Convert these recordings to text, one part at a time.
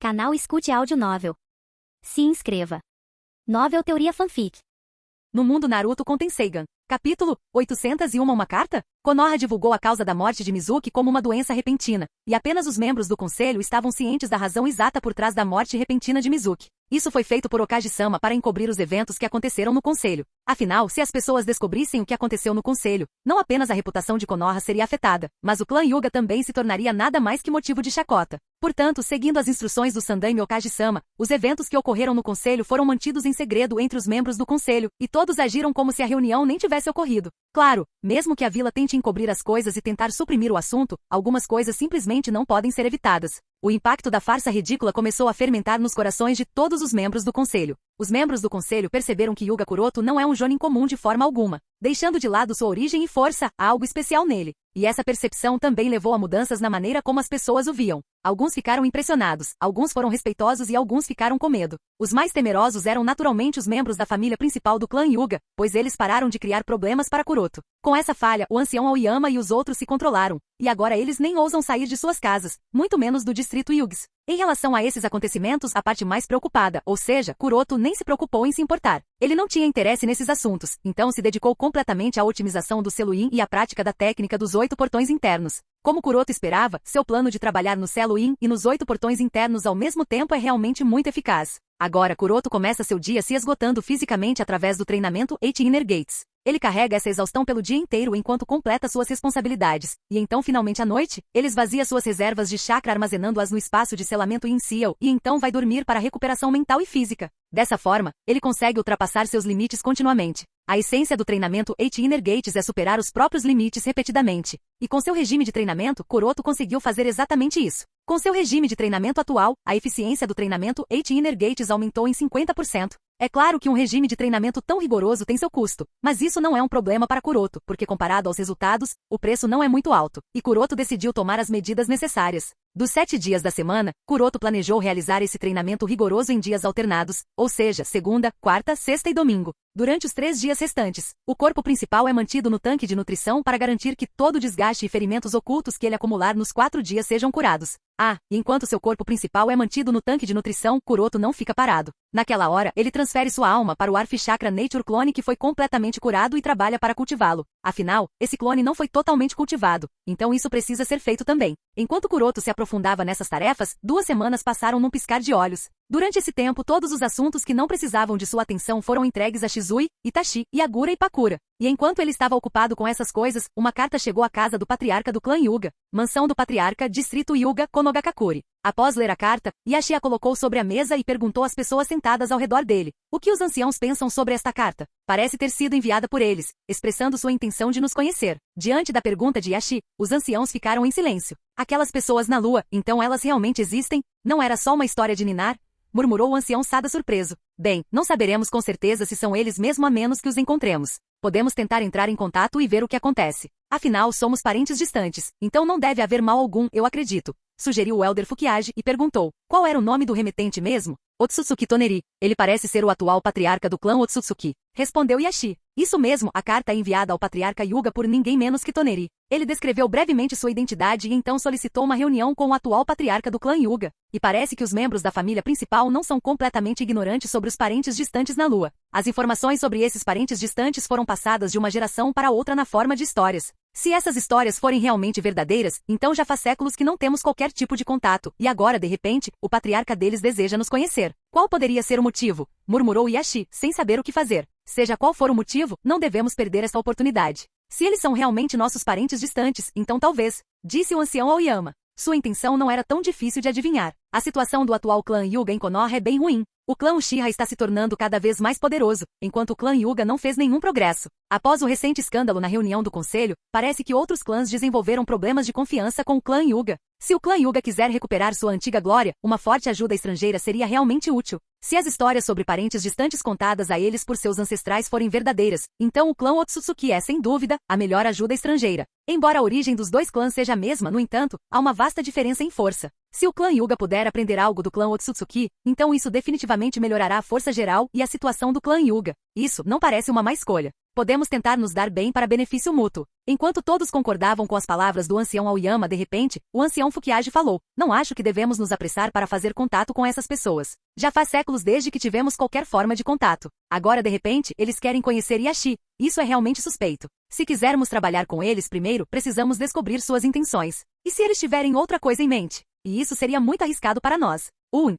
Canal Escute Áudio Novel. Se inscreva. Novel Teoria Fanfic. No mundo Naruto com Tenseigan. Capítulo 801 Uma carta? Konoha divulgou a causa da morte de Mizuki como uma doença repentina, e apenas os membros do conselho estavam cientes da razão exata por trás da morte repentina de Mizuki. Isso foi feito por Okage-sama para encobrir os eventos que aconteceram no conselho. Afinal, se as pessoas descobrissem o que aconteceu no conselho, não apenas a reputação de Konoha seria afetada, mas o clã Hyuga também se tornaria nada mais que motivo de chacota. Portanto, seguindo as instruções do Sandaime Okage-sama, os eventos que ocorreram no conselho foram mantidos em segredo entre os membros do conselho, e todos agiram como se a reunião nem tivesse ocorrido. Claro, mesmo que a vila tente encobrir as coisas e tentar suprimir o assunto, algumas coisas simplesmente não podem ser evitadas. O impacto da farsa ridícula começou a fermentar nos corações de todos os membros do conselho. Os membros do conselho perceberam que Hyuga Kuroto não é um jonin comum de forma alguma, deixando de lado sua origem e força, há algo especial nele. E essa percepção também levou a mudanças na maneira como as pessoas o viam. Alguns ficaram impressionados, alguns foram respeitosos e alguns ficaram com medo. Os mais temerosos eram naturalmente os membros da família principal do clã Hyuga, pois eles pararam de criar problemas para Kuroto. Com essa falha, o ancião Aoyama e os outros se controlaram, e agora eles nem ousam sair de suas casas, muito menos do distrito Hyugs. Em relação a esses acontecimentos, a parte mais preocupada, ou seja, Kuroto nem se preocupou em se importar. Ele não tinha interesse nesses assuntos, então se dedicou completamente à otimização do selo Yin e à prática da técnica dos 8 portões internos. Como Kuroto esperava, seu plano de trabalhar no selo Yin e nos 8 portões internos ao mesmo tempo é realmente muito eficaz. Agora Kuroto começa seu dia se esgotando fisicamente através do treinamento 8 Inner Gates. Ele carrega essa exaustão pelo dia inteiro enquanto completa suas responsabilidades, e então finalmente à noite, ele esvazia suas reservas de chakra armazenando-as no espaço de selamento Yin Seal e então vai dormir para recuperação mental e física. Dessa forma, ele consegue ultrapassar seus limites continuamente. A essência do treinamento 8 Inner Gates é superar os próprios limites repetidamente. E com seu regime de treinamento, Kuroto conseguiu fazer exatamente isso. Com seu regime de treinamento atual, a eficiência do treinamento 8 Inner Gates aumentou em 50%. É claro que um regime de treinamento tão rigoroso tem seu custo, mas isso não é um problema para Kuroto, porque comparado aos resultados, o preço não é muito alto, e Kuroto decidiu tomar as medidas necessárias. Dos 7 dias da semana, Kuroto planejou realizar esse treinamento rigoroso em dias alternados, ou seja, segunda, quarta, sexta e domingo. Durante os 3 dias restantes, o corpo principal é mantido no tanque de nutrição para garantir que todo o desgaste e ferimentos ocultos que ele acumular nos 4 dias sejam curados. E enquanto seu corpo principal é mantido no tanque de nutrição, Kuroto não fica parado. Naquela hora, ele transfere sua alma para o Arf Chakra Nature Clone que foi completamente curado e trabalha para cultivá-lo. Afinal, esse clone não foi totalmente cultivado, então isso precisa ser feito também. Enquanto Kuroto se aprofundava nessas tarefas, 2 semanas passaram num piscar de olhos. Durante esse tempo, todos os assuntos que não precisavam de sua atenção foram entregues a Shizui, Itachi, Yagura e Pakura. E enquanto ele estava ocupado com essas coisas, uma carta chegou à casa do patriarca do clã Hyuga, mansão do patriarca, distrito Hyuga, Konogakakuri. Após ler a carta, Itachi a colocou sobre a mesa e perguntou às pessoas sentadas ao redor dele: o que os anciãos pensam sobre esta carta? Parece ter sido enviada por eles, expressando sua intenção de nos conhecer. Diante da pergunta de Itachi, os anciãos ficaram em silêncio. Aquelas pessoas na lua, então elas realmente existem? Não era só uma história de ninar? Murmurou o ancião Sada surpreso. Bem, não saberemos com certeza se são eles mesmo a menos que os encontremos. Podemos tentar entrar em contato e ver o que acontece. Afinal, somos parentes distantes, então não deve haver mal algum, eu acredito. Sugeriu o Elder Fukiage e perguntou: qual era o nome do remetente mesmo? Otsutsuki Toneri. Ele parece ser o atual patriarca do clã Otsutsuki. Respondeu Itachi. Isso mesmo, a carta é enviada ao patriarca Hyuga por ninguém menos que Toneri. Ele descreveu brevemente sua identidade e então solicitou uma reunião com o atual patriarca do clã Hyuga. E parece que os membros da família principal não são completamente ignorantes sobre os parentes distantes na Lua. As informações sobre esses parentes distantes foram passadas de uma geração para outra na forma de histórias. Se essas histórias forem realmente verdadeiras, então já faz séculos que não temos qualquer tipo de contato, e agora, de repente, o patriarca deles deseja nos conhecer. Qual poderia ser o motivo? Murmurou Itachi, sem saber o que fazer. Seja qual for o motivo, não devemos perder esta oportunidade. Se eles são realmente nossos parentes distantes, então talvez, disse o ancião Aoyama. Sua intenção não era tão difícil de adivinhar. A situação do atual clã Hyuga em Konoha é bem ruim. O clã Uchiha está se tornando cada vez mais poderoso, enquanto o clã Hyuga não fez nenhum progresso. Após o recente escândalo na reunião do conselho, parece que outros clãs desenvolveram problemas de confiança com o clã Hyuga. Se o clã Hyuga quiser recuperar sua antiga glória, uma forte ajuda estrangeira seria realmente útil. Se as histórias sobre parentes distantes contadas a eles por seus ancestrais forem verdadeiras, então o clã Otsutsuki é, sem dúvida, a melhor ajuda estrangeira. Embora a origem dos 2 clãs seja a mesma, no entanto, há uma vasta diferença em força. Se o clã Hyuga puder aprender algo do clã Otsutsuki, então isso definitivamente melhorará a força geral e a situação do clã Hyuga. Isso não parece uma má escolha. Podemos tentar nos dar bem para benefício mútuo. Enquanto todos concordavam com as palavras do ancião Aoyama, de repente, o ancião Fukiage falou: não acho que devemos nos apressar para fazer contato com essas pessoas. Já faz séculos desde que tivemos qualquer forma de contato. Agora, de repente, eles querem conhecer Yashi. Isso é realmente suspeito. Se quisermos trabalhar com eles primeiro, precisamos descobrir suas intenções. E se eles tiverem outra coisa em mente? E isso seria muito arriscado para nós.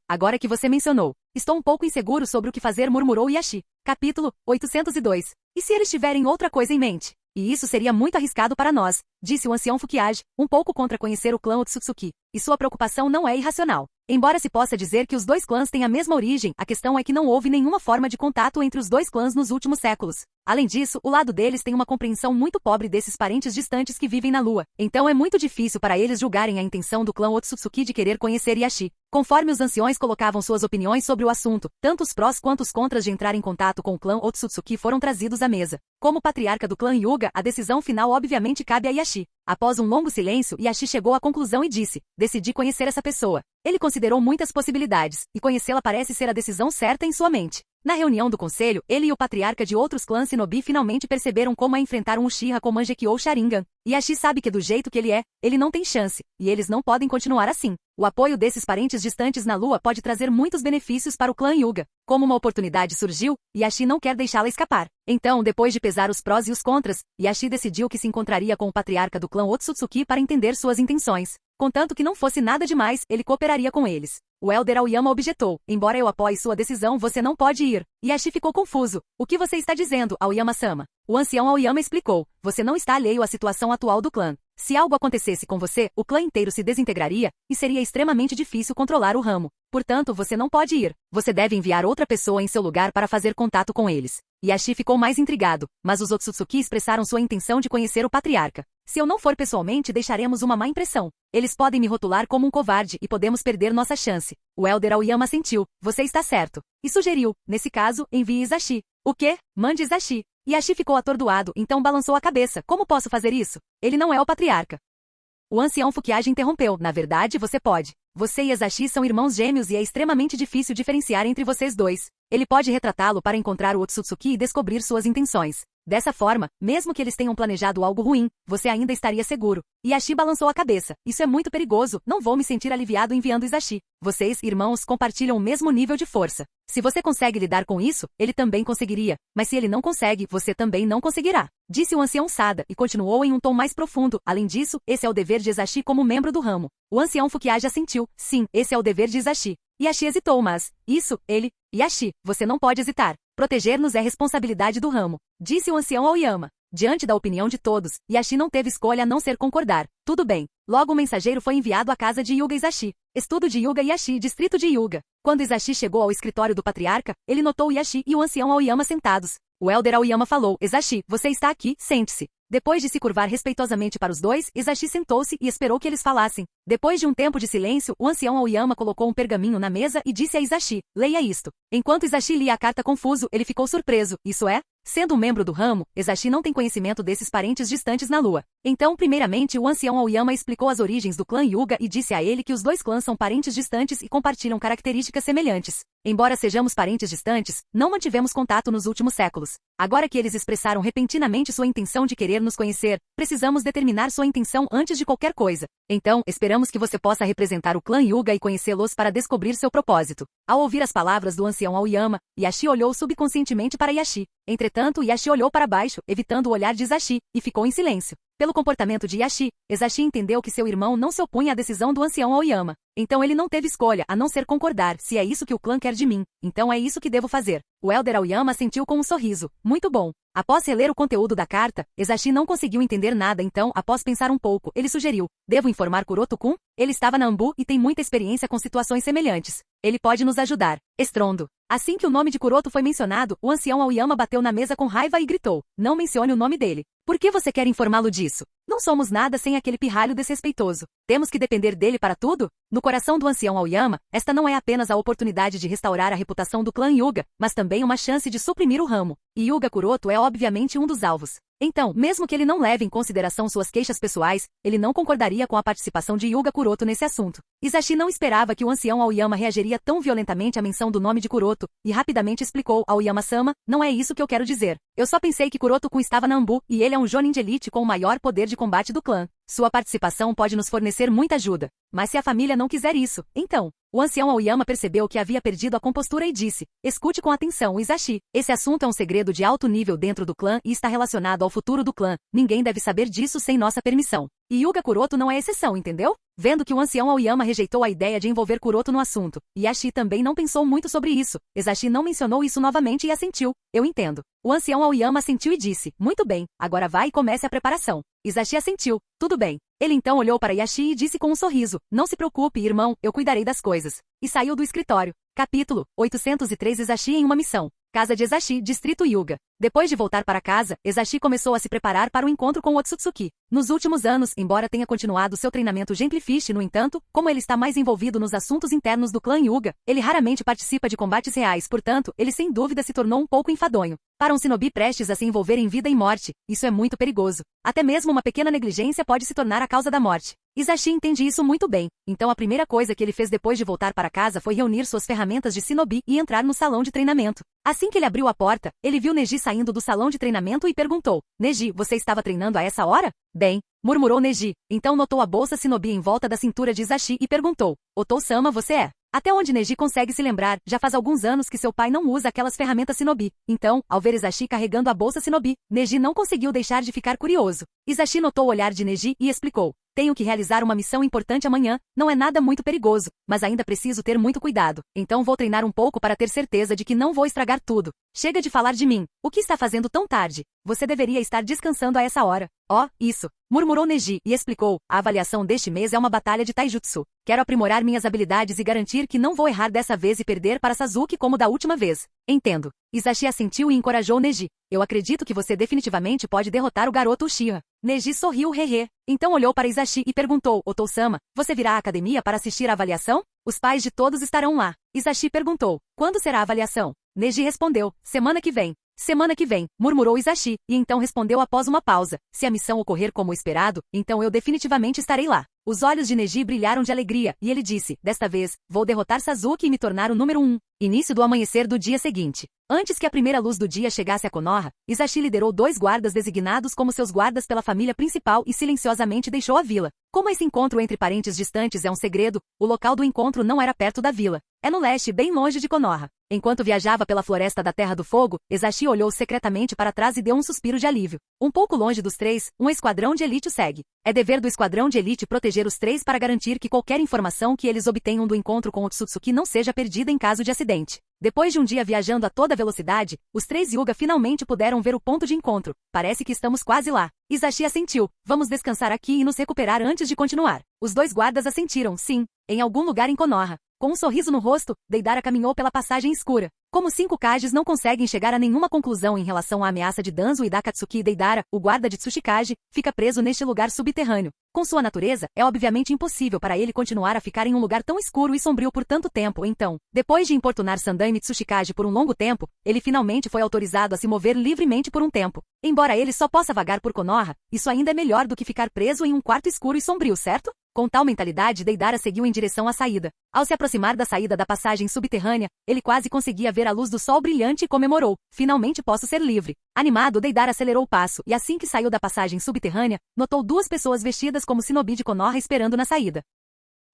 Agora que você mencionou. Estou um pouco inseguro sobre o que fazer, murmurou Yashi. Capítulo 802. E se eles tiverem outra coisa em mente? E isso seria muito arriscado para nós, disse o ancião Fukiage, um pouco contra conhecer o clã Otsutsuki. E sua preocupação não é irracional. Embora se possa dizer que os dois clãs têm a mesma origem, a questão é que não houve nenhuma forma de contato entre os dois clãs nos últimos séculos. Além disso, o lado deles tem uma compreensão muito pobre desses parentes distantes que vivem na Lua. Então é muito difícil para eles julgarem a intenção do clã Otsutsuki de querer conhecer Yashi. Conforme os anciões colocavam suas opiniões sobre o assunto, tanto os prós quanto os contras de entrar em contato com o clã Otsutsuki foram trazidos à mesa. Como patriarca do clã Hyuga, a decisão final obviamente cabe a Yashi. Após um longo silêncio, Yashi chegou à conclusão e disse: decidi conhecer essa pessoa. Ele considerou muitas possibilidades, e conhecê-la parece ser a decisão certa em sua mente. Na reunião do conselho, ele e o patriarca de outros clãs Shinobi finalmente perceberam como é enfrentar um Uchiha com Mangekyou ou Sharingan. Yashi sabe que do jeito que ele não tem chance, e eles não podem continuar assim. O apoio desses parentes distantes na Lua pode trazer muitos benefícios para o clã Hyuga. Como uma oportunidade surgiu, Yashi não quer deixá-la escapar. Então, depois de pesar os prós e os contras, Yashi decidiu que se encontraria com o patriarca do clã Otsutsuki para entender suas intenções. Contanto que não fosse nada demais, ele cooperaria com eles. O Elder Aoyama objetou: embora eu apoie sua decisão, você não pode ir. Yashi ficou confuso. O que você está dizendo, Aoyama-sama? O ancião Aoyama explicou: você não está alheio à situação atual do clã. Se algo acontecesse com você, o clã inteiro se desintegraria, e seria extremamente difícil controlar o ramo. Portanto, você não pode ir. Você deve enviar outra pessoa em seu lugar para fazer contato com eles. Yashi ficou mais intrigado, mas os Otsutsuki expressaram sua intenção de conhecer o patriarca. Se eu não for pessoalmente, deixaremos uma má impressão. Eles podem me rotular como um covarde e podemos perder nossa chance. O Elder Aoyama sentiu: você está certo. E sugeriu: nesse caso, envie Izashi. O quê? Mande Izashi. Yashi ficou atordoado, então balançou a cabeça. Como posso fazer isso? Ele não é o patriarca. O ancião Fukiage interrompeu: na verdade, você pode. Você e Izashi são irmãos gêmeos e é extremamente difícil diferenciar entre vocês dois. Ele pode retratá-lo para encontrar o Otsutsuki e descobrir suas intenções. Dessa forma, mesmo que eles tenham planejado algo ruim, você ainda estaria seguro. Yashi balançou a cabeça. Isso é muito perigoso, não vou me sentir aliviado enviando Izashi. Vocês, irmãos, compartilham o mesmo nível de força. Se você consegue lidar com isso, ele também conseguiria. Mas se ele não consegue, você também não conseguirá. Disse o ancião Sada, e continuou em um tom mais profundo. Além disso, esse é o dever de Izashi como membro do ramo. O ancião Fukiage assentiu. Sim, esse é o dever de Izashi. Yashi hesitou, mas... Yashi, você não pode hesitar. Proteger-nos é responsabilidade do ramo, disse o ancião Aoyama. Diante da opinião de todos, Yashi não teve escolha a não ser concordar. Tudo bem. Logo o mensageiro foi enviado à casa de Hyuga Izashi. Estudo de Hyuga Yashi, distrito de Hyuga. Quando Izashi chegou ao escritório do patriarca, ele notou Yashi e o ancião Aoyama sentados. O Elder Aoyama falou: Izashi, você está aqui, sente-se. Depois de se curvar respeitosamente para os dois, Izashi sentou-se e esperou que eles falassem. Depois de um tempo de silêncio, o ancião Aoyama colocou um pergaminho na mesa e disse a Izashi: leia isto. Enquanto Izashi lia a carta confuso, ele ficou surpreso. Isso é? Sendo um membro do ramo, Izashi não tem conhecimento desses parentes distantes na Lua. Então, primeiramente, o ancião Aoyama explicou as origens do clã Hyuga e disse a ele que os dois clãs são parentes distantes e compartilham características semelhantes. Embora sejamos parentes distantes, não mantivemos contato nos últimos séculos. Agora que eles expressaram repentinamente sua intenção de querer nos conhecer, precisamos determinar sua intenção antes de qualquer coisa. Então, esperamos que você possa representar o clã Hyuga e conhecê-los para descobrir seu propósito. Ao ouvir as palavras do ancião Aoyama, Yashi olhou subconscientemente para Yashi. Entretanto, Yashi olhou para baixo, evitando o olhar de Izashi, e ficou em silêncio. Pelo comportamento de Yashi, Izashi entendeu que seu irmão não se opunha à decisão do ancião Aoyama. Então ele não teve escolha a não ser concordar. Se é isso que o clã quer de mim, então é isso que devo fazer. O Elder Aoyama assentiu com um sorriso. Muito bom. Após reler o conteúdo da carta, Izashi não conseguiu entender nada, então, após pensar um pouco, ele sugeriu: devo informar Kuroto-kun? Ele estava na Ambu e tem muita experiência com situações semelhantes. Ele pode nos ajudar. Estrondo. Assim que o nome de Kuroto foi mencionado, o ancião Aoyama bateu na mesa com raiva e gritou: não mencione o nome dele. Por que você quer informá-lo disso? Não somos nada sem aquele pirralho desrespeitoso. Temos que depender dele para tudo? No coração do ancião Aoyama, esta não é apenas a oportunidade de restaurar a reputação do clã Hyuga, mas também uma chance de suprimir o ramo. E Hyuga Kuroto é obviamente um dos alvos. Então, mesmo que ele não leve em consideração suas queixas pessoais, ele não concordaria com a participação de Hyuga Kuroto nesse assunto. Izashi não esperava que o ancião Aoyama reagiria tão violentamente à menção do nome de Kuroto, e rapidamente explicou: Aoyama-sama, não é isso que eu quero dizer. Eu só pensei que Kuroto-kun estava na Ambu, e ele é um Jonin de elite com o maior poder de combate do clã. Sua participação pode nos fornecer muita ajuda. Mas se a família não quiser isso, então... O ancião Aoyama percebeu que havia perdido a compostura e disse, escute com atenção, Izashi. Esse assunto é um segredo de alto nível dentro do clã e está relacionado ao futuro do clã. Ninguém deve saber disso sem nossa permissão. E Hyuga Kuroto não é exceção, entendeu? Vendo que o ancião Aoyama rejeitou a ideia de envolver Kuroto no assunto, Yashi também não pensou muito sobre isso. Izashi não mencionou isso novamente e assentiu. Eu entendo. O ancião Aoyama assentiu e disse, muito bem, agora vai e comece a preparação. Izashi assentiu. Tudo bem. Ele então olhou para Yashi e disse com um sorriso, não se preocupe, irmão, eu cuidarei das coisas. E saiu do escritório. Capítulo 803 Izashi em uma missão. Casa de Izashi, Distrito Hyuga. Depois de voltar para casa, Izashi começou a se preparar para o encontro com Otsutsuki. Nos últimos anos, embora tenha continuado seu treinamento Genplifish, no entanto, como ele está mais envolvido nos assuntos internos do clã Hyuga, ele raramente participa de combates reais, portanto, ele sem dúvida se tornou um pouco enfadonho. Para um shinobi prestes a se envolver em vida e morte, isso é muito perigoso. Até mesmo uma pequena negligência pode se tornar a causa da morte. Izashi entende isso muito bem, então a primeira coisa que ele fez depois de voltar para casa foi reunir suas ferramentas de shinobi e entrar no salão de treinamento. Assim que ele abriu a porta, ele viu Neji saindo do salão de treinamento e perguntou, Neji, você estava treinando a essa hora? Bem, murmurou Neji, então notou a bolsa shinobi em volta da cintura de Izashi e perguntou, Otou-sama você é? Até onde Neji consegue se lembrar, já faz alguns anos que seu pai não usa aquelas ferramentas shinobi. Então, ao ver Izashi carregando a bolsa shinobi, Neji não conseguiu deixar de ficar curioso. Izashi notou o olhar de Neji e explicou, tenho que realizar uma missão importante amanhã, não é nada muito perigoso, mas ainda preciso ter muito cuidado. Então vou treinar um pouco para ter certeza de que não vou estragar tudo. Chega de falar de mim. O que está fazendo tão tarde? Você deveria estar descansando a essa hora. Oh, isso. Murmurou Neji e explicou, a avaliação deste mês é uma batalha de taijutsu. Quero aprimorar minhas habilidades e garantir que não vou errar dessa vez e perder para Sasuke como da última vez. Entendo. Izashi assentiu e encorajou Neji. Eu acredito que você definitivamente pode derrotar o garoto Uchiha. Neji sorriu hehe. Então olhou para Izashi e perguntou, Otou-sama, você virá à academia para assistir à avaliação? Os pais de todos estarão lá. Izashi perguntou, quando será a avaliação? Neji respondeu, semana que vem. Semana que vem, murmurou Izashi, e então respondeu após uma pausa, se a missão ocorrer como esperado, então eu definitivamente estarei lá. Os olhos de Neji brilharam de alegria, e ele disse, desta vez, vou derrotar Sasuke e me tornar o número 1. Início do amanhecer do dia seguinte. Antes que a primeira luz do dia chegasse a Konoha, Izashi liderou 2 guardas designados como seus guardas pela família principal e silenciosamente deixou a vila. Como esse encontro entre parentes distantes é um segredo, o local do encontro não era perto da vila. É no leste, bem longe de Konoha. Enquanto viajava pela floresta da Terra do Fogo, Izashi olhou secretamente para trás e deu um suspiro de alívio. Um pouco longe dos 3, um esquadrão de elite o segue. É dever do esquadrão de elite proteger os 3 para garantir que qualquer informação que eles obtenham do encontro com Otsutsuki não seja perdida em caso de acidente. Depois de um dia viajando a toda velocidade, os 3 Hyuga finalmente puderam ver o ponto de encontro. Parece que estamos quase lá. Izashi assentiu. Vamos descansar aqui e nos recuperar antes de continuar. Os 2 guardas assentiram, sim, em algum lugar em Konoha. Com um sorriso no rosto, Deidara caminhou pela passagem escura. Como 5 Kages não conseguem chegar a nenhuma conclusão em relação à ameaça de Danzo e Dakatsuki, Deidara, o guarda de Tsuchikage, fica preso neste lugar subterrâneo. Com sua natureza, é obviamente impossível para ele continuar a ficar em um lugar tão escuro e sombrio por tanto tempo, então, depois de importunar Sandaime Tsuchikage por um longo tempo, ele finalmente foi autorizado a se mover livremente por um tempo. Embora ele só possa vagar por Konoha, isso ainda é melhor do que ficar preso em um quarto escuro e sombrio, certo? Com tal mentalidade, Deidara seguiu em direção à saída. Ao se aproximar da saída da passagem subterrânea, ele quase conseguia ver a luz do sol brilhante e comemorou. Finalmente posso ser livre. Animado, Deidara acelerou o passo e assim que saiu da passagem subterrânea, notou 2 pessoas vestidas como shinobi de Konoha esperando na saída.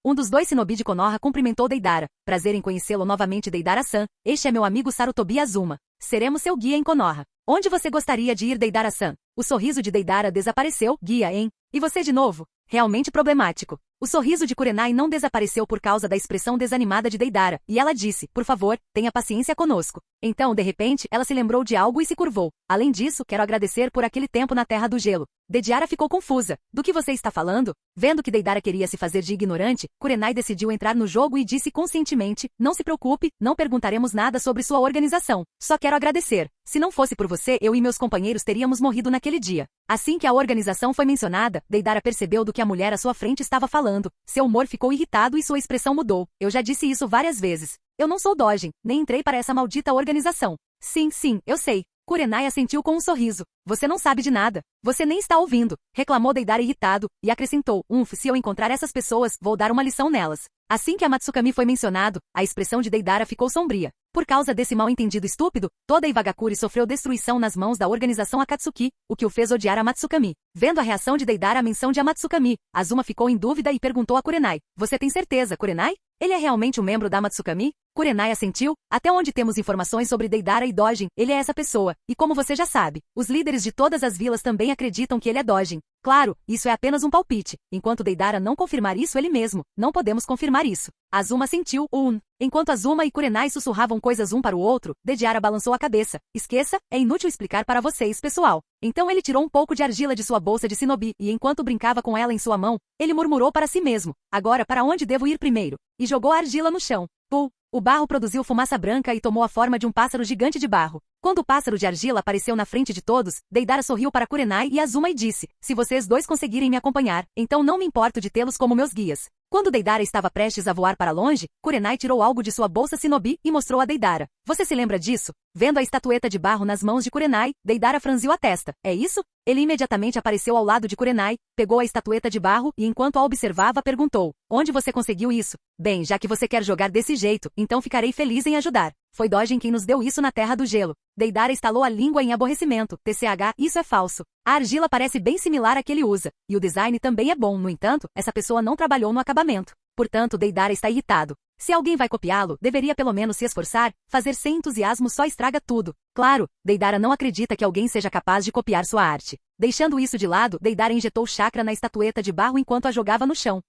Um dos 2 shinobi de Konoha cumprimentou Deidara. Prazer em conhecê-lo novamente, Deidara-san. Este é meu amigo Sarutobi Azuma. Seremos seu guia em Konoha. Onde você gostaria de ir, Deidara-san? O sorriso de Deidara desapareceu. Guia, hein? E você de novo? Realmente problemático. O sorriso de Kurenai não desapareceu por causa da expressão desanimada de Deidara, e ela disse, por favor, tenha paciência conosco. Então, de repente, ela se lembrou de algo e se curvou. Além disso, quero agradecer por aquele tempo na Terra do Gelo. Deidara ficou confusa. Do que você está falando? Vendo que Deidara queria se fazer de ignorante, Kurenai decidiu entrar no jogo e disse conscientemente, não se preocupe, não perguntaremos nada sobre sua organização. Só quero agradecer. Se não fosse por você, eu e meus companheiros teríamos morrido naquele dia. Assim que a organização foi mencionada, Deidara percebeu do que a mulher à sua frente estava falando. Seu humor ficou irritado e sua expressão mudou. Eu já disse isso várias vezes. Eu não sou Dojin, nem entrei para essa maldita organização. Sim, eu sei. Kurenai assentiu com um sorriso. Você não sabe de nada. Você nem está ouvindo, reclamou Deidara irritado, e acrescentou, se eu encontrar essas pessoas, vou dar uma lição nelas. Assim que a Matsukami foi mencionado, a expressão de Deidara ficou sombria. Por causa desse mal-entendido estúpido, toda Iwagakure sofreu destruição nas mãos da organização Akatsuki, o que o fez odiar a Matsukami. Vendo a reação de Deidara à menção de Amatsukami, Azuma ficou em dúvida e perguntou a Kurenai. Você tem certeza, Kurenai? Ele é realmente um membro da Matsukami? Kurenai assentiu. Até onde temos informações sobre Deidara e Dojin, ele é essa pessoa. E como você já sabe, os líderes de todas as vilas também acreditam que ele é Dojin. Claro, isso é apenas um palpite. Enquanto Deidara não confirmar isso ele mesmo, não podemos confirmar isso. Azuma sentiu Enquanto Azuma e Kurenai sussurravam coisas um para o outro, Deidara balançou a cabeça. Esqueça, é inútil explicar para vocês, pessoal. Então ele tirou um pouco de argila de sua bolsa de shinobi e enquanto brincava com ela em sua mão, ele murmurou para si mesmo. Agora para onde devo ir primeiro? E jogou a argila no chão. O barro produziu fumaça branca e tomou a forma de um pássaro gigante de barro. Quando o pássaro de argila apareceu na frente de todos, Deidara sorriu para Kurenai e Azuma e disse, se vocês dois conseguirem me acompanhar, então não me importo de tê-los como meus guias. Quando Deidara estava prestes a voar para longe, Kurenai tirou algo de sua bolsa shinobi e mostrou a Deidara. Você se lembra disso? Vendo a estatueta de barro nas mãos de Kurenai, Deidara franziu a testa. É isso? Ele imediatamente apareceu ao lado de Kurenai, pegou a estatueta de barro e enquanto a observava perguntou, onde você conseguiu isso? Bem, já que você quer jogar desse jeito, então ficarei feliz em ajudar. Foi Dojin quem nos deu isso na Terra do Gelo. Deidara estalou a língua em aborrecimento. Isso é falso. A argila parece bem similar à que ele usa, e o design também é bom, no entanto, essa pessoa não trabalhou no acabamento. Portanto, Deidara está irritado. Se alguém vai copiá-lo, deveria pelo menos se esforçar, fazer sem entusiasmo só estraga tudo. Claro, Deidara não acredita que alguém seja capaz de copiar sua arte. Deixando isso de lado, Deidara injetou chakra na estatueta de barro enquanto a jogava no chão.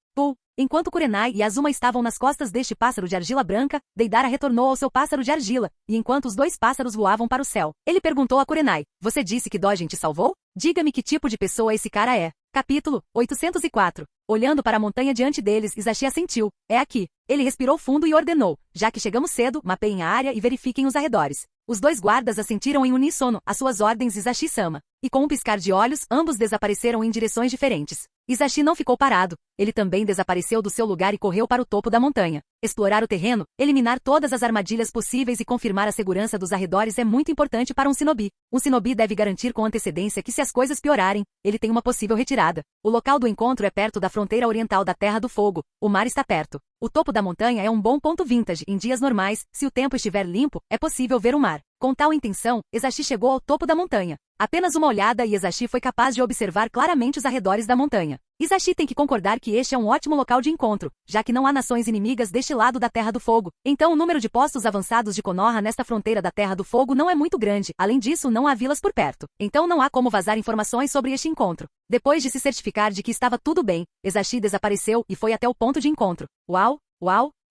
Enquanto Kurenai e Azuma estavam nas costas deste pássaro de argila branca, Deidara retornou ao seu pássaro de argila, e enquanto os dois pássaros voavam para o céu, ele perguntou a Kurenai, você disse que Dojin te salvou? Diga-me que tipo de pessoa esse cara é. Capítulo 804. Olhando para a montanha diante deles, Izashi assentiu. É aqui. Ele respirou fundo e ordenou. Já que chegamos cedo, mapeiem a área e verifiquem os arredores. Os dois guardas assentiram em uníssono às suas ordens Izashi-sama. E com um piscar de olhos, ambos desapareceram em direções diferentes. Izashi não ficou parado. Ele também desapareceu do seu lugar e correu para o topo da montanha. Explorar o terreno, eliminar todas as armadilhas possíveis e confirmar a segurança dos arredores é muito importante para um shinobi. Um shinobi deve garantir com antecedência que se as coisas piorarem, ele tem uma possível retirada. O local do encontro é perto da fronteira oriental da Terra do Fogo. O mar está perto. O topo da montanha é um bom ponto vintage. Em dias normais, se o tempo estiver limpo, é possível ver o mar. Com tal intenção, Izashi chegou ao topo da montanha. Apenas uma olhada e Izashi foi capaz de observar claramente os arredores da montanha. Izashi tem que concordar que este é um ótimo local de encontro, já que não há nações inimigas deste lado da Terra do Fogo. Então o número de postos avançados de Konoha nesta fronteira da Terra do Fogo não é muito grande. Além disso, não há vilas por perto. Então não há como vazar informações sobre este encontro. Depois de se certificar de que estava tudo bem, Izashi desapareceu e foi até o ponto de encontro. Uau!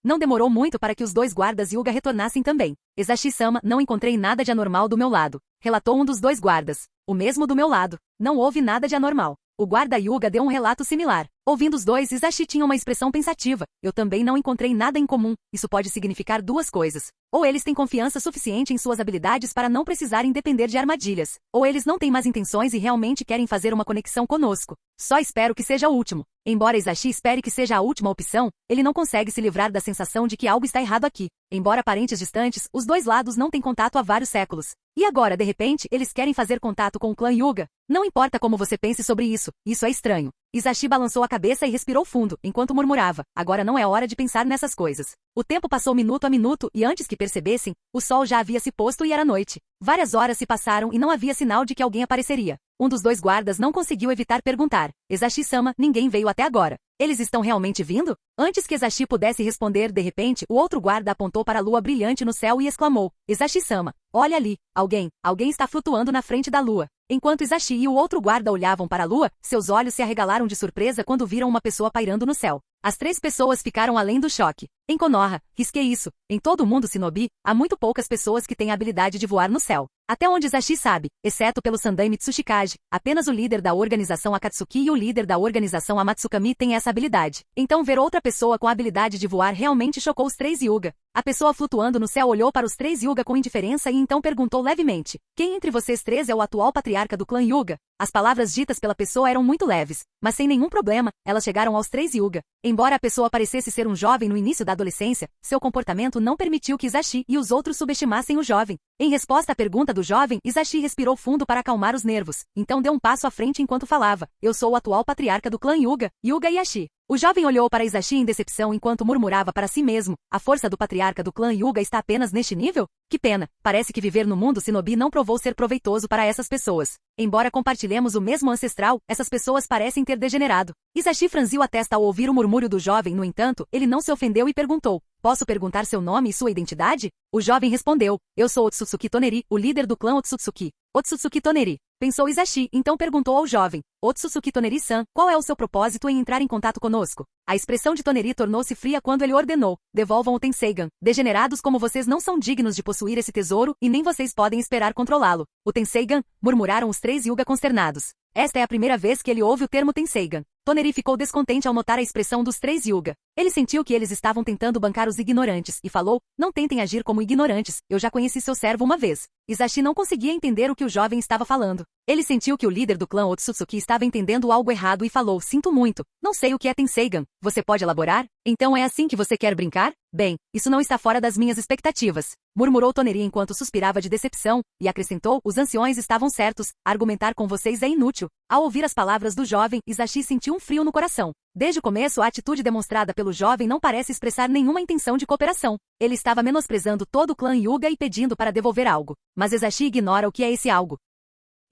Não demorou muito para que os dois guardas Yuga retornassem também. Izashi-sama, não encontrei nada de anormal do meu lado, relatou um dos dois guardas. O mesmo do meu lado. Não houve nada de anormal. O guarda Yuga deu um relato similar. Ouvindo os dois, Izashi tinha uma expressão pensativa. Eu também não encontrei nada em comum. Isso pode significar duas coisas. Ou eles têm confiança suficiente em suas habilidades para não precisarem depender de armadilhas. Ou eles não têm más intenções e realmente querem fazer uma conexão conosco. Só espero que seja o último. Embora Izashi espere que seja a última opção, ele não consegue se livrar da sensação de que algo está errado aqui. Embora parentes distantes, os dois lados não têm contato há vários séculos. E agora, de repente, eles querem fazer contato com o clã Yuga? Não importa como você pense sobre isso é estranho. Izashi balançou a cabeça e respirou fundo, enquanto murmurava, agora não é hora de pensar nessas coisas. O tempo passou minuto a minuto e antes que percebessem, o sol já havia se posto e era noite. Várias horas se passaram e não havia sinal de que alguém apareceria. Um dos dois guardas não conseguiu evitar perguntar. Izashi-sama, ninguém veio até agora. Eles estão realmente vindo? Antes que Izashi pudesse responder, de repente, o outro guarda apontou para a lua brilhante no céu e exclamou, Izashi-sama, olha ali, alguém está flutuando na frente da lua. Enquanto Izashi e o outro guarda olhavam para a lua, seus olhos se arregalaram de surpresa quando viram uma pessoa pairando no céu. As três pessoas ficaram além do choque. Em Konoha, risquei isso. Em todo o mundo shinobi, há muito poucas pessoas que têm a habilidade de voar no céu. Até onde Izashi sabe, exceto pelo Sandai Mitsushikage, apenas o líder da organização Akatsuki e o líder da organização Amatsukami têm essa habilidade. Então ver outra pessoa com a habilidade de voar realmente chocou os três Yuga. A pessoa flutuando no céu olhou para os três Yuga com indiferença e então perguntou levemente, quem entre vocês três é o atual patriarca do clã Yuga? As palavras ditas pela pessoa eram muito leves, mas sem nenhum problema, elas chegaram aos três Yuga. Embora a pessoa parecesse ser um jovem no início da adolescência, seu comportamento não permitiu que Izashi e os outros subestimassem o jovem. Em resposta à pergunta do jovem, Izashi respirou fundo para acalmar os nervos, então deu um passo à frente enquanto falava. Eu sou o atual patriarca do clã Hyuga, Hyuga Ieyashi. O jovem olhou para Izashi em decepção enquanto murmurava para si mesmo, a força do patriarca do clã Hyuga está apenas neste nível? Que pena, parece que viver no mundo shinobi não provou ser proveitoso para essas pessoas. Embora compartilhemos o mesmo ancestral, essas pessoas parecem ter degenerado. Izashi franziu a testa ao ouvir o murmúrio do jovem, no entanto, ele não se ofendeu e perguntou, posso perguntar seu nome e sua identidade? O jovem respondeu, eu sou Otsutsuki Toneri, o líder do clã Otsutsuki. Otsutsuki Toneri. Pensou Izashi, então perguntou ao jovem, Otsutsuki Toneri-san, qual é o seu propósito em entrar em contato conosco? A expressão de Toneri tornou-se fria quando ele ordenou, devolvam o Tenseigan. Degenerados como vocês não são dignos de possuir esse tesouro e nem vocês podem esperar controlá-lo. O Tenseigan, murmuraram os 3 Hyuga consternados. Esta é a primeira vez que ele ouve o termo Tenseigan. Toneri ficou descontente ao notar a expressão dos 3 Hyuga. Ele sentiu que eles estavam tentando bancar os ignorantes e falou, não tentem agir como ignorantes, eu já conheci seu servo uma vez. Izashi não conseguia entender o que o jovem estava falando. Ele sentiu que o líder do clã Otsutsuki estava entendendo algo errado e falou, sinto muito, não sei o que é Tenseigan, você pode elaborar? Então é assim que você quer brincar? Bem, isso não está fora das minhas expectativas. Murmurou Toneri enquanto suspirava de decepção, e acrescentou, os anciões estavam certos, argumentar com vocês é inútil. Ao ouvir as palavras do jovem, Izashi sentiu um frio no coração. Desde o começo a atitude demonstrada pelo jovem não parece expressar nenhuma intenção de cooperação. Ele estava menosprezando todo o clã Hyuga e pedindo para devolver algo. Mas Izashi ignora o que é esse algo.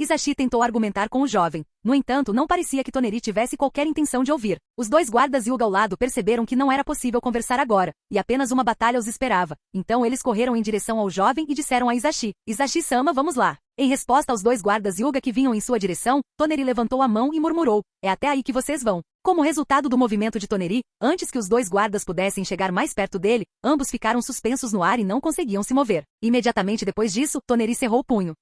Izashi tentou argumentar com o jovem. No entanto, não parecia que Toneri tivesse qualquer intenção de ouvir. Os 2 guardas Hyuga ao lado perceberam que não era possível conversar agora, e apenas uma batalha os esperava. Então eles correram em direção ao jovem e disseram a Izashi, Izashi-sama, vamos lá. Em resposta aos 2 guardas Hyuga que vinham em sua direção, Toneri levantou a mão e murmurou, é até aí que vocês vão. Como resultado do movimento de Toneri, antes que os 2 guardas pudessem chegar mais perto dele, ambos ficaram suspensos no ar e não conseguiam se mover. Imediatamente depois disso, Toneri cerrou o punho.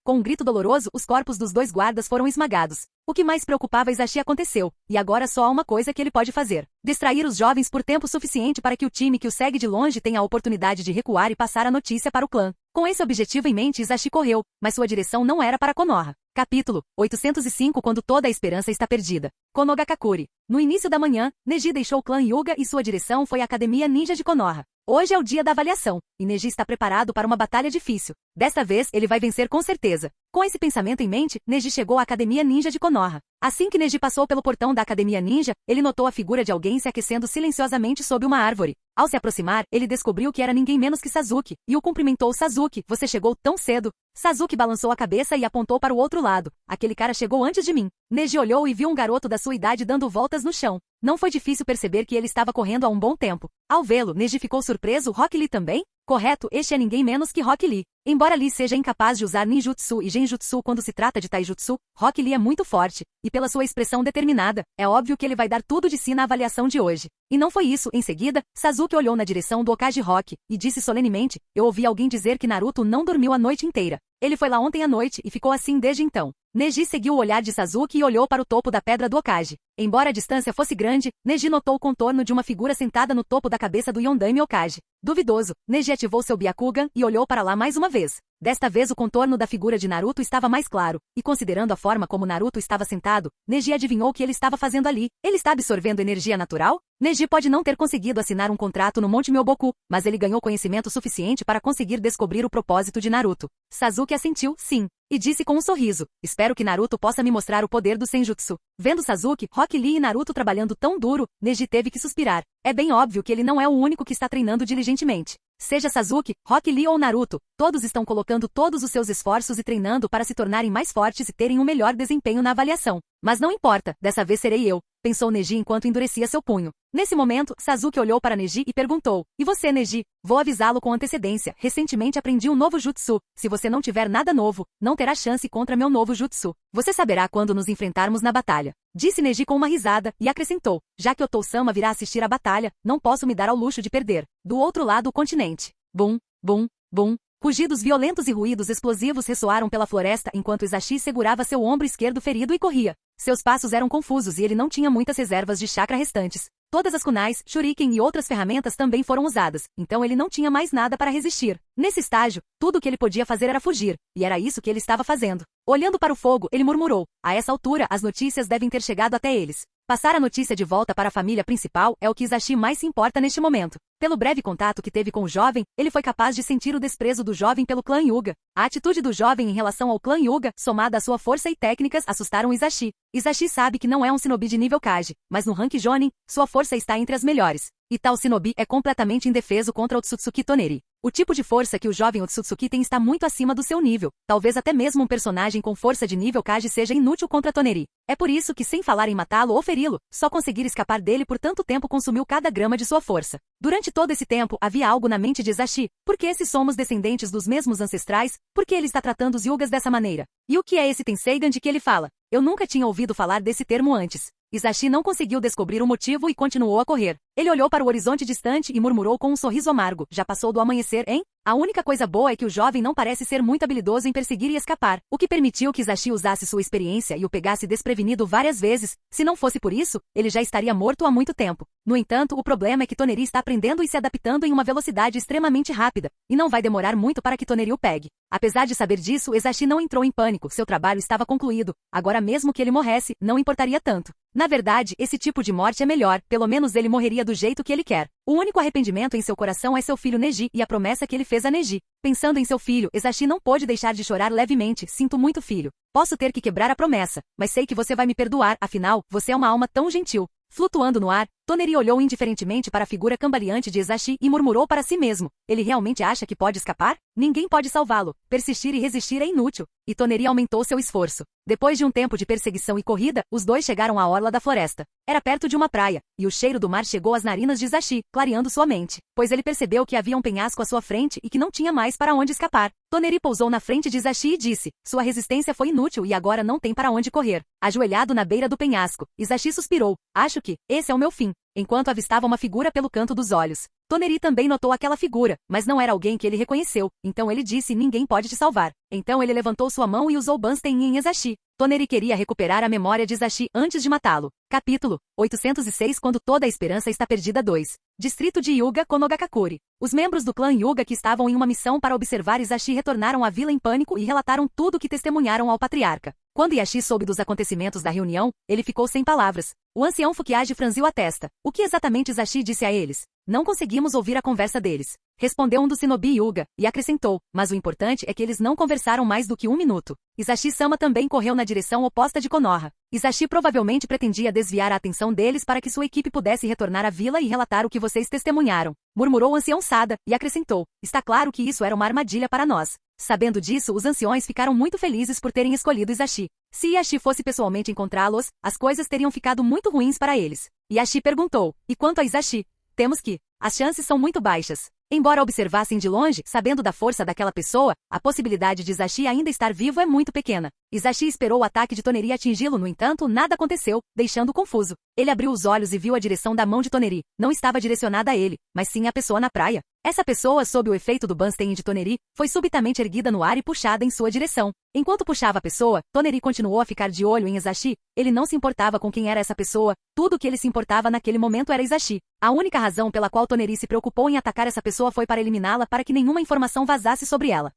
Com um grito doloroso, os corpos dos 2 guardas foram esmagados. O que mais preocupava Izashi aconteceu, e agora só há uma coisa que ele pode fazer. Distrair os jovens por tempo suficiente para que o time que o segue de longe tenha a oportunidade de recuar e passar a notícia para o clã. Com esse objetivo em mente, Izashi correu, mas sua direção não era para Konoha. Capítulo 805 Quando toda a esperança está perdida. Konogakakuri. No início da manhã, Neji deixou o clã Hyuga e sua direção foi a Academia Ninja de Konoha. Hoje é o dia da avaliação, e Neji está preparado para uma batalha difícil. Desta vez, ele vai vencer com certeza. Com esse pensamento em mente, Neji chegou à Academia Ninja de Konoha. Assim que Neji passou pelo portão da Academia Ninja, ele notou a figura de alguém se aquecendo silenciosamente sob uma árvore. Ao se aproximar, ele descobriu que era ninguém menos que Sasuke, e o cumprimentou. Sasuke, você chegou tão cedo. Sasuke balançou a cabeça e apontou para o outro lado. Aquele cara chegou antes de mim. Neji olhou e viu um garoto da sua idade dando voltas no chão. Não foi difícil perceber que ele estava correndo há um bom tempo. Ao vê-lo, Neji ficou surpreso. Rock Lee também? Correto, este é ninguém menos que Rock Lee. Embora Lee seja incapaz de usar ninjutsu e genjutsu quando se trata de taijutsu, Rock Lee é muito forte, e pela sua expressão determinada, é óbvio que ele vai dar tudo de si na avaliação de hoje. E não foi isso. Em seguida, Sasuke olhou na direção do Hokage Rock, e disse solenemente, eu ouvi alguém dizer que Naruto não dormiu a noite inteira. Ele foi lá ontem à noite e ficou assim desde então. Neji seguiu o olhar de Sasuke e olhou para o topo da pedra do Hokage. Embora a distância fosse grande, Neji notou o contorno de uma figura sentada no topo da cabeça do Yondaime Hokage. Duvidoso, Neji ativou seu Byakugan e olhou para lá mais uma vez. Desta vez o contorno da figura de Naruto estava mais claro, e considerando a forma como Naruto estava sentado, Neji adivinhou o que ele estava fazendo ali. Ele está absorvendo energia natural? Neji pode não ter conseguido assinar um contrato no Monte Myoboku, mas ele ganhou conhecimento suficiente para conseguir descobrir o propósito de Naruto. Sasuke assentiu, sim, e disse com um sorriso, espero que Naruto possa me mostrar o poder do Senjutsu. Vendo Sasuke, Rock Lee e Naruto trabalhando tão duro, Neji teve que suspirar. É bem óbvio que ele não é o único que está treinando diligentemente. Seja Sasuke, Rock Lee ou Naruto, todos estão colocando todos os seus esforços e treinando para se tornarem mais fortes e terem um melhor desempenho na avaliação. Mas não importa, dessa vez serei eu, pensou Neji enquanto endurecia seu punho. Nesse momento, Sasuke olhou para Neji e perguntou, e você, Neji? Vou avisá-lo com antecedência, recentemente aprendi um novo jutsu. Se você não tiver nada novo, não terá chance contra meu novo jutsu. Você saberá quando nos enfrentarmos na batalha. Disse Neji com uma risada, e acrescentou, já que Otou-sama virá assistir à batalha, não posso me dar ao luxo de perder. Do outro lado do continente. Bum, bum, bum. Rugidos violentos e ruídos explosivos ressoaram pela floresta enquanto Izashi segurava seu ombro esquerdo ferido e corria. Seus passos eram confusos e ele não tinha muitas reservas de chakra restantes. Todas as kunais, shuriken e outras ferramentas também foram usadas, então ele não tinha mais nada para resistir. Nesse estágio, tudo o que ele podia fazer era fugir, e era isso que ele estava fazendo. Olhando para o fogo, ele murmurou, a essa altura as notícias devem ter chegado até eles. Passar a notícia de volta para a família principal é o que Izashi mais se importa neste momento. Pelo breve contato que teve com o jovem, ele foi capaz de sentir o desprezo do jovem pelo clã Hyuga. A atitude do jovem em relação ao clã Hyuga, somada à sua força e técnicas, assustaram Hisashi. Hisashi sabe que não é um shinobi de nível Kage, mas no rank Jonin, sua força está entre as melhores. E tal shinobi é completamente indefeso contra Otsutsuki Toneri. O tipo de força que o jovem Otsutsuki tem está muito acima do seu nível. Talvez até mesmo um personagem com força de nível Kage seja inútil contra Toneri. É por isso que, sem falar em matá-lo ou feri-lo, só conseguir escapar dele por tanto tempo consumiu cada grama de sua força. Durante todo esse tempo, havia algo na mente de Hisashi. Por que esses somos descendentes dos mesmos ancestrais? Por que ele está tratando os Hyugas dessa maneira? E o que é esse Tenseigan de que ele fala? Eu nunca tinha ouvido falar desse termo antes. Hisashi não conseguiu descobrir o motivo e continuou a correr. Ele olhou para o horizonte distante e murmurou com um sorriso amargo. Já passou do amanhecer, hein? A única coisa boa é que o jovem não parece ser muito habilidoso em perseguir e escapar, o que permitiu que Hisashi usasse sua experiência e o pegasse desprevenido várias vezes. Se não fosse por isso, ele já estaria morto há muito tempo. No entanto, o problema é que Toneri está aprendendo e se adaptando em uma velocidade extremamente rápida, e não vai demorar muito para que Toneri o pegue. Apesar de saber disso, Hisashi não entrou em pânico, seu trabalho estava concluído. Agora mesmo que ele morresse, não importaria tanto. Na verdade, esse tipo de morte é melhor, pelo menos ele morreria do jeito que ele quer. O único arrependimento em seu coração é seu filho Neji e a promessa que ele fez a Neji. Pensando em seu filho, Hisashi não pôde deixar de chorar levemente. Sinto muito, filho. Posso ter que quebrar a promessa, mas sei que você vai me perdoar, afinal, você é uma alma tão gentil. Flutuando no ar, Toneri olhou indiferentemente para a figura cambaleante de Hisashi e murmurou para si mesmo. Ele realmente acha que pode escapar? Ninguém pode salvá-lo. Persistir e resistir é inútil. E Toneri aumentou seu esforço. Depois de um tempo de perseguição e corrida, os dois chegaram à orla da floresta. Era perto de uma praia, e o cheiro do mar chegou às narinas de Hisashi, clareando sua mente, pois ele percebeu que havia um penhasco à sua frente e que não tinha mais para onde escapar. Toneri pousou na frente de Hisashi e disse: sua resistência foi inútil e agora não tem para onde correr. Ajoelhado na beira do penhasco, Hisashi suspirou. Acho que esse é o meu fim. Enquanto avistava uma figura pelo canto dos olhos. Toneri também notou aquela figura, mas não era alguém que ele reconheceu, então ele disse: ninguém pode te salvar. Então ele levantou sua mão e usou Banstein em Hisashi. Toneri queria recuperar a memória de Hisashi antes de matá-lo. Capítulo 806 Quando toda a esperança está perdida 2. Distrito de Hyuga Konogakakuri. Os membros do clã Hyuga que estavam em uma missão para observar Hisashi retornaram à vila em pânico e relataram tudo o que testemunharam ao patriarca. Quando Hisashi soube dos acontecimentos da reunião, ele ficou sem palavras. O ancião Fukiage franziu a testa. O que exatamente Hisashi disse a eles? Não conseguimos ouvir a conversa deles. Respondeu um dos shinobi Hyuga, e acrescentou, mas o importante é que eles não conversaram mais do que 1 minuto. Hisashi-sama também correu na direção oposta de Konoha. Hisashi provavelmente pretendia desviar a atenção deles para que sua equipe pudesse retornar à vila e relatar o que vocês testemunharam. Murmurou o ancião Sada, e acrescentou, está claro que isso era uma armadilha para nós. Sabendo disso, os anciões ficaram muito felizes por terem escolhido Hisashi. Se Hisashi fosse pessoalmente encontrá-los, as coisas teriam ficado muito ruins para eles. Hisashi perguntou, e quanto a Hisashi? Temos que. As chances são muito baixas. Embora observassem de longe, sabendo da força daquela pessoa, a possibilidade de Hisashi ainda estar vivo é muito pequena. Hisashi esperou o ataque de Toneri atingi-lo, no entanto, nada aconteceu, deixando-o confuso. Ele abriu os olhos e viu a direção da mão de Toneri. Não estava direcionada a ele, mas sim à pessoa na praia. Essa pessoa, sob o efeito do Banstein de Toneri, foi subitamente erguida no ar e puxada em sua direção. Enquanto puxava a pessoa, Toneri continuou a ficar de olho em Hisashi. Ele não se importava com quem era essa pessoa, tudo o que ele se importava naquele momento era Hisashi. A única razão pela qual Toneri se preocupou em atacar essa pessoa foi para eliminá-la para que nenhuma informação vazasse sobre ela.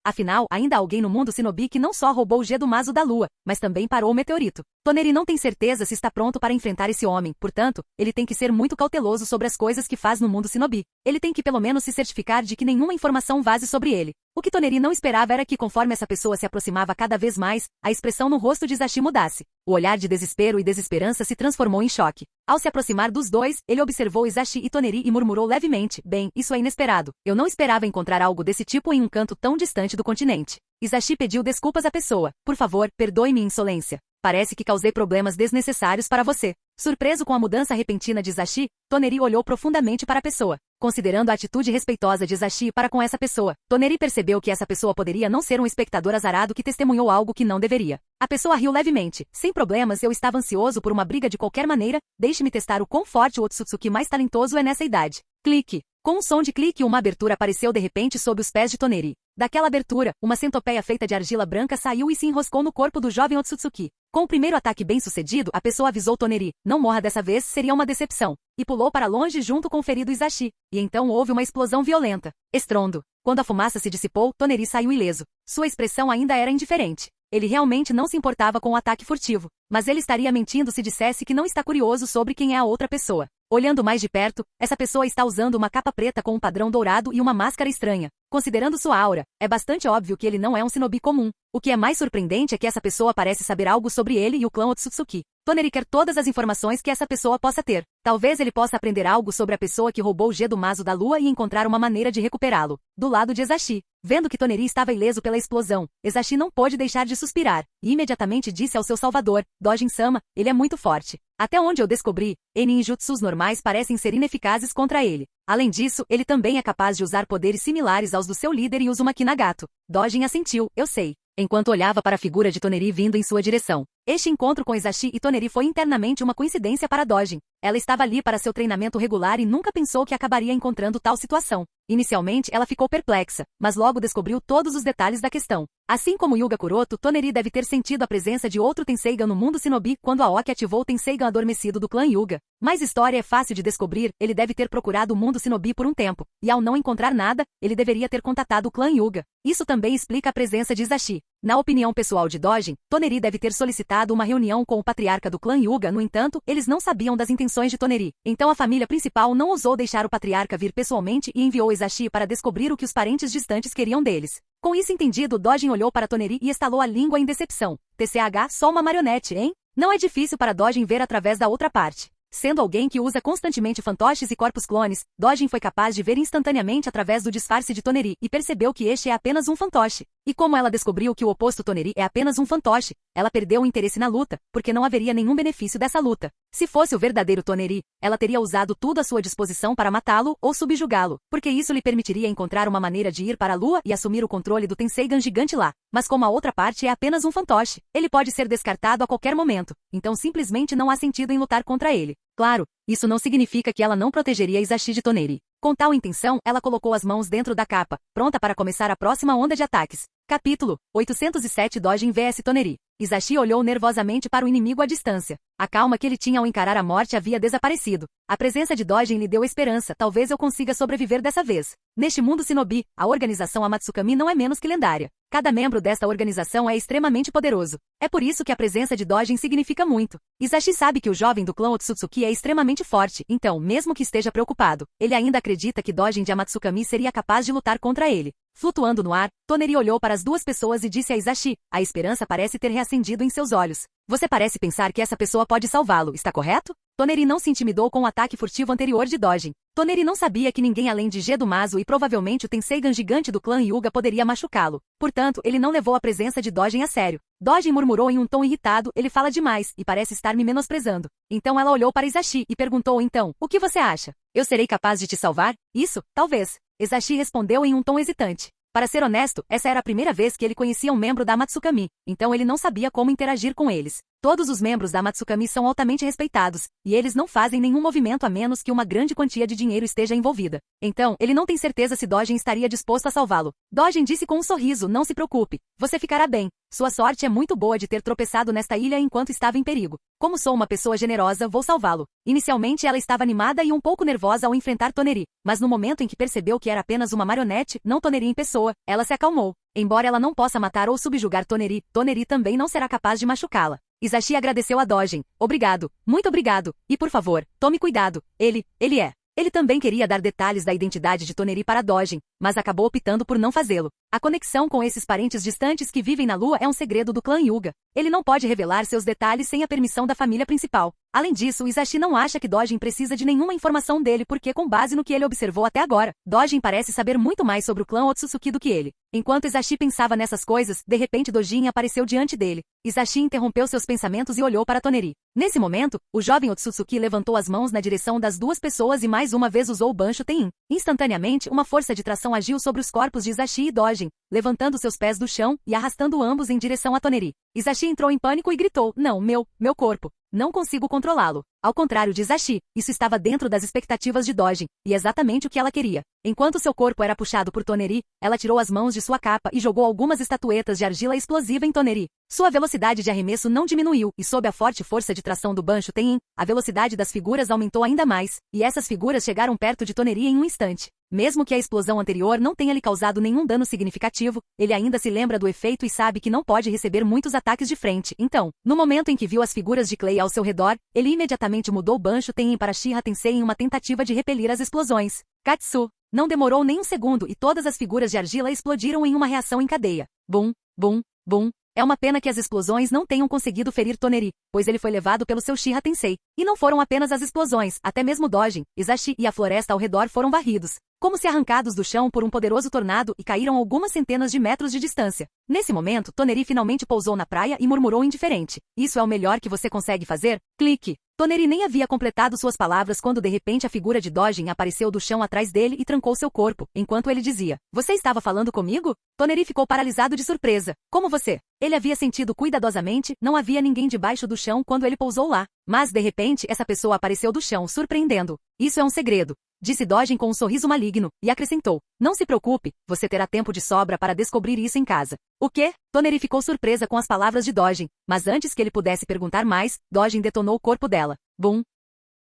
Afinal, ainda há alguém no mundo shinobi que não só roubou o Gedo-Mazo da lua, mas também parou o meteorito. Toneri não tem certeza se está pronto para enfrentar esse homem, portanto, ele tem que ser muito cauteloso sobre as coisas que faz no mundo shinobi. Ele tem que pelo menos se certificar de que nenhuma informação vaze sobre ele. O que Toneri não esperava era que, conforme essa pessoa se aproximava cada vez mais, a expressão no rosto de Hisashi mudasse. O olhar de desespero e desesperança se transformou em choque. Ao se aproximar dos dois, ele observou Hisashi e Toneri e murmurou levemente, bem, isso é inesperado. Eu não esperava encontrar algo desse tipo em um canto tão distante do continente. Hisashi pediu desculpas à pessoa. Por favor, perdoe minha insolência. Parece que causei problemas desnecessários para você. Surpreso com a mudança repentina de Hisashi, Toneri olhou profundamente para a pessoa. Considerando a atitude respeitosa de Hisashi para com essa pessoa, Toneri percebeu que essa pessoa poderia não ser um espectador azarado que testemunhou algo que não deveria. A pessoa riu levemente. Sem problemas, eu estava ansioso por uma briga de qualquer maneira. Deixe-me testar o quão forte o Otsutsuki mais talentoso é nessa idade. Clique. Com um som de clique, uma abertura apareceu de repente sob os pés de Toneri. Daquela abertura, uma centopeia feita de argila branca saiu e se enroscou no corpo do jovem Otsutsuki. Com o primeiro ataque bem sucedido, a pessoa avisou Toneri, não morra dessa vez, seria uma decepção, e pulou para longe junto com o ferido Hisashi. E então houve uma explosão violenta. Estrondo. Quando a fumaça se dissipou, Toneri saiu ileso. Sua expressão ainda era indiferente. Ele realmente não se importava com o ataque furtivo, mas ele estaria mentindo se dissesse que não está curioso sobre quem é a outra pessoa. Olhando mais de perto, essa pessoa está usando uma capa preta com um padrão dourado e uma máscara estranha. Considerando sua aura, é bastante óbvio que ele não é um shinobi comum. O que é mais surpreendente é que essa pessoa parece saber algo sobre ele e o clã Otsutsuki. Toneri quer todas as informações que essa pessoa possa ter. Talvez ele possa aprender algo sobre a pessoa que roubou o Gedo-Mazo da lua e encontrar uma maneira de recuperá-lo. Do lado de Ezashi, vendo que Toneri estava ileso pela explosão, Ezashi não pôde deixar de suspirar, e imediatamente disse ao seu salvador, Dojin-sama, ele é muito forte. Até onde eu descobri, ninjutsus normais parecem ser ineficazes contra ele. Além disso, ele também é capaz de usar poderes similares aos do seu líder e Uzumaki Nagato. Dojin assentiu, eu sei. Enquanto olhava para a figura de Toneri vindo em sua direção. Este encontro com Ezashi e Toneri foi internamente uma coincidência para Dojin. Ela estava ali para seu treinamento regular e nunca pensou que acabaria encontrando tal situação. Inicialmente, ela ficou perplexa, mas logo descobriu todos os detalhes da questão. Assim como Yuga Kuroto, Toneri deve ter sentido a presença de outro Tenseigan no mundo shinobi quando Aoki ativou o Tenseigan adormecido do clã Yuga. Mas história é fácil de descobrir, ele deve ter procurado o mundo shinobi por um tempo, e ao não encontrar nada, ele deveria ter contatado o clã Yuga. Isso também explica a presença de Ezashi. Na opinião pessoal de Dojin, Toneri deve ter solicitado uma reunião com o patriarca do clã Yuga, no entanto, eles não sabiam das intenções de Toneri. Então a família principal não ousou deixar o patriarca vir pessoalmente e enviou Ezashi para descobrir o que os parentes distantes queriam deles. Com isso entendido, Dojin olhou para Toneri e estalou a língua em decepção. TCH, só uma marionete, hein? Não é difícil para Dojin ver através da outra parte. Sendo alguém que usa constantemente fantoches e corpos clones, Dojin foi capaz de ver instantaneamente através do disfarce de Toneri e percebeu que este é apenas um fantoche. E como ela descobriu que o oposto Toneri é apenas um fantoche, ela perdeu o interesse na luta, porque não haveria nenhum benefício dessa luta. Se fosse o verdadeiro Toneri, ela teria usado tudo à sua disposição para matá-lo ou subjugá-lo, porque isso lhe permitiria encontrar uma maneira de ir para a lua e assumir o controle do Tenseigan gigante lá. Mas como a outra parte é apenas um fantoche, ele pode ser descartado a qualquer momento, então simplesmente não há sentido em lutar contra ele. Claro, isso não significa que ela não protegeria Ezashi de Toneri. Com tal intenção, ela colocou as mãos dentro da capa, pronta para começar a próxima onda de ataques. Capítulo 807 Dojin vs Toneri. Ezashi olhou nervosamente para o inimigo à distância. A calma que ele tinha ao encarar a morte havia desaparecido. A presença de Dojin lhe deu esperança, talvez eu consiga sobreviver dessa vez. Neste mundo shinobi, a organização Amatsukami não é menos que lendária. Cada membro desta organização é extremamente poderoso. É por isso que a presença de Dojin significa muito. Ezashi sabe que o jovem do clã Otsutsuki é extremamente forte, então, mesmo que esteja preocupado, ele ainda acredita que Dojin de Amatsukami seria capaz de lutar contra ele. Flutuando no ar, Toneri olhou para as duas pessoas e disse a Ezashi, a esperança parece ter reacendido em seus olhos. Você parece pensar que essa pessoa pode salvá-lo, está correto? Toneri não se intimidou com o ataque furtivo anterior de Dojin. Toneri não sabia que ninguém além de Gedo-Mazo e provavelmente o Tenseigan gigante do clã Yuga poderia machucá-lo. Portanto, ele não levou a presença de Dojin a sério. Dojin murmurou em um tom irritado, ele fala demais e parece estar me menosprezando. Então ela olhou para Ezashi e perguntou então, o que você acha? Eu serei capaz de te salvar? Isso? Talvez. Ezashi respondeu em um tom hesitante. Para ser honesto, essa era a primeira vez que ele conhecia um membro da Amatsukami, então ele não sabia como interagir com eles. Todos os membros da Amatsukami são altamente respeitados, e eles não fazem nenhum movimento a menos que uma grande quantia de dinheiro esteja envolvida. Então, ele não tem certeza se Dojin estaria disposto a salvá-lo. Dojin disse com um sorriso, não se preocupe, você ficará bem. Sua sorte é muito boa de ter tropeçado nesta ilha enquanto estava em perigo. Como sou uma pessoa generosa, vou salvá-lo. Inicialmente ela estava animada e um pouco nervosa ao enfrentar Toneri, mas no momento em que percebeu que era apenas uma marionete, não Toneri em pessoa, ela se acalmou. Embora ela não possa matar ou subjugar Toneri, Toneri também não será capaz de machucá-la. Ezashi agradeceu a Dojin. Obrigado, muito obrigado, e por favor, tome cuidado, ele é. Ele também queria dar detalhes da identidade de Toneri para Dojin, mas acabou optando por não fazê-lo. A conexão com esses parentes distantes que vivem na Lua é um segredo do clã Yuga. Ele não pode revelar seus detalhes sem a permissão da família principal. Além disso, Ezashi não acha que Dojin precisa de nenhuma informação dele porque, com base no que ele observou até agora, Dojin parece saber muito mais sobre o clã Otsutsuki do que ele. Enquanto Ezashi pensava nessas coisas, de repente Dojin apareceu diante dele. Ezashi interrompeu seus pensamentos e olhou para Toneri. Nesse momento, o jovem Otsutsuki levantou as mãos na direção das duas pessoas e mais uma vez usou o Bansho Tenin. Instantaneamente, uma força de tração agiu sobre os corpos de Ezashi e Dojin, levantando seus pés do chão e arrastando ambos em direção a Toneri. Ezashi entrou em pânico e gritou, não, meu corpo. Não consigo controlá-lo. Ao contrário de Ezashi, isso estava dentro das expectativas de Dojin, e exatamente o que ela queria. Enquanto seu corpo era puxado por Toneri, ela tirou as mãos de sua capa e jogou algumas estatuetas de argila explosiva em Toneri. Sua velocidade de arremesso não diminuiu, e sob a forte força de tração do Bansho Tenin, a velocidade das figuras aumentou ainda mais, e essas figuras chegaram perto de Toneri em um instante. Mesmo que a explosão anterior não tenha lhe causado nenhum dano significativo, ele ainda se lembra do efeito e sabe que não pode receber muitos ataques de frente. Então, no momento em que viu as figuras de Clay ao seu redor, ele imediatamente mudou Bansho Tenin para Shiha Tensei em uma tentativa de repelir as explosões. Katsu! Não demorou nem um segundo e todas as figuras de argila explodiram em uma reação em cadeia. Bum, bum, bum. É uma pena que as explosões não tenham conseguido ferir Toneri, pois ele foi levado pelo seu Shiha Tensei. E não foram apenas as explosões, até mesmo Dojin, Izashi e a floresta ao redor foram varridos, como se arrancados do chão por um poderoso tornado e caíram algumas centenas de metros de distância. Nesse momento, Toneri finalmente pousou na praia e murmurou indiferente. Isso é o melhor que você consegue fazer? Clique. Toneri nem havia completado suas palavras quando de repente a figura de Dojin apareceu do chão atrás dele e trancou seu corpo, enquanto ele dizia: Você estava falando comigo? Toneri ficou paralisado de surpresa. Como você? Ele havia sentido cuidadosamente, não havia ninguém debaixo do chão quando ele pousou lá. Mas de repente essa pessoa apareceu do chão, surpreendendo. Isso é um segredo, disse Dojin com um sorriso maligno, e acrescentou: Não se preocupe, você terá tempo de sobra para descobrir isso em casa. O quê? Toneri ficou surpresa com as palavras de Dojin, mas antes que ele pudesse perguntar mais, Dojin detonou o corpo dela. Bum!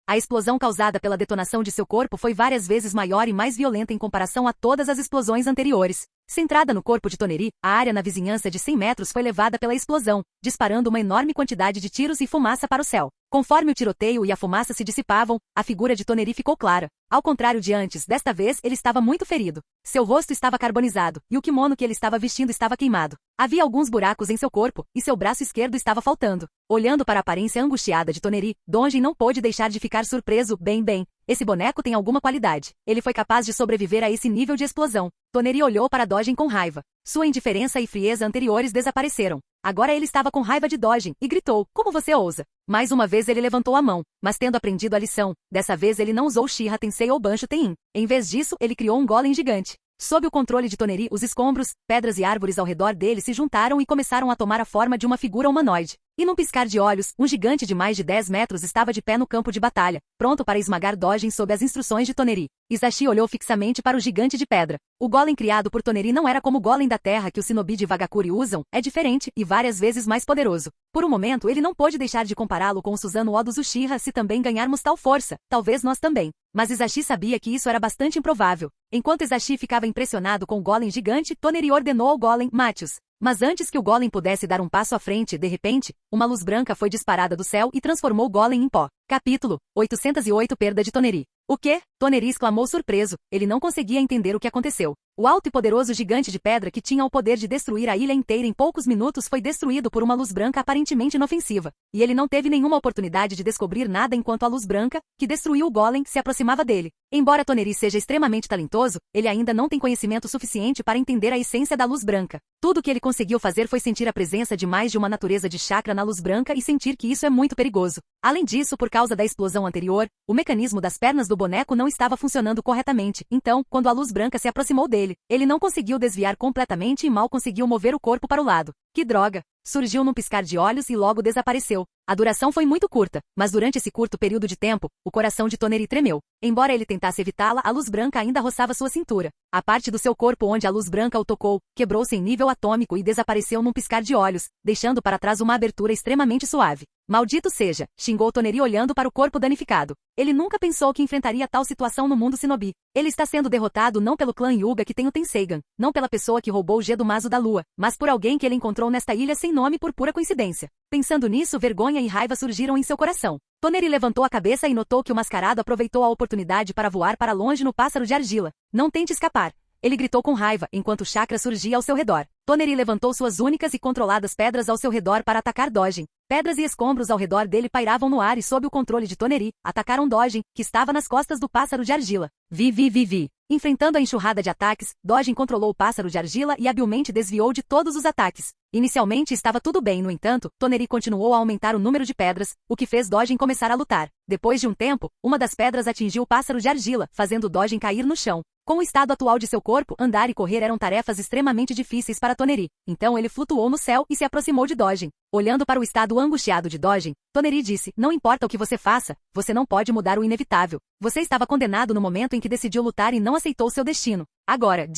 A explosão causada pela detonação de seu corpo foi várias vezes maior e mais violenta em comparação a todas as explosões anteriores. Centrada no corpo de Toneri, a área na vizinhança de 100 metros foi levada pela explosão, disparando uma enorme quantidade de tiros e fumaça para o céu. Conforme o tiroteio e a fumaça se dissipavam, a figura de Toneri ficou clara. Ao contrário de antes, desta vez ele estava muito ferido. Seu rosto estava carbonizado, e o kimono que ele estava vestindo estava queimado. Havia alguns buracos em seu corpo, e seu braço esquerdo estava faltando. Olhando para a aparência angustiada de Toneri, Dojin não pôde deixar de ficar surpreso. Bem, esse boneco tem alguma qualidade. Ele foi capaz de sobreviver a esse nível de explosão. Toneri olhou para Dojin com raiva. Sua indiferença e frieza anteriores desapareceram. Agora ele estava com raiva de Dojin e gritou: Como você ousa? Mais uma vez ele levantou a mão, mas tendo aprendido a lição, dessa vez ele não usou Shiha Tensei ou Bansho Tenin. Em vez disso, ele criou um golem gigante. Sob o controle de Toneri, os escombros, pedras e árvores ao redor dele se juntaram e começaram a tomar a forma de uma figura humanoide. E num piscar de olhos, um gigante de mais de 10 metros estava de pé no campo de batalha, pronto para esmagar Dojin sob as instruções de Toneri. Izashi olhou fixamente para o gigante de pedra. O golem criado por Toneri não era como o golem da terra que os shinobi de Vagakuri usam, é diferente e várias vezes mais poderoso. Por um momento ele não pôde deixar de compará-lo com o Susanoo Odos Uchiha. Se também ganharmos tal força, talvez nós também. Mas Izashi sabia que isso era bastante improvável. Enquanto Izashi ficava impressionado com o golem gigante, Toneri ordenou ao golem: Mate-os. Mas antes que o golem pudesse dar um passo à frente, de repente, uma luz branca foi disparada do céu e transformou o golem em pó. Capítulo 808 Perda de Toneri. O quê? Toneri exclamou surpreso. Ele não conseguia entender o que aconteceu. O alto e poderoso gigante de pedra que tinha o poder de destruir a ilha inteira em poucos minutos foi destruído por uma luz branca aparentemente inofensiva. E ele não teve nenhuma oportunidade de descobrir nada enquanto a luz branca, que destruiu o golem, se aproximava dele. Embora Toneri seja extremamente talentoso, ele ainda não tem conhecimento suficiente para entender a essência da luz branca. Tudo o que ele conseguiu fazer foi sentir a presença de mais de uma natureza de chakra na luz branca e sentir que isso é muito perigoso. Além disso, por causa da explosão anterior, o mecanismo das pernas do boneco não estava funcionando corretamente. Então, quando a luz branca se aproximou dele, ele não conseguiu desviar completamente e mal conseguiu mover o corpo para o lado. Que droga! Surgiu num piscar de olhos e logo desapareceu. A duração foi muito curta, mas durante esse curto período de tempo, o coração de Toneri tremeu. Embora ele tentasse evitá-la, a luz branca ainda roçava sua cintura. A parte do seu corpo onde a luz branca o tocou, quebrou-se em nível atômico e desapareceu num piscar de olhos, deixando para trás uma abertura extremamente suave. Maldito seja, xingou Toneri olhando para o corpo danificado. Ele nunca pensou que enfrentaria tal situação no mundo shinobi. Ele está sendo derrotado não pelo clã Hyuga que tem o Tenseigan, não pela pessoa que roubou o Gedomazo da Lua, mas por alguém que ele encontrou nesta ilha sem nome por pura coincidência. Pensando nisso, vergonha e raiva surgiram em seu coração. Toneri levantou a cabeça e notou que o mascarado aproveitou a oportunidade para voar para longe no pássaro de argila. Não tente escapar. Ele gritou com raiva, enquanto o chakra surgia ao seu redor. Toneri levantou suas únicas e controladas pedras ao seu redor para atacar Dojin. Pedras e escombros ao redor dele pairavam no ar e sob o controle de Toneri, atacaram Dojin, que estava nas costas do pássaro de argila. Vi. Enfrentando a enxurrada de ataques, Dojin controlou o pássaro de argila e habilmente desviou de todos os ataques. Inicialmente estava tudo bem, no entanto, Toneri continuou a aumentar o número de pedras, o que fez Dojin começar a lutar. Depois de um tempo, uma das pedras atingiu o pássaro de argila, fazendo Dojin cair no chão. Com o estado atual de seu corpo, andar e correr eram tarefas extremamente difíceis para Toneri. Então ele flutuou no céu e se aproximou de Dojin. Olhando para o estado angustiado de Dojin, Toneri disse: Não importa o que você faça, você não pode mudar o inevitável. Você estava condenado no momento em que decidiu lutar e não aceitou seu destino. Agora,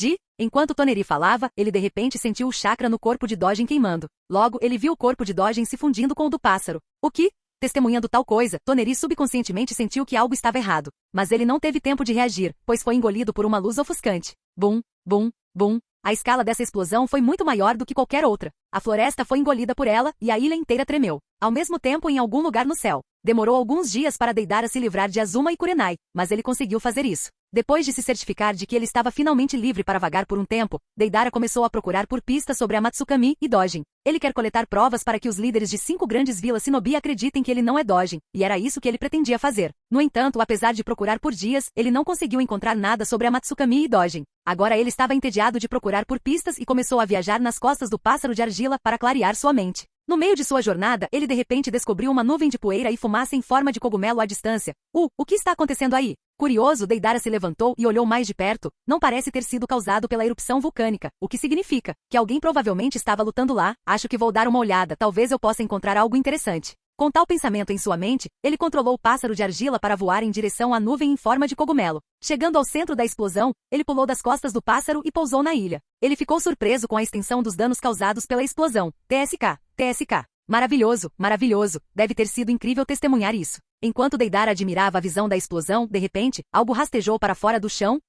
Enquanto Toneri falava, ele de repente sentiu o chakra no corpo de Dojin queimando. Logo, ele viu o corpo de Dojin se fundindo com o do pássaro. O que? Testemunhando tal coisa, Toneri subconscientemente sentiu que algo estava errado. Mas ele não teve tempo de reagir, pois foi engolido por uma luz ofuscante. Bum, bum, bum. A escala dessa explosão foi muito maior do que qualquer outra. A floresta foi engolida por ela e a ilha inteira tremeu. Ao mesmo tempo, em algum lugar no céu. Demorou alguns dias para Deidara se livrar de Azuma e Kurenai, mas ele conseguiu fazer isso. Depois de se certificar de que ele estava finalmente livre para vagar por um tempo, Deidara começou a procurar por pistas sobre a Matsukami e Dojin. Ele quer coletar provas para que os líderes de 5 grandes vilas Shinobi acreditem que ele não é Dojin, e era isso que ele pretendia fazer. No entanto, apesar de procurar por dias, ele não conseguiu encontrar nada sobre a Matsukami e Dojin. Agora ele estava entediado de procurar por pistas e começou a viajar nas costas do pássaro de argila para clarear sua mente. No meio de sua jornada, ele de repente descobriu uma nuvem de poeira e fumaça em forma de cogumelo à distância. O que está acontecendo aí? Curioso, Deidara se levantou e olhou mais de perto. Não parece ter sido causado pela erupção vulcânica, o que significa que alguém provavelmente estava lutando lá. Acho que vou dar uma olhada, talvez eu possa encontrar algo interessante. Com tal pensamento em sua mente, ele controlou o pássaro de argila para voar em direção à nuvem em forma de cogumelo. Chegando ao centro da explosão, ele pulou das costas do pássaro e pousou na ilha. Ele ficou surpreso com a extensão dos danos causados pela explosão. TSK. Maravilhoso, maravilhoso. Deve ter sido incrível testemunhar isso. Enquanto Deidara admirava a visão da explosão, de repente, algo rastejou para fora do chão.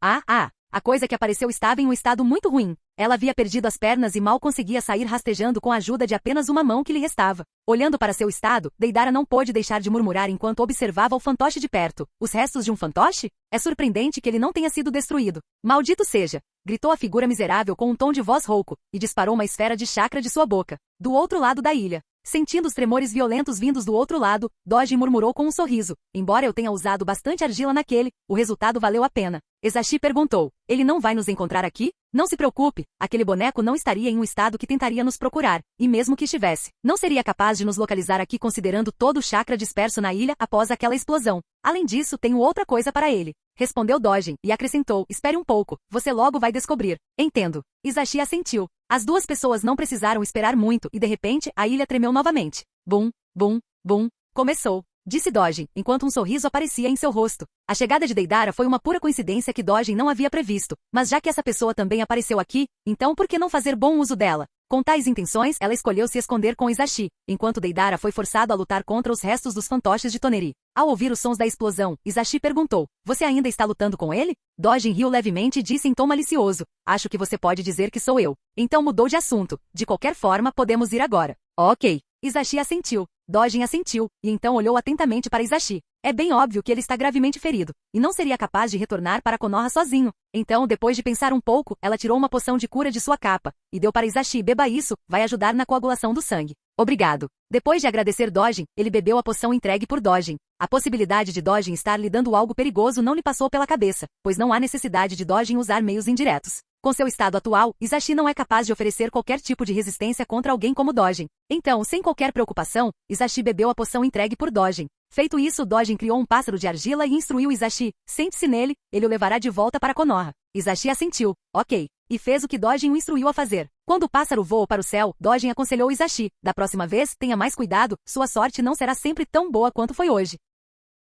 A coisa que apareceu estava em um estado muito ruim. Ela havia perdido as pernas e mal conseguia sair rastejando com a ajuda de apenas uma mão que lhe restava. Olhando para seu estado, Deidara não pôde deixar de murmurar enquanto observava o fantoche de perto. Os restos de um fantoche? É surpreendente que ele não tenha sido destruído. Maldito seja! Gritou a figura miserável com um tom de voz rouco, e disparou uma esfera de chakra de sua boca. Do outro lado da ilha. Sentindo os tremores violentos vindos do outro lado, Dojin murmurou com um sorriso. Embora eu tenha usado bastante argila naquele, o resultado valeu a pena. Ezashi perguntou. Ele não vai nos encontrar aqui? Não se preocupe, aquele boneco não estaria em um estado que tentaria nos procurar, e mesmo que estivesse, não seria capaz de nos localizar aqui considerando todo o chakra disperso na ilha após aquela explosão. Além disso, tenho outra coisa para ele. Respondeu Dojin, e acrescentou, espere um pouco, você logo vai descobrir. Entendo. Ezashi assentiu. As duas pessoas não precisaram esperar muito e de repente, a ilha tremeu novamente. Bum, bum, bum. Começou. Disse Dojin, enquanto um sorriso aparecia em seu rosto. A chegada de Deidara foi uma pura coincidência que Dojin não havia previsto, mas já que essa pessoa também apareceu aqui, então por que não fazer bom uso dela? Com tais intenções, ela escolheu se esconder com Ezashi, enquanto Deidara foi forçado a lutar contra os restos dos fantoches de Toneri. Ao ouvir os sons da explosão, Ezashi perguntou, você ainda está lutando com ele? Dojin riu levemente e disse em tom malicioso, acho que você pode dizer que sou eu. Então mudou de assunto, de qualquer forma podemos ir agora. Ok. Ezashi assentiu. Dojin assentiu, e então olhou atentamente para Ezashi. É bem óbvio que ele está gravemente ferido, e não seria capaz de retornar para Konoha sozinho. Então, depois de pensar um pouco, ela tirou uma poção de cura de sua capa, e deu para Ezashi. Beba isso, vai ajudar na coagulação do sangue. Obrigado. Depois de agradecer Dojin, ele bebeu a poção entregue por Dojin. A possibilidade de Dojin estar lhe dando algo perigoso não lhe passou pela cabeça, pois não há necessidade de Dojin usar meios indiretos. Com seu estado atual, Ezashi não é capaz de oferecer qualquer tipo de resistência contra alguém como Dojin. Então, sem qualquer preocupação, Ezashi bebeu a poção entregue por Dojin. Feito isso, Dojin criou um pássaro de argila e instruiu Ezashi. Sente-se nele, ele o levará de volta para Konoha. Ezashi assentiu. Ok. E fez o que Dojin o instruiu a fazer. Quando o pássaro voou para o céu, Dojin aconselhou Ezashi. Da próxima vez, tenha mais cuidado, sua sorte não será sempre tão boa quanto foi hoje.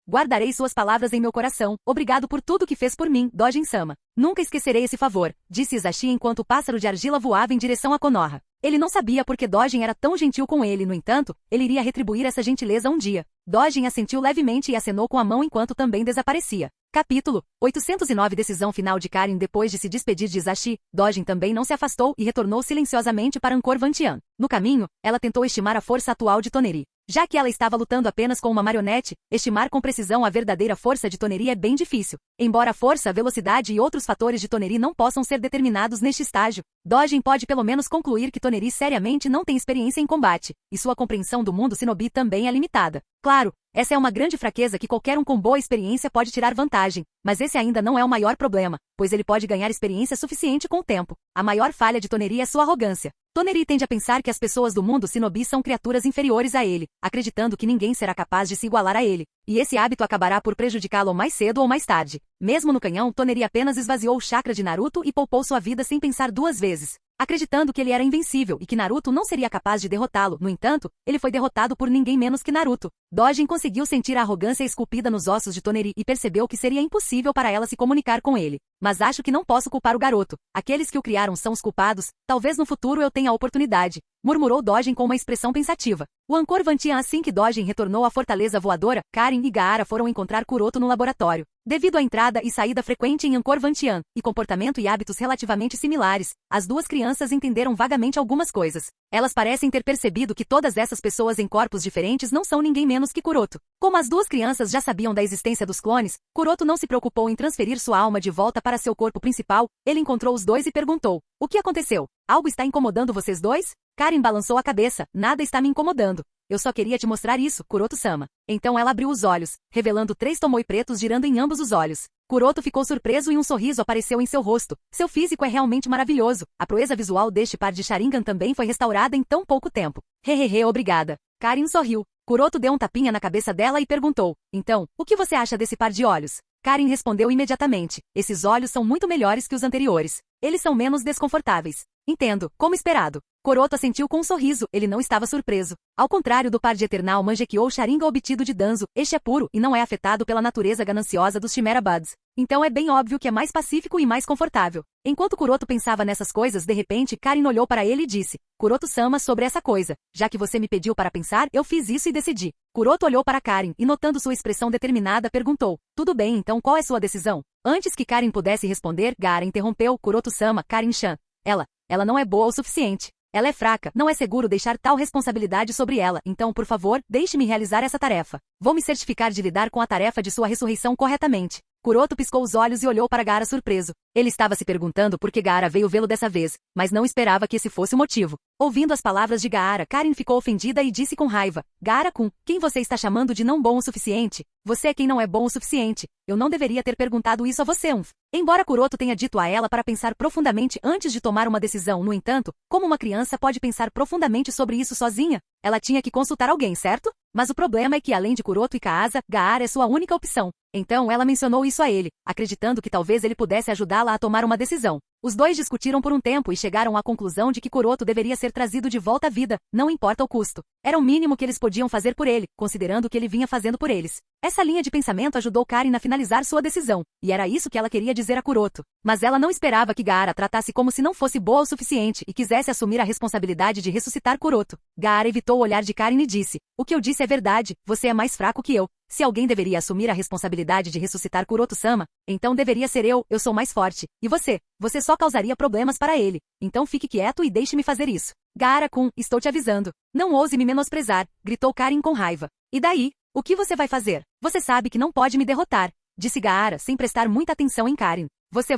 Guardarei suas palavras em meu coração. Obrigado por tudo que fez por mim, Dojin-sama. Nunca esquecerei esse favor, disse Ezashi enquanto o pássaro de argila voava em direção a Konoha. Ele não sabia por que Dojin era tão gentil com ele, no entanto, ele iria retribuir essa gentileza um dia. Dojin assentiu levemente e acenou com a mão enquanto também desaparecia. Capítulo 809. Decisão final de Karin. Depois de se despedir de Ezashi, Dojin também não se afastou e retornou silenciosamente para Angkor Vantian. No caminho, ela tentou estimar a força atual de Toneri. Já que ela estava lutando apenas com uma marionete, estimar com precisão a verdadeira força de Toneri é bem difícil. Embora a força, velocidade e outros fatores de Toneri não possam ser determinados neste estágio, Dojin pode pelo menos concluir que Toneri seriamente não tem experiência em combate, e sua compreensão do mundo Shinobi também é limitada. Claro, essa é uma grande fraqueza que qualquer um com boa experiência pode tirar vantagem, mas esse ainda não é o maior problema, pois ele pode ganhar experiência suficiente com o tempo. A maior falha de Toneri é sua arrogância. Toneri tende a pensar que as pessoas do mundo Shinobi são criaturas inferiores a ele, acreditando que ninguém será capaz de se igualar a ele, e esse hábito acabará por prejudicá-lo mais cedo ou mais tarde. Mesmo no canhão, Toneri apenas esvaziou o chakra de Naruto e poupou sua vida sem pensar duas vezes, acreditando que ele era invencível e que Naruto não seria capaz de derrotá-lo. No entanto, ele foi derrotado por ninguém menos que Naruto. Dojin conseguiu sentir a arrogância esculpida nos ossos de Toneri e percebeu que seria impossível para ela se comunicar com ele. Mas acho que não posso culpar o garoto. Aqueles que o criaram são os culpados. Talvez no futuro eu tenha a oportunidade. murmurou Dogen com uma expressão pensativa. O Angkor Vantian. Assim que Dogen retornou à fortaleza voadora, Karen e Gaara foram encontrar Kuroto no laboratório. Devido à entrada e saída frequente em Angkor Vantian, e comportamento e hábitos relativamente similares, as duas crianças entenderam vagamente algumas coisas. Elas parecem ter percebido que todas essas pessoas em corpos diferentes não são ninguém menos que Kuroto. Como as duas crianças já sabiam da existência dos clones, Kuroto não se preocupou em transferir sua alma de volta para seu corpo principal. Ele encontrou os dois e perguntou: "O que aconteceu? Algo está incomodando vocês dois?" Karen balançou a cabeça. "Nada está me incomodando. Eu só queria te mostrar isso, Kuroto-sama." Então ela abriu os olhos, revelando 3 tomoi pretos girando em ambos os olhos. Kuroto ficou surpreso e um sorriso apareceu em seu rosto. Seu físico é realmente maravilhoso. A proeza visual deste par de Sharingan também foi restaurada em tão pouco tempo. Hehehe, obrigada. Karen sorriu. Kuroto deu um tapinha na cabeça dela e perguntou: "Então, o que você acha desse par de olhos?" Karen respondeu imediatamente: "Esses olhos são muito melhores que os anteriores. Eles são menos desconfortáveis." "Entendo, como esperado." Kuroto assentiu com um sorriso. Ele não estava surpreso. Ao contrário do par de Eternal Mangekyou Sharingan obtido de Danzo, este é puro e não é afetado pela natureza gananciosa dos Chimera Buds. Então é bem óbvio que é mais pacífico e mais confortável. Enquanto Kuroto pensava nessas coisas, de repente, Karen olhou para ele e disse: "Kuroto-sama, sobre essa coisa. Já que você me pediu para pensar, eu fiz isso e decidi." Kuroto olhou para Karen e, notando sua expressão determinada, perguntou: "Tudo bem, então qual é sua decisão?" Antes que Karen pudesse responder, Gaara interrompeu: "Kuroto-sama, Karen-chan. Ela não é boa o suficiente. Ela é fraca, não é seguro deixar tal responsabilidade sobre ela, então por favor, deixe-me realizar essa tarefa. Vou me certificar de lidar com a tarefa de sua ressurreição corretamente." Kuroto piscou os olhos e olhou para Gaara surpreso. Ele estava se perguntando por que Gaara veio vê-lo dessa vez, mas não esperava que esse fosse o motivo. Ouvindo as palavras de Gaara, Karen ficou ofendida e disse com raiva: "Gaara-kun, quem você está chamando de não bom o suficiente? Você é quem não é bom o suficiente. Eu não deveria ter perguntado isso a você, Embora Kuroto tenha dito a ela para pensar profundamente antes de tomar uma decisão, no entanto, como uma criança pode pensar profundamente sobre isso sozinha? Ela tinha que consultar alguém, certo? Mas o problema é que além de Kuroto e Kaasa, Gaara é sua única opção. Então ela mencionou isso a ele, acreditando que talvez ele pudesse ajudá-la a tomar uma decisão. Os dois discutiram por um tempo e chegaram à conclusão de que Kuroto deveria ser trazido de volta à vida, não importa o custo. Era o mínimo que eles podiam fazer por ele, considerando o que ele vinha fazendo por eles. Essa linha de pensamento ajudou Karen a finalizar sua decisão, e era isso que ela queria dizer a Kuroto. Mas ela não esperava que Gaara tratasse como se não fosse boa o suficiente e quisesse assumir a responsabilidade de ressuscitar Kuroto. Gaara evitou o olhar de Karen e disse: "O que eu disse é verdade, você é mais fraco que eu. Se alguém deveria assumir a responsabilidade de ressuscitar Kuroto-sama, então deveria ser eu sou mais forte. E você só causaria problemas para ele. Então fique quieto e deixe-me fazer isso." "Gaara-kun, estou te avisando. Não ouse me menosprezar", gritou Karen com raiva. "E daí? O que você vai fazer? Você sabe que não pode me derrotar", disse Gaara sem prestar muita atenção em Karen. Você.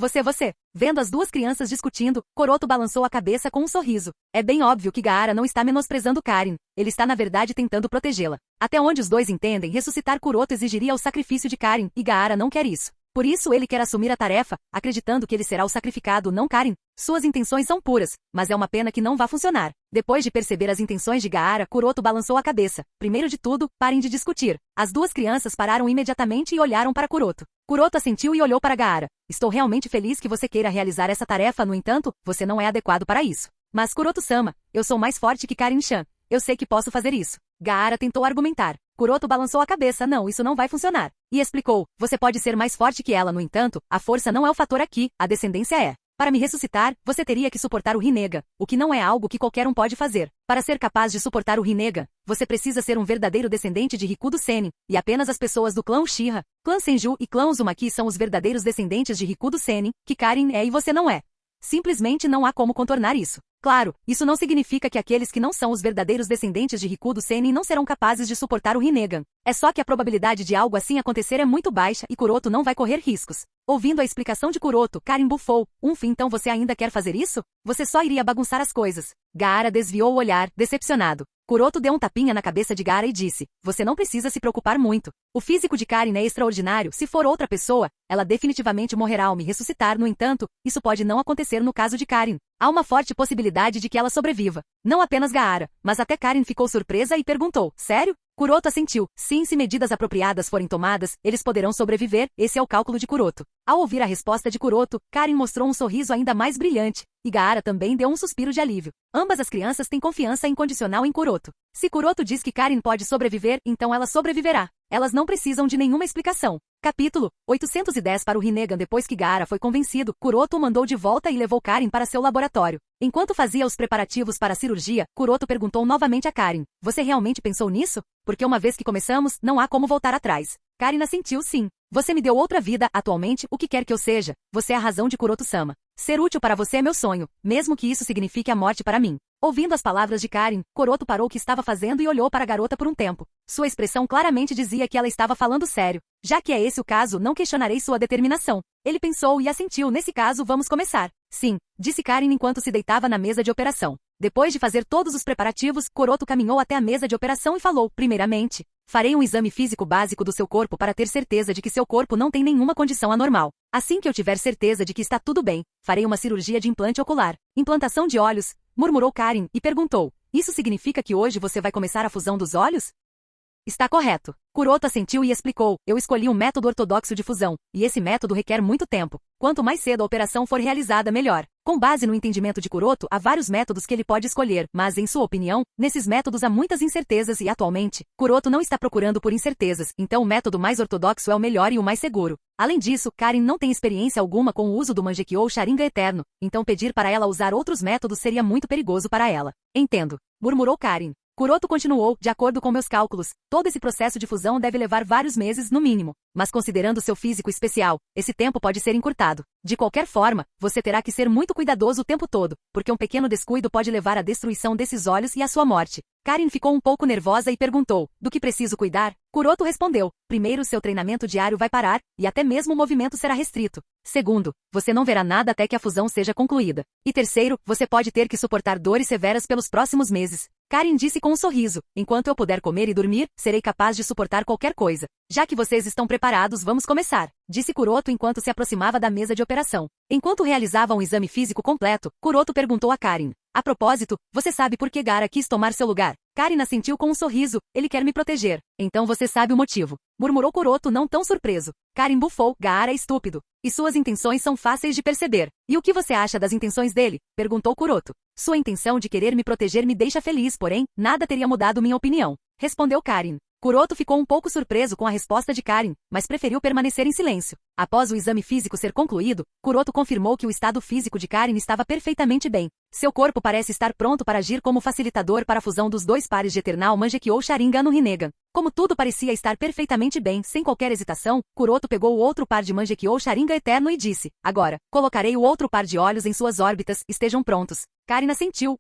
Vendo as duas crianças discutindo, Kuroto balançou a cabeça com um sorriso. É bem óbvio que Gaara não está menosprezando Karen. Ele está na verdade tentando protegê-la. Até onde os dois entendem, ressuscitar Kuroto exigiria o sacrifício de Karen, e Gaara não quer isso. Por isso ele quer assumir a tarefa, acreditando que ele será o sacrificado, não Karen. Suas intenções são puras, mas é uma pena que não vá funcionar. Depois de perceber as intenções de Gaara, Kuroto balançou a cabeça. "Primeiro de tudo, parem de discutir." As duas crianças pararam imediatamente e olharam para Kuroto. Kuroto assentiu e olhou para Gaara. "Estou realmente feliz que você queira realizar essa tarefa, no entanto, você não é adequado para isso." "Mas Kuroto-sama, eu sou mais forte que Karen-chan. Eu sei que posso fazer isso." Gaara tentou argumentar. Kuroto balançou a cabeça. "Não, isso não vai funcionar." E explicou: "Você pode ser mais forte que ela, no entanto, a força não é o fator aqui, a descendência é. Para me ressuscitar, você teria que suportar o Rinnegan, o que não é algo que qualquer um pode fazer. Para ser capaz de suportar o Rinnegan, você precisa ser um verdadeiro descendente de Rikudo Sennin, e apenas as pessoas do clã Uchiha, clã Senju e clã Uzumaki são os verdadeiros descendentes de Rikudo Sennin, que Karen é e você não é. Simplesmente não há como contornar isso. Claro, isso não significa que aqueles que não são os verdadeiros descendentes de Rikudo Sennin não serão capazes de suportar o Rinnegan. É só que a probabilidade de algo assim acontecer é muito baixa e Kuroto não vai correr riscos." Ouvindo a explicação de Kuroto, Karen bufou. Então você ainda quer fazer isso? Você só iria bagunçar as coisas." Gaara desviou o olhar, decepcionado. Kuroto deu um tapinha na cabeça de Gaara e disse: "Você não precisa se preocupar muito. O físico de Karen é extraordinário. Se for outra pessoa, ela definitivamente morrerá ao me ressuscitar. No entanto, isso pode não acontecer no caso de Karen. Há uma forte possibilidade de que ela sobreviva." Não apenas Gaara, mas até Karen ficou surpresa e perguntou: "Sério?" Kuroto assentiu. "Sim, se medidas apropriadas forem tomadas, eles poderão sobreviver. Esse é o cálculo de Kuroto." Ao ouvir a resposta de Kuroto, Karen mostrou um sorriso ainda mais brilhante, e Gaara também deu um suspiro de alívio. Ambas as crianças têm confiança incondicional em Kuroto. Se Kuroto diz que Karen pode sobreviver, então ela sobreviverá. Elas não precisam de nenhuma explicação. Capítulo 810 para o Rinnegan. Depois que Gaara foi convencido, Kuroto o mandou de volta e levou Karin para seu laboratório. Enquanto fazia os preparativos para a cirurgia, Kuroto perguntou novamente a Karin: "Você realmente pensou nisso? Porque uma vez que começamos, não há como voltar atrás." Karin assentiu sim. "Você me deu outra vida, atualmente, o que quer que eu seja. Você é a razão de Kuroto-sama. Ser útil para você é meu sonho, mesmo que isso signifique a morte para mim." Ouvindo as palavras de Karin, Kuroto parou o que estava fazendo e olhou para a garota por um tempo. Sua expressão claramente dizia que ela estava falando sério. "Já que é esse o caso, não questionarei sua determinação." Ele pensou e assentiu. "Nesse caso, vamos começar." "Sim", disse Karin enquanto se deitava na mesa de operação. Depois de fazer todos os preparativos, Kuroto caminhou até a mesa de operação e falou: "Primeiramente, farei um exame físico básico do seu corpo para ter certeza de que seu corpo não tem nenhuma condição anormal. Assim que eu tiver certeza de que está tudo bem, farei uma cirurgia de implante ocular." "Implantação de olhos?" murmurou Karin e perguntou: "Isso significa que hoje você vai começar a fusão dos olhos?" "Está correto." Kuroto assentiu e explicou: "Eu escolhi um método ortodoxo de fusão, e esse método requer muito tempo. Quanto mais cedo a operação for realizada, melhor." Com base no entendimento de Kuroto, há vários métodos que ele pode escolher, mas, em sua opinião, nesses métodos há muitas incertezas e, atualmente, Kuroto não está procurando por incertezas, então o método mais ortodoxo é o melhor e o mais seguro. Além disso, Karin não tem experiência alguma com o uso do Mangekyou Sharingan Eterno, então pedir para ela usar outros métodos seria muito perigoso para ela. "Entendo", murmurou Karin. Kuroto continuou: "De acordo com meus cálculos, todo esse processo de fusão deve levar vários meses, no mínimo. Mas considerando seu físico especial, esse tempo pode ser encurtado. De qualquer forma, você terá que ser muito cuidadoso o tempo todo, porque um pequeno descuido pode levar à destruição desses olhos e à sua morte." Karin ficou um pouco nervosa e perguntou: "Do que preciso cuidar?" Kuroto respondeu: "Primeiro, seu treinamento diário vai parar, e até mesmo o movimento será restrito. Segundo, você não verá nada até que a fusão seja concluída. E terceiro, você pode ter que suportar dores severas pelos próximos meses." Karin disse com um sorriso: "Enquanto eu puder comer e dormir, serei capaz de suportar qualquer coisa." "Já que vocês estão preparados, vamos começar", disse Kuroto enquanto se aproximava da mesa de operação. Enquanto realizavam um exame físico completo, Kuroto perguntou a Karin: "A propósito, você sabe por que Gaara quis tomar seu lugar?" Karin assentiu com um sorriso: "Ele quer me proteger." "Então você sabe o motivo", murmurou Kuroto não tão surpreso. Karin bufou: "Gaara é estúpido. E suas intenções são fáceis de perceber." "E o que você acha das intenções dele?" perguntou Kuroto. "Sua intenção de querer me proteger me deixa feliz, porém, nada teria mudado minha opinião", respondeu Karin. Kuroto ficou um pouco surpreso com a resposta de Karin, mas preferiu permanecer em silêncio. Após o exame físico ser concluído, Kuroto confirmou que o estado físico de Karin estava perfeitamente bem. Seu corpo parece estar pronto para agir como facilitador para a fusão dos dois pares de Eternal Mangekyou Sharingan no Rinnegan. Como tudo parecia estar perfeitamente bem, sem qualquer hesitação, Kuroto pegou o outro par de Mangekyou Sharingan Eterno e disse: "Agora, colocarei o outro par de olhos em suas órbitas, estejam prontos." Karin assentiu,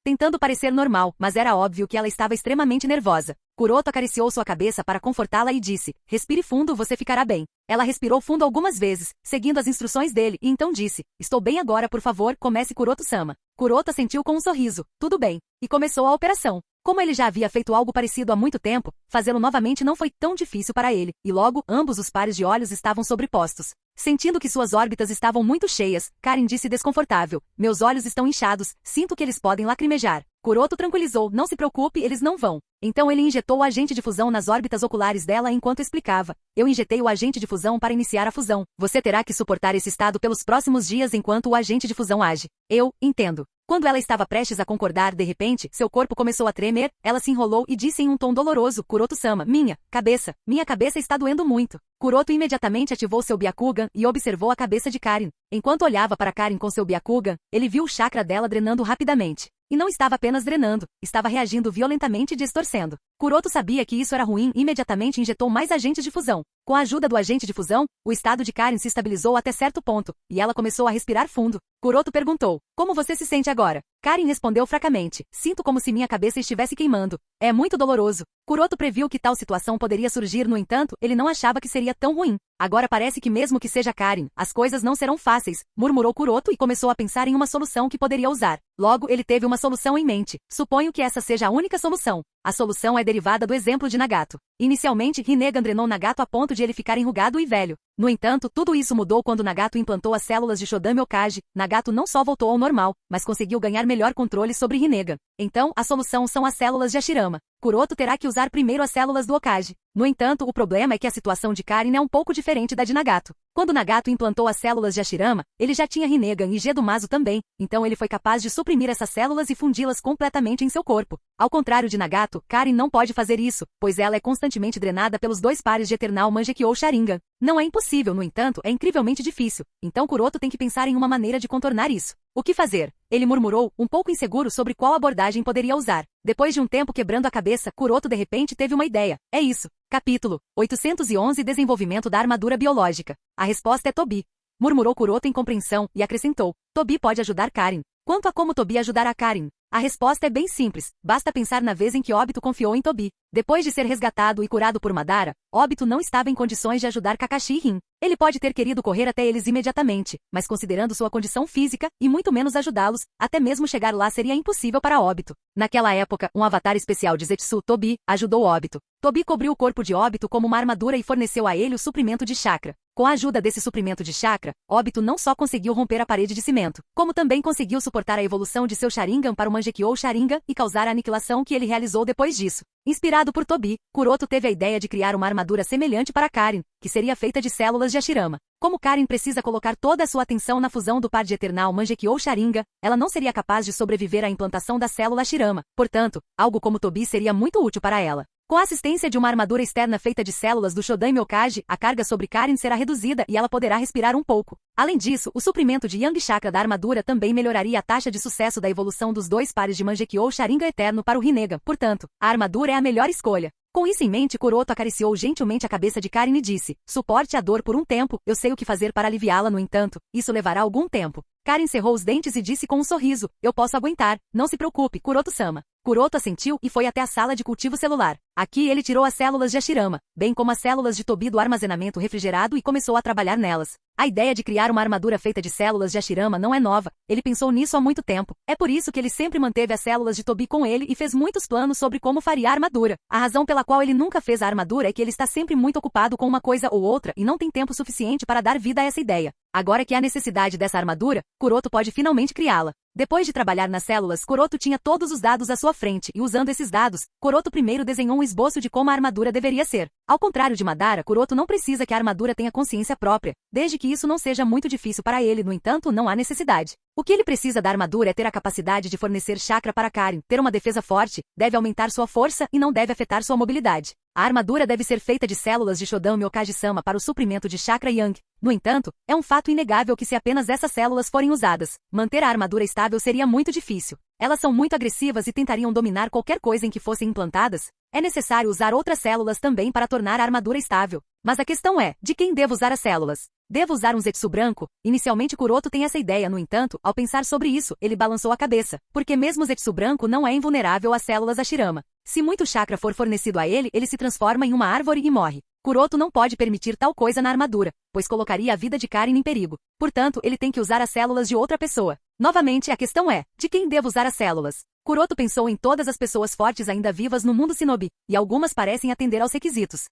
tentando parecer normal, mas era óbvio que ela estava extremamente nervosa. Kuroto acariciou sua cabeça para confortá-la e disse: "Respire fundo, você ficará bem." Ela respirou fundo algumas vezes, seguindo as instruções dele, e então disse: "Estou bem agora, por favor, comece Kuroto-sama." Kuroto assentiu com um sorriso: "Tudo bem." E começou a operação. Como ele já havia feito algo parecido há muito tempo, fazê-lo novamente não foi tão difícil para ele, e logo, ambos os pares de olhos estavam sobrepostos. Sentindo que suas órbitas estavam muito cheias, Karin disse desconfortável: "Meus olhos estão inchados, sinto que eles podem lacrimejar." Kuroto tranquilizou: "Não se preocupe, eles não vão." Então ele injetou o agente de fusão nas órbitas oculares dela enquanto explicava: "Eu injetei o agente de fusão para iniciar a fusão. Você terá que suportar esse estado pelos próximos dias enquanto o agente de fusão age." "Eu entendo." Quando ela estava prestes a concordar, de repente, seu corpo começou a tremer, ela se enrolou e disse em um tom doloroso: "Kuroto-sama, minha cabeça está doendo muito." Kuroto imediatamente ativou seu Byakugan e observou a cabeça de Karin. Enquanto olhava para Karin com seu Byakugan, ele viu o chakra dela drenando rapidamente. E não estava apenas drenando, estava reagindo violentamente e distorcendo. Kuroto sabia que isso era ruim e imediatamente injetou mais agentes de fusão. Com a ajuda do agente de fusão, o estado de Karin se estabilizou até certo ponto, e ela começou a respirar fundo. Kuroto perguntou: "Como você se sente agora?" Karin respondeu fracamente: "Sinto como se minha cabeça estivesse queimando. É muito doloroso." Kuroto previu que tal situação poderia surgir, no entanto, ele não achava que seria tão ruim. "Agora parece que mesmo que seja Karin, as coisas não serão fáceis", murmurou Kuroto e começou a pensar em uma solução que poderia usar. Logo, ele teve uma solução em mente. "Suponho que essa seja a única solução." A solução é derivada do exemplo de Nagato. Inicialmente, Rinnegan drenou Nagato a ponto de ele ficar enrugado e velho. No entanto, tudo isso mudou quando Nagato implantou as células de Shodame Okage. Nagato não só voltou ao normal, mas conseguiu ganhar melhor controle sobre Rinnegan. Então, a solução são as células de Hashirama. Kuroto terá que usar primeiro as células do Okage. No entanto, o problema é que a situação de Karin é um pouco diferente da de Nagato. Quando Nagato implantou as células de Hashirama, ele já tinha Rinnegan e Gedomazo também, então ele foi capaz de suprimir essas células e fundi-las completamente em seu corpo. Ao contrário de Nagato, Karin não pode fazer isso, pois ela é constantemente drenada pelos dois pares de Eternal Mangekyou Sharingan. Não é impossível, no entanto, é incrivelmente difícil. Então Kuroto tem que pensar em uma maneira de contornar isso. O que fazer? Ele murmurou, um pouco inseguro sobre qual abordagem poderia usar. Depois de um tempo quebrando a cabeça, Kuroto de repente teve uma ideia. É isso. Capítulo 811 Desenvolvimento da armadura biológica. A resposta é Tobi. Murmurou Kuroto em compreensão, e acrescentou. Tobi pode ajudar Karin. Quanto a como Tobi ajudará Karin? A resposta é bem simples, basta pensar na vez em que Obito confiou em Tobi. Depois de ser resgatado e curado por Madara, Obito não estava em condições de ajudar Kakashi e Rin. Ele pode ter querido correr até eles imediatamente, mas considerando sua condição física, e muito menos ajudá-los, até mesmo chegar lá seria impossível para Obito. Naquela época, um avatar especial de Zetsu, Tobi, ajudou Obito. Tobi cobriu o corpo de Obito como uma armadura e forneceu a ele o suprimento de chakra. Com a ajuda desse suprimento de chakra, Obito não só conseguiu romper a parede de cimento, como também conseguiu suportar a evolução de seu Sharingan para o Mangekyou Sharingan e causar a aniquilação que ele realizou depois disso. Inspirado por Tobi, Kuroto teve a ideia de criar uma armadura semelhante para Karin, que seria feita de células de Hashirama. Como Karin precisa colocar toda a sua atenção na fusão do par de Eternal Mangekyou Sharingan, ela não seria capaz de sobreviver à implantação da célula Hashirama. Portanto, algo como Tobi seria muito útil para ela. Com a assistência de uma armadura externa feita de células do Shodan Myokaji, a carga sobre Karin será reduzida e ela poderá respirar um pouco. Além disso, o suprimento de Yang Chakra da armadura também melhoraria a taxa de sucesso da evolução dos dois pares de Mangekyou Sharingan Eterno para o Rinnegan. Portanto, a armadura é a melhor escolha. Com isso em mente, Kuroto acariciou gentilmente a cabeça de Karin e disse, suporte a dor por um tempo, eu sei o que fazer para aliviá-la, no entanto, isso levará algum tempo. Karin cerrou os dentes e disse com um sorriso, eu posso aguentar, não se preocupe, Kuroto-sama. Kuroto assentiu e foi até a sala de cultivo celular. Aqui ele tirou as células de Hashirama, bem como as células de Tobi do armazenamento refrigerado e começou a trabalhar nelas. A ideia de criar uma armadura feita de células de Hashirama não é nova, ele pensou nisso há muito tempo. É por isso que ele sempre manteve as células de Tobi com ele e fez muitos planos sobre como faria a armadura. A razão pela qual ele nunca fez a armadura é que ele está sempre muito ocupado com uma coisa ou outra e não tem tempo suficiente para dar vida a essa ideia. Agora que há necessidade dessa armadura, Kuroto pode finalmente criá-la. Depois de trabalhar nas células, Kuroto tinha todos os dados à sua frente e usando esses dados, Kuroto primeiro desenhou um esboço de como a armadura deveria ser. Ao contrário de Madara, Kuroto não precisa que a armadura tenha consciência própria, desde que isso não seja muito difícil para ele, no entanto, não há necessidade. O que ele precisa da armadura é ter a capacidade de fornecer chakra para Karin, ter uma defesa forte, deve aumentar sua força e não deve afetar sua mobilidade. A armadura deve ser feita de células de Shodan Myokaji-sama para o suprimento de chakra Yang. No entanto, é um fato inegável que se apenas essas células forem usadas, manter a armadura estável seria muito difícil. Elas são muito agressivas e tentariam dominar qualquer coisa em que fossem implantadas. É necessário usar outras células também para tornar a armadura estável. Mas a questão é, de quem devo usar as células? Devo usar um Zetsu branco? Inicialmente Kuroto tem essa ideia, no entanto, ao pensar sobre isso, ele balançou a cabeça, porque mesmo o Zetsu branco não é invulnerável às células Hashirama. Se muito chakra for fornecido a ele, ele se transforma em uma árvore e morre. Kuroto não pode permitir tal coisa na armadura, pois colocaria a vida de Karin em perigo. Portanto, ele tem que usar as células de outra pessoa. Novamente, a questão é, de quem devo usar as células? Kuroto pensou em todas as pessoas fortes ainda vivas no mundo shinobi, e algumas parecem atender aos requisitos.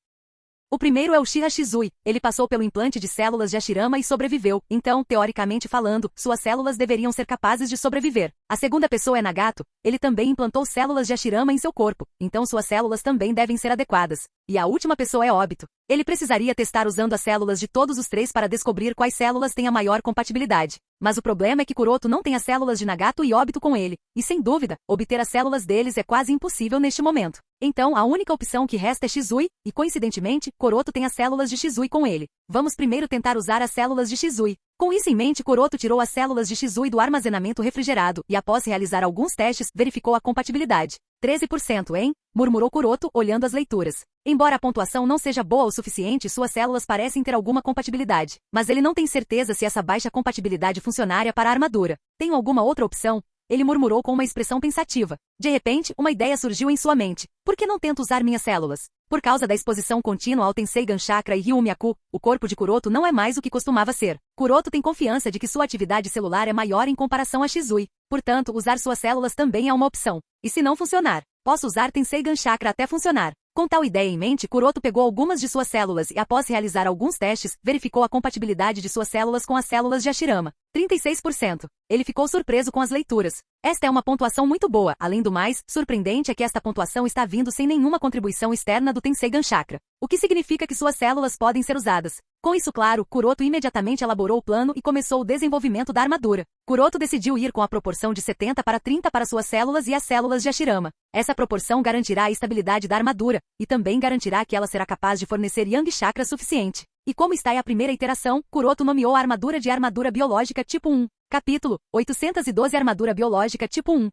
O primeiro é o Shira Shizui, ele passou pelo implante de células de Hashirama e sobreviveu, então, teoricamente falando, suas células deveriam ser capazes de sobreviver. A segunda pessoa é Nagato, ele também implantou células de Hashirama em seu corpo, então suas células também devem ser adequadas. E a última pessoa é Obito. Ele precisaria testar usando as células de todos os três para descobrir quais células têm a maior compatibilidade. Mas o problema é que Kuroto não tem as células de Nagato e Obito com ele, e sem dúvida, obter as células deles é quase impossível neste momento. Então, a única opção que resta é Shizui, e coincidentemente, Kuroto tem as células de Shizui com ele. Vamos primeiro tentar usar as células de Shizui. Com isso em mente, Kuroto tirou as células de Shizui do armazenamento refrigerado e após realizar alguns testes, verificou a compatibilidade. 13%, hein? Murmurou Kuroto, olhando as leituras. Embora a pontuação não seja boa o suficiente, suas células parecem ter alguma compatibilidade. Mas ele não tem certeza se essa baixa compatibilidade funcionaria para a armadura. Tem alguma outra opção? Ele murmurou com uma expressão pensativa. De repente, uma ideia surgiu em sua mente. Por que não tento usar minhas células? Por causa da exposição contínua ao Tenseigan Chakra e Ryumyaku, o corpo de Kuroto não é mais o que costumava ser. Kuroto tem confiança de que sua atividade celular é maior em comparação a Shizui. Portanto, usar suas células também é uma opção. E se não funcionar? Posso usar Tenseigan Chakra até funcionar. Com tal ideia em mente, Kuroto pegou algumas de suas células e após realizar alguns testes, verificou a compatibilidade de suas células com as células de Hashirama. 36%. Ele ficou surpreso com as leituras. Esta é uma pontuação muito boa. Além do mais, surpreendente é que esta pontuação está vindo sem nenhuma contribuição externa do Tenseigan Chakra, o que significa que suas células podem ser usadas. Com isso claro, Kuroto imediatamente elaborou o plano e começou o desenvolvimento da armadura. Kuroto decidiu ir com a proporção de 70 para 30 para suas células e as células de Hashirama. Essa proporção garantirá a estabilidade da armadura, e também garantirá que ela será capaz de fornecer Yang Chakra suficiente. E como está a primeira iteração, Kuroto nomeou a armadura de armadura biológica tipo 1. Capítulo 812 Armadura biológica tipo 1.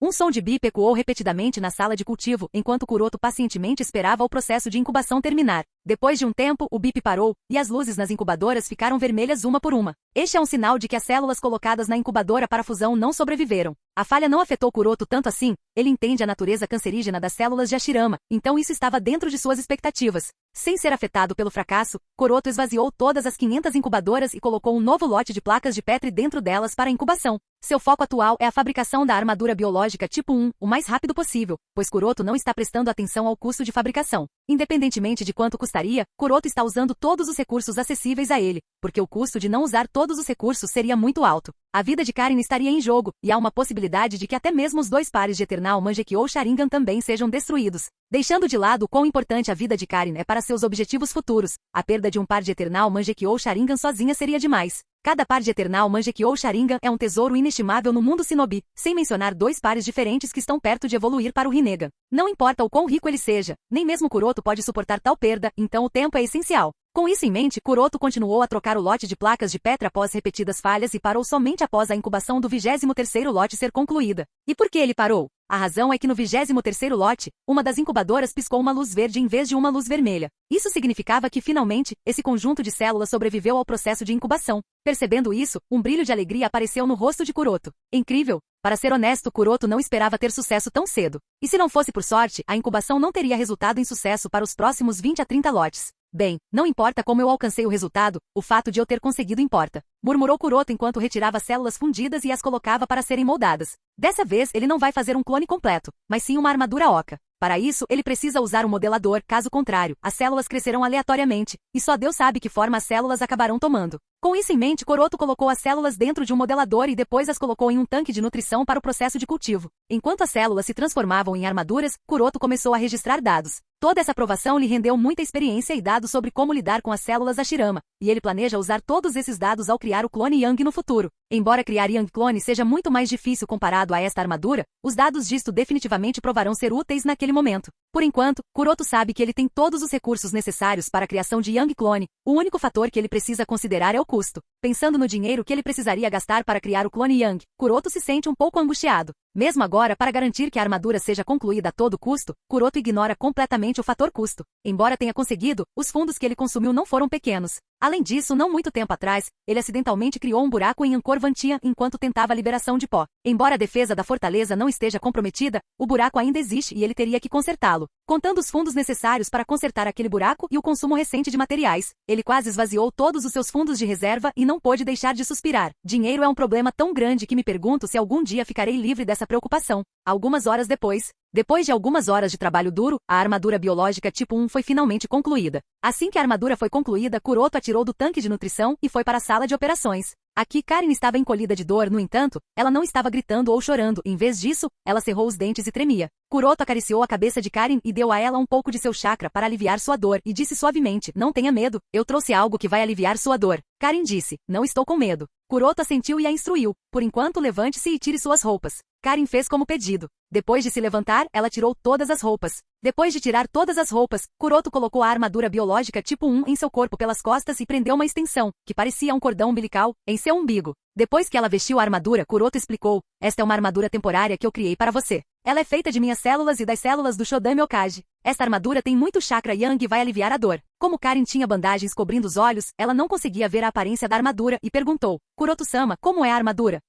Um som de bip ecoou repetidamente na sala de cultivo, enquanto Kuroto pacientemente esperava o processo de incubação terminar. Depois de um tempo, o bip parou, e as luzes nas incubadoras ficaram vermelhas uma por uma. Este é um sinal de que as células colocadas na incubadora para fusão não sobreviveram. A falha não afetou Kuroto tanto assim, ele entende a natureza cancerígena das células de Hashirama, então isso estava dentro de suas expectativas. Sem ser afetado pelo fracasso, Kuroto esvaziou todas as 500 incubadoras e colocou um novo lote de placas de Petri dentro delas para a incubação. Seu foco atual é a fabricação da armadura biológica tipo 1, o mais rápido possível, pois Kuroto não está prestando atenção ao custo de fabricação. Independentemente de quanto custaria, Kuroto está usando todos os recursos acessíveis a ele, porque o custo de não usar todos os recursos seria muito alto. A vida de Karin estaria em jogo, e há uma possibilidade de que até mesmo os 2 pares de Eternal Mangekyou Sharingan também sejam destruídos. Deixando de lado o quão importante a vida de Karin é para seus objetivos futuros, a perda de um par de Eternal Mangekyou Sharingan sozinha seria demais. Cada par de Eternal Mangekyou Sharingan é um tesouro inestimável no mundo Shinobi, sem mencionar 2 pares diferentes que estão perto de evoluir para o Rinnegan. Não importa o quão rico ele seja, nem mesmo Kuroto pode suportar tal perda, então o tempo é essencial. Com isso em mente, Kuroto continuou a trocar o lote de placas de Petra após repetidas falhas e parou somente após a incubação do 23º lote ser concluída. E por que ele parou? A razão é que no 23º lote, uma das incubadoras piscou uma luz verde em vez de uma luz vermelha. Isso significava que, finalmente, esse conjunto de células sobreviveu ao processo de incubação. Percebendo isso, um brilho de alegria apareceu no rosto de Kuroto. Incrível! Para ser honesto, Kuroto não esperava ter sucesso tão cedo. E se não fosse por sorte, a incubação não teria resultado em sucesso para os próximos 20 a 30 lotes. Bem, não importa como eu alcancei o resultado, o fato de eu ter conseguido importa. Murmurou Kuroto enquanto retirava células fundidas e as colocava para serem moldadas. Dessa vez, ele não vai fazer um clone completo, mas sim uma armadura oca. Para isso, ele precisa usar um modelador, caso contrário, as células crescerão aleatoriamente, e só Deus sabe que forma as células acabarão tomando. Com isso em mente, Kuroto colocou as células dentro de um modelador e depois as colocou em um tanque de nutrição para o processo de cultivo. Enquanto as células se transformavam em armaduras, Kuroto começou a registrar dados. Toda essa aprovação lhe rendeu muita experiência e dados sobre como lidar com as células Hashirama, e ele planeja usar todos esses dados ao criar o clone Yang no futuro. Embora criar Yang Clone seja muito mais difícil comparado a esta armadura, os dados disto definitivamente provarão ser úteis naquele momento. Por enquanto, Kuroto sabe que ele tem todos os recursos necessários para a criação de Yang Clone, o único fator que ele precisa considerar é o custo. Pensando no dinheiro que ele precisaria gastar para criar o clone Yang, Kuroto se sente um pouco angustiado. Mesmo agora, para garantir que a armadura seja concluída a todo custo, Kuroto ignora completamente o fator custo. Embora tenha conseguido, os fundos que ele consumiu não foram pequenos. Além disso, não muito tempo atrás, ele acidentalmente criou um buraco em Angkor Vantian enquanto tentava a liberação de pó. Embora a defesa da fortaleza não esteja comprometida, o buraco ainda existe e ele teria que consertá-lo. Contando os fundos necessários para consertar aquele buraco e o consumo recente de materiais, ele quase esvaziou todos os seus fundos de reserva e não pôde deixar de suspirar. Dinheiro é um problema tão grande que me pergunto se algum dia ficarei livre dessa preocupação. Algumas horas depois de algumas horas de trabalho duro, a armadura biológica tipo 1 foi finalmente concluída. Assim que a armadura foi concluída, Kuroto atirou do tanque de nutrição e foi para a sala de operações. Aqui Karin estava encolhida de dor, no entanto, ela não estava gritando ou chorando, em vez disso, ela cerrou os dentes e tremia. Kuroto acariciou a cabeça de Karin e deu a ela um pouco de seu chakra para aliviar sua dor e disse suavemente, não tenha medo, eu trouxe algo que vai aliviar sua dor. Karin disse, não estou com medo. Kuroto assentiu e a instruiu, por enquanto levante-se e tire suas roupas. Karin fez como pedido. Depois de se levantar, ela tirou todas as roupas. Depois de tirar todas as roupas, Kuroto colocou a armadura biológica tipo 1 em seu corpo pelas costas e prendeu uma extensão, que parecia um cordão umbilical, em seu umbigo. Depois que ela vestiu a armadura, Kuroto explicou, esta é uma armadura temporária que eu criei para você. Ela é feita de minhas células e das células do Shodame Okage. Esta armadura tem muito chakra Yang e vai aliviar a dor. Como Karin tinha bandagens cobrindo os olhos, ela não conseguia ver a aparência da armadura e perguntou, Kuroto-sama, como é a armadura?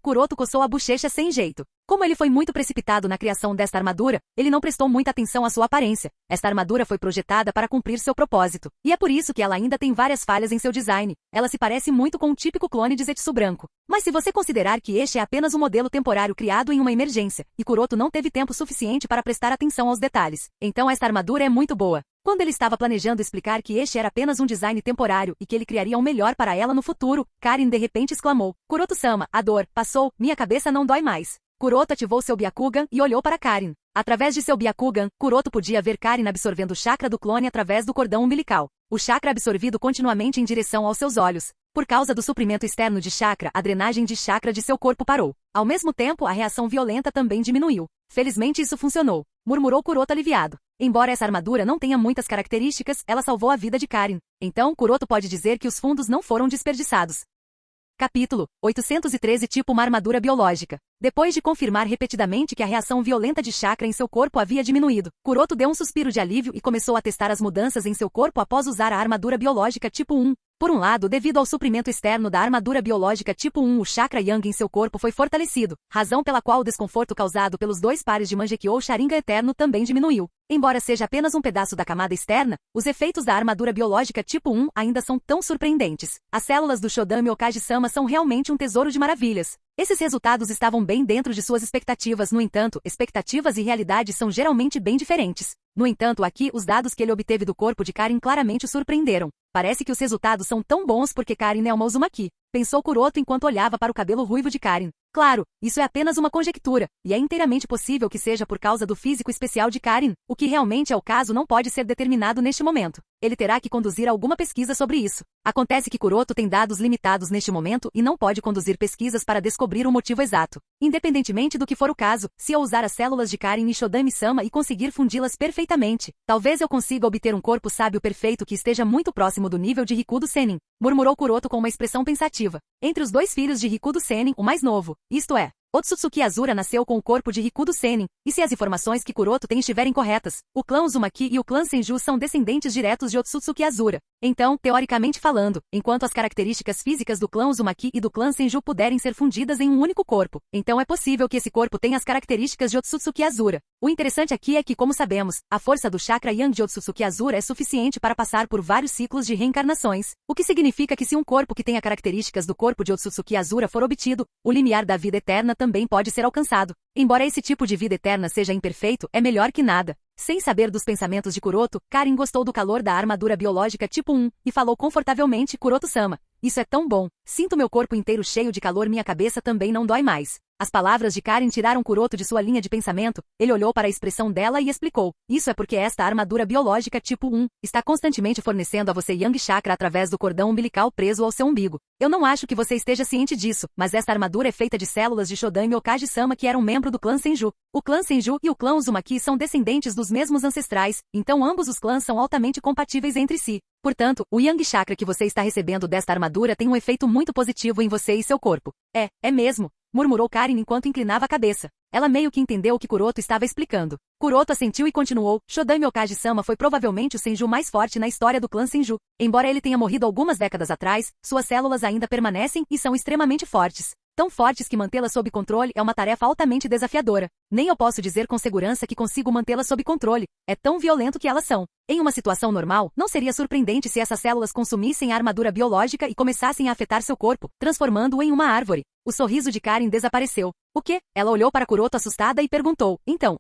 Kuroto coçou a bochecha sem jeito. Como ele foi muito precipitado na criação desta armadura, ele não prestou muita atenção à sua aparência. Esta armadura foi projetada para cumprir seu propósito. E é por isso que ela ainda tem várias falhas em seu design. Ela se parece muito com um típico clone de Zetsu branco. Mas se você considerar que este é apenas um modelo temporário criado em uma emergência, e Kuroto não teve tempo suficiente para prestar atenção aos detalhes, então esta armadura é muito boa. Quando ele estava planejando explicar que este era apenas um design temporário e que ele criaria um melhor para ela no futuro, Karin de repente exclamou, Kuroto-sama, a dor, passou, minha cabeça não dói mais. Kuroto ativou seu Byakugan e olhou para Karin. Através de seu Byakugan, Kuroto podia ver Karin absorvendo o chakra do clone através do cordão umbilical. O chakra absorvido continuamente em direção aos seus olhos. Por causa do suprimento externo de chakra, a drenagem de chakra de seu corpo parou. Ao mesmo tempo, a reação violenta também diminuiu. Felizmente isso funcionou. Murmurou Kuroto aliviado. Embora essa armadura não tenha muitas características, ela salvou a vida de Karin. Então, Kuroto pode dizer que os fundos não foram desperdiçados. Capítulo 813. Tipo uma armadura biológica. Depois de confirmar repetidamente que a reação violenta de chakra em seu corpo havia diminuído, Kuroto deu um suspiro de alívio e começou a testar as mudanças em seu corpo após usar a armadura biológica tipo 1. Por um lado, devido ao suprimento externo da armadura biológica tipo 1, o chakra Yang em seu corpo foi fortalecido, razão pela qual o desconforto causado pelos 2 pares de Mangekyou Sharingan Eterno também diminuiu. Embora seja apenas um pedaço da camada externa, os efeitos da armadura biológica tipo 1 ainda são tão surpreendentes. As células do Shodame Okage-sama são realmente um tesouro de maravilhas. Esses resultados estavam bem dentro de suas expectativas, no entanto, expectativas e realidade são geralmente bem diferentes. No entanto, aqui, os dados que ele obteve do corpo de Karin claramente o surpreenderam. Parece que os resultados são tão bons porque Karin é uma Uzumaki, pensou Kuroto enquanto olhava para o cabelo ruivo de Karin. Claro, isso é apenas uma conjectura, e é inteiramente possível que seja por causa do físico especial de Karin. O que realmente é o caso não pode ser determinado neste momento. Ele terá que conduzir alguma pesquisa sobre isso. Acontece que Kuroto tem dados limitados neste momento e não pode conduzir pesquisas para descobrir o motivo exato. Independentemente do que for o caso, se eu usar as células de Karin e Shodame-sama e conseguir fundi-las perfeitamente, talvez eu consiga obter um corpo sábio perfeito que esteja muito próximo do nível de Rikudo Sennin, murmurou Kuroto com uma expressão pensativa. Entre os 2 filhos de Rikudo Sennin, o mais novo, isto é, Otsutsuki Azura nasceu com o corpo de Rikudo Sennin, e se as informações que Kuroto tem estiverem corretas, o clã Uzumaki e o clã Senju são descendentes diretos de Otsutsuki Azura. Então, teoricamente falando, enquanto as características físicas do clã Uzumaki e do clã Senju puderem ser fundidas em um único corpo, então é possível que esse corpo tenha as características de Otsutsuki Azura. O interessante aqui é que, como sabemos, a força do chakra Yang de Otsutsuki Azura é suficiente para passar por vários ciclos de reencarnações, o que significa que se um corpo que tenha características do corpo de Otsutsuki Azura for obtido, o limiar da vida eterna também pode ser alcançado. Embora esse tipo de vida eterna seja imperfeito, é melhor que nada. Sem saber dos pensamentos de Kuroto, Karin gostou do calor da armadura biológica tipo 1, e falou confortavelmente: Kuroto-sama, isso é tão bom. Sinto meu corpo inteiro cheio de calor, minha cabeça também não dói mais. As palavras de Karin tiraram Kuroto de sua linha de pensamento. Ele olhou para a expressão dela e explicou: isso é porque esta armadura biológica tipo 1 está constantemente fornecendo a você Yang Chakra através do cordão umbilical preso ao seu umbigo. Eu não acho que você esteja ciente disso, mas esta armadura é feita de células de Shodame Okage-sama que eram membro do clã Senju. O clã Senju e o clã Uzumaki são descendentes dos mesmos ancestrais, então ambos os clãs são altamente compatíveis entre si. Portanto, o Yang Chakra que você está recebendo desta armadura tem um efeito muito positivo em você e seu corpo. É mesmo, murmurou Karin enquanto inclinava a cabeça. Ela meio que entendeu o que Kuroto estava explicando. Kuroto assentiu e continuou: Shodame Okage-sama foi provavelmente o Senju mais forte na história do clã Senju. Embora ele tenha morrido algumas décadas atrás, suas células ainda permanecem e são extremamente fortes. Tão fortes que mantê-las sob controle é uma tarefa altamente desafiadora. Nem eu posso dizer com segurança que consigo mantê-las sob controle. É tão violento que elas são. Em uma situação normal, não seria surpreendente se essas células consumissem a armadura biológica e começassem a afetar seu corpo, transformando-o em uma árvore. O sorriso de Karin desapareceu. O quê? Ela olhou para Kuroto assustada e perguntou: Então,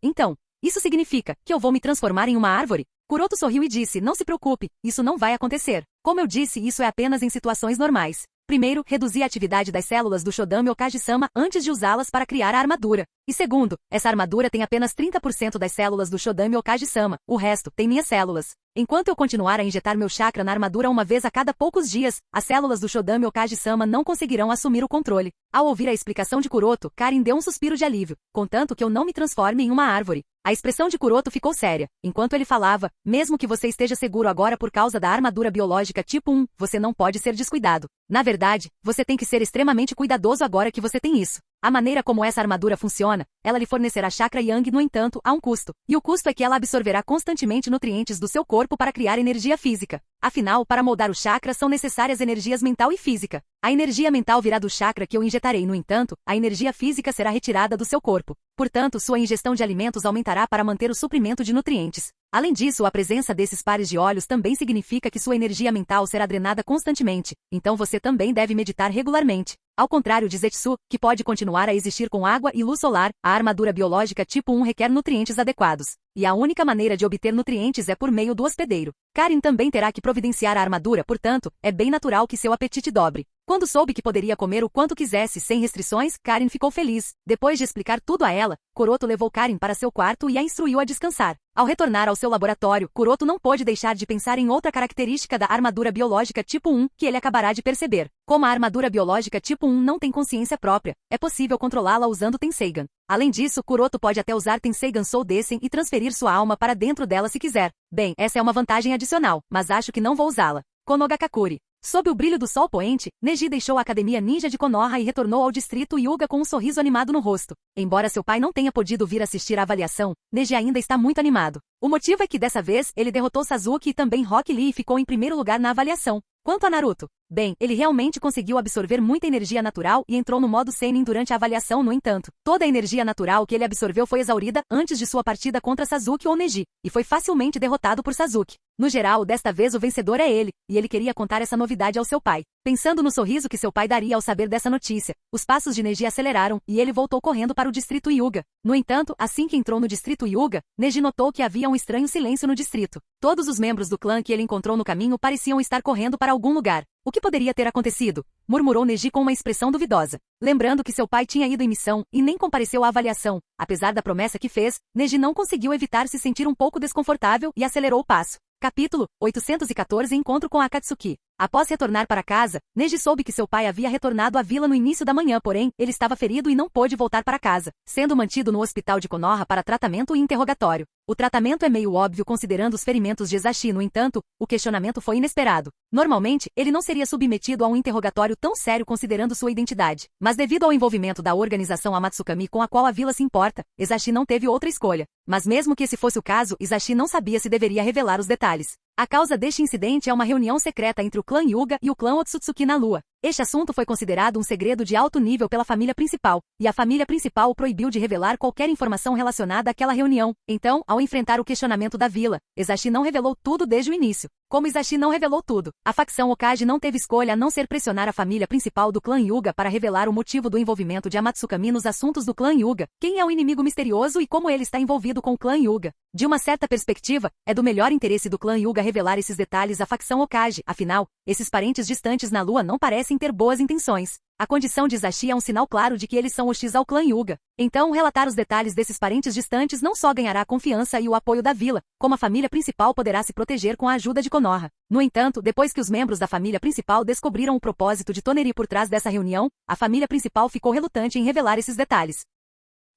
isso significa que eu vou me transformar em uma árvore? Kuroto sorriu e disse: não se preocupe, isso não vai acontecer. Como eu disse, isso é apenas em situações normais. Primeiro, reduzir a atividade das células do Shodame Okage-sama antes de usá-las para criar a armadura. E segundo, essa armadura tem apenas 30% das células do Shodame Okage-sama, o resto tem minhas células. Enquanto eu continuar a injetar meu chakra na armadura uma vez a cada poucos dias, as células do Shodame Okage-sama não conseguirão assumir o controle. Ao ouvir a explicação de Kuroto, Karin deu um suspiro de alívio, contanto que eu não me transforme em uma árvore. A expressão de Kuroto ficou séria. Enquanto ele falava: mesmo que você esteja seguro agora por causa da armadura biológica tipo 1, você não pode ser descuidado. Na verdade, você tem que ser extremamente cuidadoso agora que você tem isso. A maneira como essa armadura funciona, ela lhe fornecerá chakra Yang, no entanto, a um custo. E o custo é que ela absorverá constantemente nutrientes do seu corpo para criar energia física. Afinal, para moldar o chakra são necessárias energias mental e física. A energia mental virá do chakra que eu injetarei, no entanto, a energia física será retirada do seu corpo. Portanto, sua ingestão de alimentos aumentará para manter o suprimento de nutrientes. Além disso, a presença desses pares de olhos também significa que sua energia mental será drenada constantemente, então você também deve meditar regularmente. Ao contrário de Zetsu, que pode continuar a existir com água e luz solar, a armadura biológica tipo 1 requer nutrientes adequados. E a única maneira de obter nutrientes é por meio do hospedeiro. Karin também terá que providenciar a armadura, portanto, é bem natural que seu apetite dobre. Quando soube que poderia comer o quanto quisesse sem restrições, Karin ficou feliz. Depois de explicar tudo a ela, Kuroto levou Karin para seu quarto e a instruiu a descansar. Ao retornar ao seu laboratório, Kuroto não pôde deixar de pensar em outra característica da armadura biológica tipo 1 que ele acabará de perceber. Como a armadura biológica tipo 1 não tem consciência própria, é possível controlá-la usando Tenseigan. Além disso, Kuroto pode até usar Tenseigan Soul Dessen e transferir sua alma para dentro dela se quiser. Bem, essa é uma vantagem adicional, mas acho que não vou usá-la. Konogakakuri. Sob o brilho do sol poente, Neji deixou a Academia Ninja de Konoha e retornou ao distrito Hyuga com um sorriso animado no rosto. Embora seu pai não tenha podido vir assistir à avaliação, Neji ainda está muito animado. O motivo é que dessa vez, ele derrotou Sasuke e também Rock Lee e ficou em primeiro lugar na avaliação. Quanto a Naruto, bem, ele realmente conseguiu absorver muita energia natural e entrou no modo Seinen durante a avaliação. No entanto, toda a energia natural que ele absorveu foi exaurida antes de sua partida contra Sasuke ou Neji, e foi facilmente derrotado por Sasuke. No geral, desta vez o vencedor é ele, e ele queria contar essa novidade ao seu pai. Pensando no sorriso que seu pai daria ao saber dessa notícia, os passos de Neji aceleraram e ele voltou correndo para o distrito Hyuga. No entanto, assim que entrou no distrito Hyuga, Neji notou que havia um estranho silêncio no distrito. Todos os membros do clã que ele encontrou no caminho pareciam estar correndo para algum lugar. O que poderia ter acontecido? Murmurou Neji com uma expressão duvidosa. Lembrando que seu pai tinha ido em missão e nem compareceu à avaliação. Apesar da promessa que fez, Neji não conseguiu evitar se sentir um pouco desconfortável e acelerou o passo. Capítulo 814 Encontro com Akatsuki. Após retornar para casa, Neji soube que seu pai havia retornado à vila no início da manhã, porém, ele estava ferido e não pôde voltar para casa, sendo mantido no hospital de Konoha para tratamento e interrogatório. O tratamento é meio óbvio considerando os ferimentos de Ezashi, no entanto, o questionamento foi inesperado. Normalmente, ele não seria submetido a um interrogatório tão sério considerando sua identidade. Mas devido ao envolvimento da organização Amatsukami com a qual a vila se importa, Ezashi não teve outra escolha. Mas mesmo que esse fosse o caso, Ezashi não sabia se deveria revelar os detalhes. A causa deste incidente é uma reunião secreta entre o clã Hyuga e o clã Otsutsuki na Lua. Este assunto foi considerado um segredo de alto nível pela família principal, e a família principal o proibiu de revelar qualquer informação relacionada àquela reunião. Então, ao enfrentar o questionamento da vila, Ezashi não revelou tudo desde o início. Como Ezashi não revelou tudo, a facção Hokage não teve escolha a não ser pressionar a família principal do clã Hyuga para revelar o motivo do envolvimento de Amatsukami nos assuntos do clã Hyuga, quem é o inimigo misterioso e como ele está envolvido com o clã Hyuga. De uma certa perspectiva, é do melhor interesse do clã Hyuga revelar esses detalhes à facção Hokage, afinal, esses parentes distantes na Lua não parecem ter boas intenções. A condição de Ezashi é um sinal claro de que eles são hostis ao clã Hyuga. Então, relatar os detalhes desses parentes distantes não só ganhará a confiança e o apoio da vila, como a família principal poderá se proteger com a ajuda de Konoha. No entanto, depois que os membros da família principal descobriram o propósito de Toneri por trás dessa reunião, a família principal ficou relutante em revelar esses detalhes.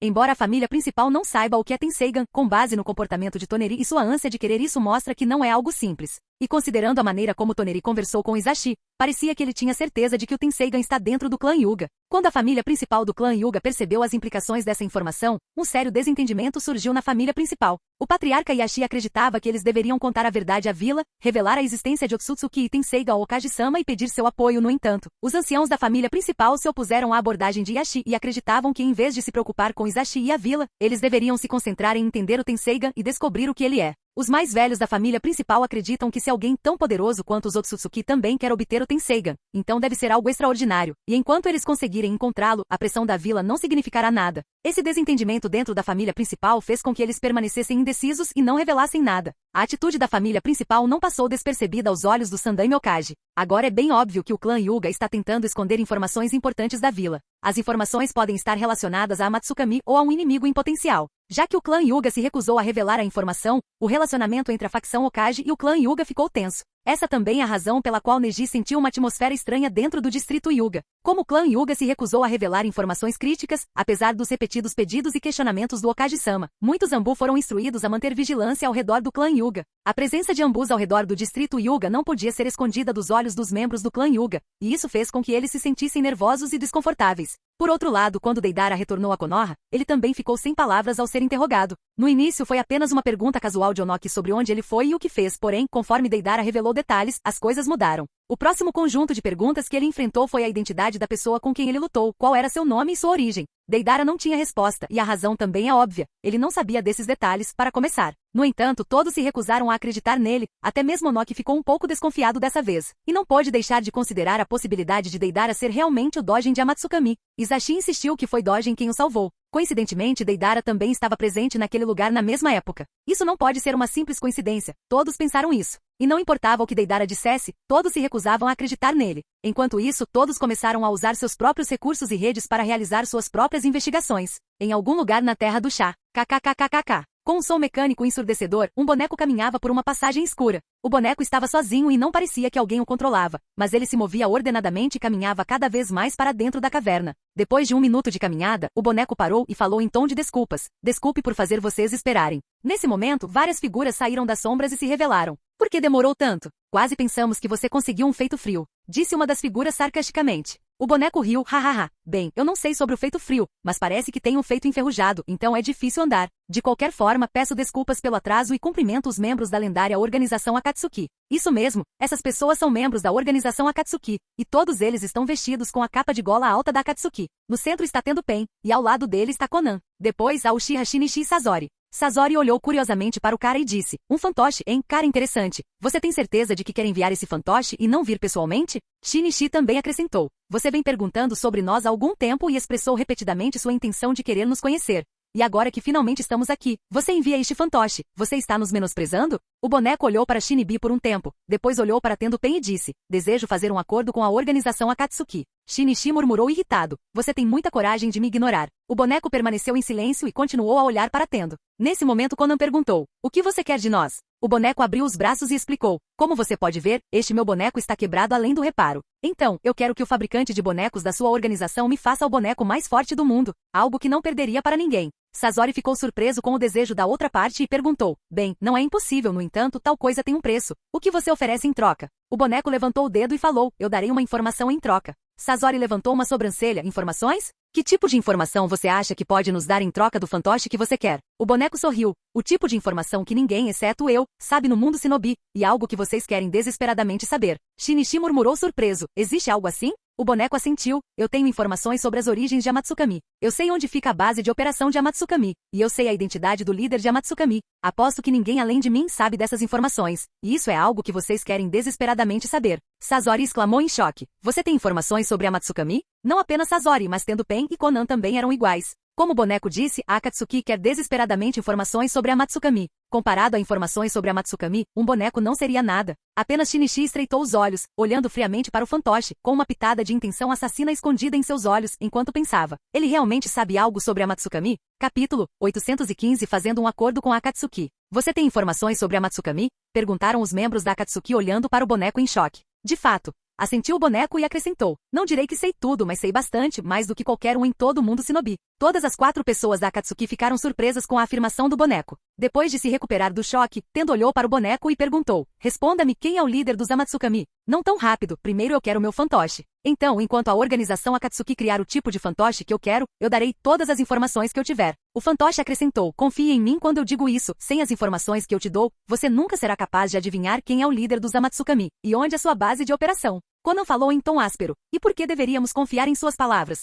Embora a família principal não saiba o que é Tenseigan, com base no comportamento de Toneri e sua ânsia de querer isso mostra que não é algo simples. E considerando a maneira como Toneri conversou com Ezashi, parecia que ele tinha certeza de que o Tenseigan está dentro do clã Hyuga. Quando a família principal do clã Hyuga percebeu as implicações dessa informação, um sério desentendimento surgiu na família principal. O patriarca Yashi acreditava que eles deveriam contar a verdade à vila, revelar a existência de Otsutsuki e Tenseigan ao Okage-sama e pedir seu apoio. No entanto, os anciãos da família principal se opuseram à abordagem de Yashi e acreditavam que em vez de se preocupar com Ezashi e a vila, eles deveriam se concentrar em entender o Tenseigan e descobrir o que ele é. Os mais velhos da família principal acreditam que se alguém tão poderoso quanto os Otsutsuki também quer obter o Tenseigan, então deve ser algo extraordinário, e enquanto eles conseguirem encontrá-lo, a pressão da vila não significará nada. Esse desentendimento dentro da família principal fez com que eles permanecessem indecisos e não revelassem nada. A atitude da família principal não passou despercebida aos olhos do Sandaime Hokage. Agora é bem óbvio que o clã Hyuga está tentando esconder informações importantes da vila. As informações podem estar relacionadas a Amatsukami ou a um inimigo em potencial. Já que o clã Hyuga se recusou a revelar a informação, o relacionamento entre a facção Hokage e o clã Hyuga ficou tenso. Essa também é a razão pela qual Neji sentiu uma atmosfera estranha dentro do distrito Hyuga. Como o clã Hyuga se recusou a revelar informações críticas, apesar dos repetidos pedidos e questionamentos do Okage-sama, muitos Anbu foram instruídos a manter vigilância ao redor do clã Hyuga. A presença de Anbus ao redor do distrito Hyuga não podia ser escondida dos olhos dos membros do clã Hyuga, e isso fez com que eles se sentissem nervosos e desconfortáveis. Por outro lado, quando Deidara retornou a Konoha, ele também ficou sem palavras ao ser interrogado. No início foi apenas uma pergunta casual de Onoki sobre onde ele foi e o que fez, porém, conforme Deidara revelou detalhes, as coisas mudaram. O próximo conjunto de perguntas que ele enfrentou foi a identidade da pessoa com quem ele lutou, qual era seu nome e sua origem. Deidara não tinha resposta, e a razão também é óbvia, ele não sabia desses detalhes, para começar. No entanto, todos se recusaram a acreditar nele, até mesmo Onoki ficou um pouco desconfiado dessa vez, e não pôde deixar de considerar a possibilidade de Deidara ser realmente o Dojin de Amatsukami. Ezashi insistiu que foi Dojin quem o salvou. Coincidentemente, Deidara também estava presente naquele lugar na mesma época. Isso não pode ser uma simples coincidência, todos pensaram isso. E não importava o que Deidara dissesse, todos se recusavam a acreditar nele. Enquanto isso, todos começaram a usar seus próprios recursos e redes para realizar suas próprias investigações. Em algum lugar na Terra do Chá. KKKKKK. Com um som mecânico ensurdecedor, um boneco caminhava por uma passagem escura. O boneco estava sozinho e não parecia que alguém o controlava, mas ele se movia ordenadamente e caminhava cada vez mais para dentro da caverna. Depois de 1 minuto de caminhada, o boneco parou e falou em tom de desculpas. Desculpe por fazer vocês esperarem. Nesse momento, várias figuras saíram das sombras e se revelaram. Por que demorou tanto? Quase pensamos que você conseguiu um feito frio, disse uma das figuras sarcasticamente. O boneco riu, hahaha. Bem, eu não sei sobre o feito frio, mas parece que tem um feito enferrujado, então é difícil andar. De qualquer forma, peço desculpas pelo atraso e cumprimento os membros da lendária organização Akatsuki. Isso mesmo, essas pessoas são membros da organização Akatsuki, e todos eles estão vestidos com a capa de gola alta da Akatsuki. No centro está Tendo Pen, e ao lado dele está Conan. Depois há o Uchiha Shinichi Sasori. Sasori olhou curiosamente para o cara e disse, um fantoche, hein? Cara interessante. Você tem certeza de que quer enviar esse fantoche e não vir pessoalmente? Shinichi também acrescentou. Você vem perguntando sobre nós há algum tempo e expressou repetidamente sua intenção de querer nos conhecer. E agora que finalmente estamos aqui, você envia este fantoche. Você está nos menosprezando? O boneco olhou para Shinibi por um tempo, depois olhou para Tendo Pen e disse, desejo fazer um acordo com a organização Akatsuki. Shinichi murmurou irritado, você tem muita coragem de me ignorar. O boneco permaneceu em silêncio e continuou a olhar para Tendo. Nesse momento Conan perguntou, o que você quer de nós? O boneco abriu os braços e explicou, como você pode ver, este meu boneco está quebrado além do reparo. Então, eu quero que o fabricante de bonecos da sua organização me faça o boneco mais forte do mundo, algo que não perderia para ninguém. Sasori ficou surpreso com o desejo da outra parte e perguntou, bem, não é impossível, no entanto, tal coisa tem um preço. O que você oferece em troca? O boneco levantou o dedo e falou, eu darei uma informação em troca. Sasori levantou uma sobrancelha, informações? Que tipo de informação você acha que pode nos dar em troca do fantoche que você quer? O boneco sorriu. O tipo de informação que ninguém, exceto eu, sabe no mundo shinobi, e algo que vocês querem desesperadamente saber. Shinichi murmurou surpreso. Existe algo assim? O boneco assentiu. Eu tenho informações sobre as origens de Amatsukami. Eu sei onde fica a base de operação de Amatsukami. E eu sei a identidade do líder de Amatsukami. Aposto que ninguém além de mim sabe dessas informações. E isso é algo que vocês querem desesperadamente saber. Sasori exclamou em choque. Você tem informações sobre Amatsukami? Não apenas Sasori, mas Tendo Pen e Conan também eram iguais. Como o boneco disse, a Akatsuki quer desesperadamente informações sobre a Matsukami. Comparado a informações sobre a Matsukami, um boneco não seria nada. Apenas Shinichi estreitou os olhos, olhando friamente para o fantoche, com uma pitada de intenção assassina escondida em seus olhos, enquanto pensava. Ele realmente sabe algo sobre a Matsukami? Capítulo 815 Fazendo um acordo com a Akatsuki. Você tem informações sobre a Matsukami? Perguntaram os membros da Akatsuki olhando para o boneco em choque. De fato. Assentiu o boneco e acrescentou. Não direi que sei tudo, mas sei bastante, mais do que qualquer um em todo o mundo shinobi. Todas as 4 pessoas da Akatsuki ficaram surpresas com a afirmação do boneco. Depois de se recuperar do choque, Tendo olhou para o boneco e perguntou. Responda-me quem é o líder dos Amatsukami. Não tão rápido, primeiro eu quero meu fantoche. Então, enquanto a organização Akatsuki criar o tipo de fantoche que eu quero, eu darei todas as informações que eu tiver. O fantoche acrescentou, confie em mim quando eu digo isso, sem as informações que eu te dou, você nunca será capaz de adivinhar quem é o líder dos Amatsukami, e onde é sua base de operação. Conan falou em tom áspero. E por que deveríamos confiar em suas palavras?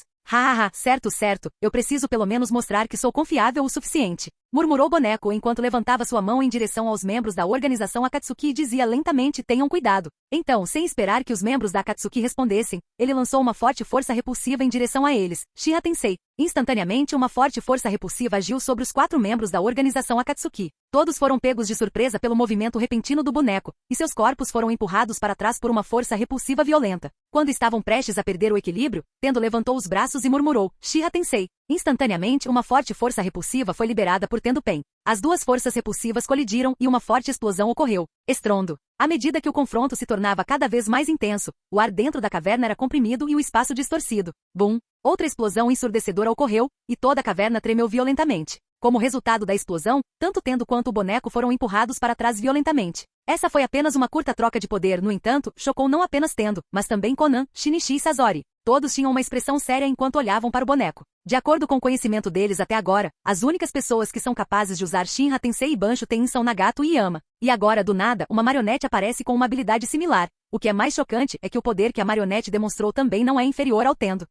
Certo, eu preciso pelo menos mostrar que sou confiável o suficiente. Murmurou o boneco enquanto levantava sua mão em direção aos membros da organização Akatsuki e dizia lentamente, tenham cuidado. Então, sem esperar que os membros da Akatsuki respondessem, ele lançou uma forte força repulsiva em direção a eles. Uchiha Tensei. Instantaneamente, uma forte força repulsiva agiu sobre os 4 membros da organização Akatsuki. Todos foram pegos de surpresa pelo movimento repentino do boneco, e seus corpos foram empurrados para trás por uma força repulsiva violenta. Quando estavam prestes a perder o equilíbrio, Tendo levantou os braços e murmurou, Uchiha Tensei. Instantaneamente, uma forte força repulsiva foi liberada por Tendo Pen. As 2 forças repulsivas colidiram e uma forte explosão ocorreu. Estrondo. À medida que o confronto se tornava cada vez mais intenso, o ar dentro da caverna era comprimido e o espaço distorcido. Bum! Outra explosão ensurdecedora ocorreu, e toda a caverna tremeu violentamente. Como resultado da explosão, tanto Tendo quanto o boneco foram empurrados para trás violentamente. Essa foi apenas uma curta troca de poder, no entanto, chocou não apenas Tendo, mas também Conan, Shinichi e Sasori. Todos tinham uma expressão séria enquanto olhavam para o boneco. De acordo com o conhecimento deles até agora, as únicas pessoas que são capazes de usar Shinra Tensei e Bansho Tenin são Nagato e Yama. E agora, do nada, uma marionete aparece com uma habilidade similar. O que é mais chocante é que o poder que a marionete demonstrou também não é inferior ao Tendo.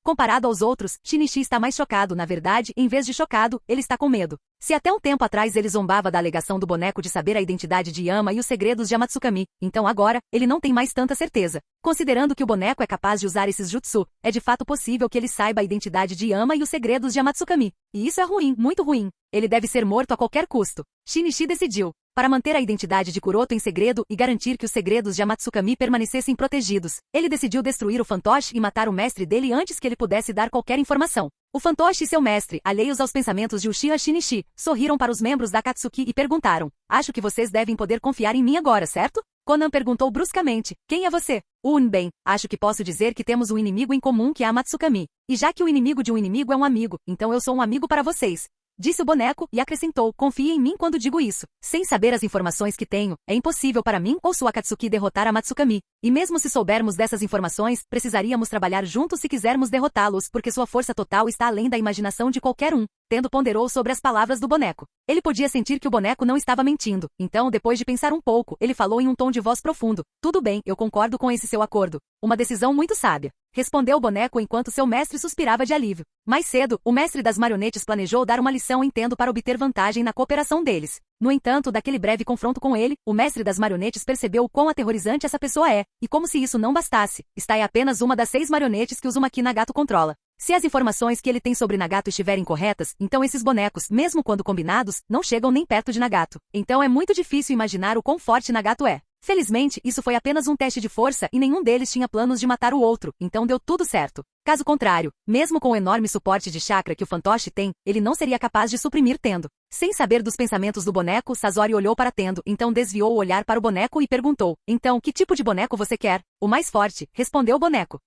Comparado aos outros, Shinichi está mais chocado, na verdade, em vez de chocado, ele está com medo. Se até um tempo atrás ele zombava da alegação do boneco de saber a identidade de Yama e os segredos de Amatsukami, então agora, ele não tem mais tanta certeza. Considerando que o boneco é capaz de usar esses jutsu, é de fato possível que ele saiba a identidade de Yama e os segredos de Amatsukami. E isso é ruim, muito ruim. Ele deve ser morto a qualquer custo. Shinichi decidiu. Para manter a identidade de Kuroto em segredo e garantir que os segredos de Amatsukami permanecessem protegidos, ele decidiu destruir o fantoche e matar o mestre dele antes que ele pudesse dar qualquer informação. O fantoche e seu mestre, alheios aos pensamentos de Uchiha Shinichi, sorriram para os membros da Akatsuki e perguntaram: acho que vocês devem poder confiar em mim agora, certo? Conan perguntou bruscamente: quem é você? Bem, acho que posso dizer que temos um inimigo em comum que é a Matsukami. E já que o inimigo de um inimigo é um amigo, então eu sou um amigo para vocês. Disse o boneco e acrescentou: confie em mim quando digo isso. Sem saber as informações que tenho, é impossível para mim ou sua Akatsuki derrotar a Matsukami. E mesmo se soubermos dessas informações, precisaríamos trabalhar juntos se quisermos derrotá-los, porque sua força total está além da imaginação de qualquer um. Tendo ponderou sobre as palavras do boneco. Ele podia sentir que o boneco não estava mentindo. Então, depois de pensar um pouco, ele falou em um tom de voz profundo: tudo bem, eu concordo com esse seu acordo. Uma decisão muito sábia. Respondeu o boneco enquanto seu mestre suspirava de alívio. Mais cedo, o mestre das marionetes planejou dar uma lição em Tendo para obter vantagem na cooperação deles. No entanto, daquele breve confronto com ele, o mestre das marionetes percebeu o quão aterrorizante essa pessoa é, e como se isso não bastasse, está é apenas uma das 6 marionetes que Uzumaki Nagato controla. Se as informações que ele tem sobre Nagato estiverem corretas, então esses bonecos, mesmo quando combinados, não chegam nem perto de Nagato. Então é muito difícil imaginar o quão forte Nagato é. Felizmente, isso foi apenas um teste de força e nenhum deles tinha planos de matar o outro, então deu tudo certo. Caso contrário, mesmo com o enorme suporte de chakra que o fantoche tem, ele não seria capaz de suprimir Tendo. Sem saber dos pensamentos do boneco, Sasori olhou para Tendo, então desviou o olhar para o boneco e perguntou: então, que tipo de boneco você quer? O mais forte, respondeu o boneco.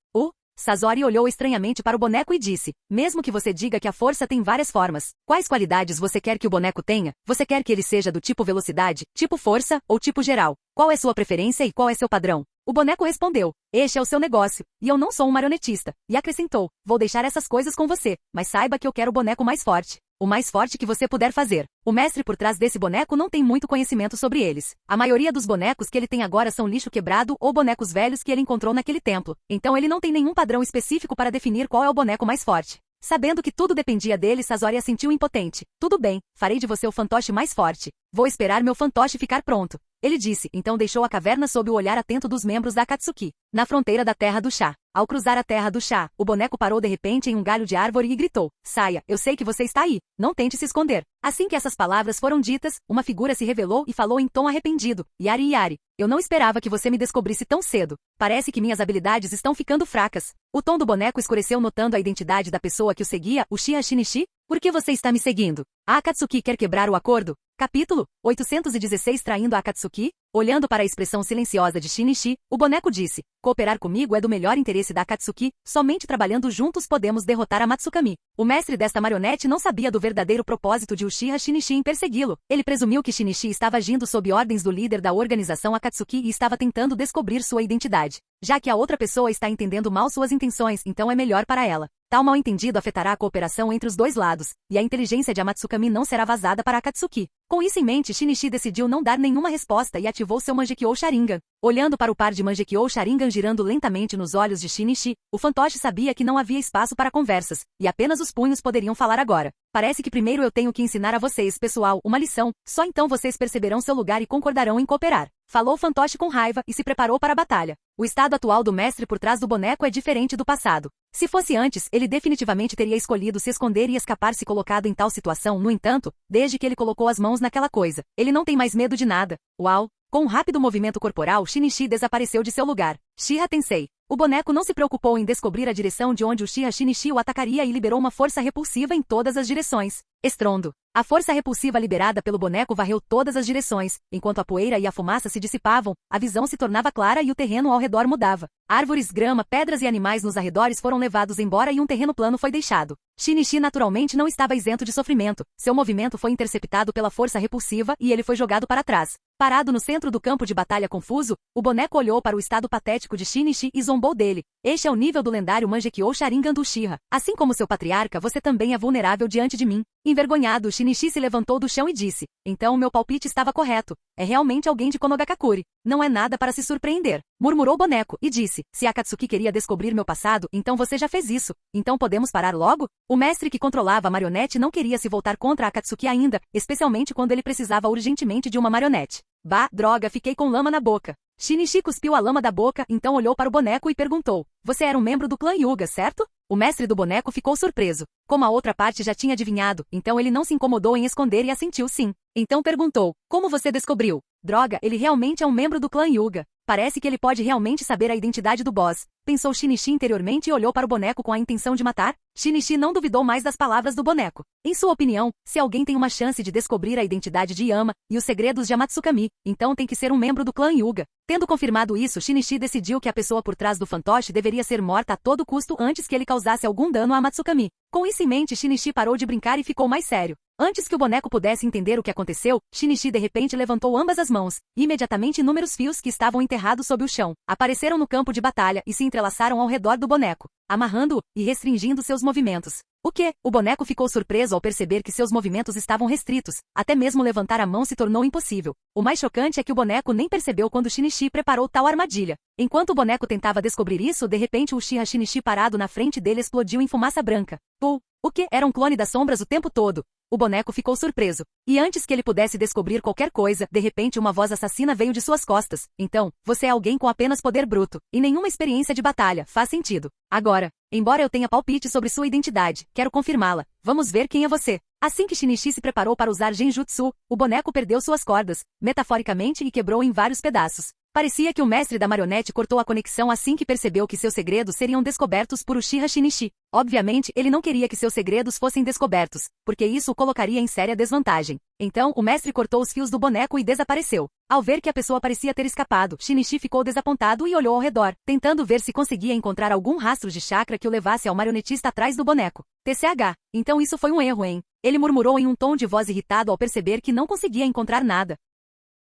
Sasori olhou estranhamente para o boneco e disse: mesmo que você diga que a força tem várias formas, quais qualidades você quer que o boneco tenha? Você quer que ele seja do tipo velocidade, tipo força ou tipo geral? Qual é sua preferência e qual é seu padrão? O boneco respondeu: este é o seu negócio, e eu não sou um marionetista. E acrescentou: vou deixar essas coisas com você, mas saiba que eu quero o boneco mais forte. O mais forte que você puder fazer. O mestre por trás desse boneco não tem muito conhecimento sobre eles. A maioria dos bonecos que ele tem agora são lixo quebrado ou bonecos velhos que ele encontrou naquele templo. Então ele não tem nenhum padrão específico para definir qual é o boneco mais forte. Sabendo que tudo dependia dele, Sasori a sentiu impotente. Tudo bem, farei de você o fantoche mais forte. Vou esperar meu fantoche ficar pronto. Ele disse, então deixou a caverna sob o olhar atento dos membros da Akatsuki. Na fronteira da Terra do Chá. Ao cruzar a Terra do Chá, o boneco parou de repente em um galho de árvore e gritou: saia, eu sei que você está aí. Não tente se esconder. Assim que essas palavras foram ditas, uma figura se revelou e falou em tom arrependido: Yari, eu não esperava que você me descobrisse tão cedo. Parece que minhas habilidades estão ficando fracas. O tom do boneco escureceu notando a identidade da pessoa que o seguia, Uchiha Shinichi. Por que você está me seguindo? A Akatsuki quer quebrar o acordo? Capítulo 816 Traindo a Akatsuki? Olhando para a expressão silenciosa de Shinichi, o boneco disse: cooperar comigo é do melhor interesse da Akatsuki, somente trabalhando juntos podemos derrotar a Matsukami. O mestre desta marionete não sabia do verdadeiro propósito de Uchiha Shinichi em persegui-lo. Ele presumiu que Shinichi estava agindo sob ordens do líder da organização Akatsuki e estava tentando descobrir sua identidade. Já que a outra pessoa está entendendo mal suas intenções, então é melhor para ela. Tal mal-entendido afetará a cooperação entre os dois lados, e a inteligência de Matsukami não será vazada para Akatsuki. Com isso em mente, Shinichi decidiu não dar nenhuma resposta e ativou seu Mangekyou Sharingan. Olhando para o par de Mangekyou Sharingan girando lentamente nos olhos de Shinichi, o fantoche sabia que não havia espaço para conversas, e apenas os punhos poderiam falar agora. Parece que primeiro eu tenho que ensinar a vocês, pessoal, uma lição, só então vocês perceberão seu lugar e concordarão em cooperar. Falou o fantoche com raiva e se preparou para a batalha. O estado atual do mestre por trás do boneco é diferente do passado. Se fosse antes, ele definitivamente teria escolhido se esconder e escapar se colocado em tal situação, no entanto, desde que ele colocou as mãos naquela coisa, ele não tem mais medo de nada. Uau! Com um rápido movimento corporal, Shinichi desapareceu de seu lugar. Shiha Tensei. O boneco não se preocupou em descobrir a direção de onde Uchiha Shinichi o atacaria e liberou uma força repulsiva em todas as direções. Estrondo. A força repulsiva liberada pelo boneco varreu todas as direções. Enquanto a poeira e a fumaça se dissipavam, a visão se tornava clara e o terreno ao redor mudava. Árvores, grama, pedras e animais nos arredores foram levados embora e um terreno plano foi deixado. Shinichi naturalmente não estava isento de sofrimento. Seu movimento foi interceptado pela força repulsiva e ele foi jogado para trás. Parado no centro do campo de batalha confuso, o boneco olhou para o estado patético de Shinichi e zombou dele. Este é o nível do lendário Mangekyou Sharingan do Uchiha. Assim como seu patriarca, você também é vulnerável diante de mim. Envergonhado, Shinichi se levantou do chão e disse: então meu palpite estava correto. É realmente alguém de Konogakakure. Não é nada para se surpreender. Murmurou o boneco e disse: se Akatsuki queria descobrir meu passado, então você já fez isso. Então podemos parar logo? O mestre que controlava a marionete não queria se voltar contra Akatsuki ainda, especialmente quando ele precisava urgentemente de uma marionete. Bah, droga, fiquei com lama na boca. Shinichi cuspiu a lama da boca, então olhou para o boneco e perguntou: você era um membro do clã Hyuga, certo? O mestre do boneco ficou surpreso. Como a outra parte já tinha adivinhado, então ele não se incomodou em esconder e assentiu sim. Então perguntou: como você descobriu? Droga, ele realmente é um membro do clã Hyuga. Parece que ele pode realmente saber a identidade do boss. Pensou Shinichi interiormente e olhou para o boneco com a intenção de matar. Shinichi não duvidou mais das palavras do boneco. Em sua opinião, se alguém tem uma chance de descobrir a identidade de Yama e os segredos de Amatsukami, então tem que ser um membro do clã Hyuga. Tendo confirmado isso, Shinichi decidiu que a pessoa por trás do fantoche deveria ser morta a todo custo antes que ele causasse algum dano a Amatsukami. Com isso em mente, Shinichi parou de brincar e ficou mais sério. Antes que o boneco pudesse entender o que aconteceu, Shinichi de repente levantou ambas as mãos, e imediatamente inúmeros fios que estavam enterrados sob o chão apareceram no campo de batalha e se entrelaçaram ao redor do boneco, amarrando-o e restringindo seus movimentos. O quê? O boneco ficou surpreso ao perceber que seus movimentos estavam restritos, até mesmo levantar a mão se tornou impossível. O mais chocante é que o boneco nem percebeu quando Shinichi preparou tal armadilha. Enquanto o boneco tentava descobrir isso, de repente o Uchiha Shinichi parado na frente dele explodiu em fumaça branca. O que? Era um clone das sombras o tempo todo. O boneco ficou surpreso. E antes que ele pudesse descobrir qualquer coisa, de repente uma voz assassina veio de suas costas. Então, você é alguém com apenas poder bruto, e nenhuma experiência de batalha, faz sentido. Agora, embora eu tenha palpite sobre sua identidade, quero confirmá-la. Vamos ver quem é você. Assim que Shinichi se preparou para usar Genjutsu, o boneco perdeu suas cordas, metaforicamente, e quebrou em vários pedaços. Parecia que o mestre da marionete cortou a conexão assim que percebeu que seus segredos seriam descobertos por Uchiha Shinichi. Obviamente, ele não queria que seus segredos fossem descobertos, porque isso o colocaria em séria desvantagem. Então, o mestre cortou os fios do boneco e desapareceu. Ao ver que a pessoa parecia ter escapado, Shinichi ficou desapontado e olhou ao redor, tentando ver se conseguia encontrar algum rastro de chakra que o levasse ao marionetista atrás do boneco. TCH. Então isso foi um erro, hein? Ele murmurou em um tom de voz irritado ao perceber que não conseguia encontrar nada.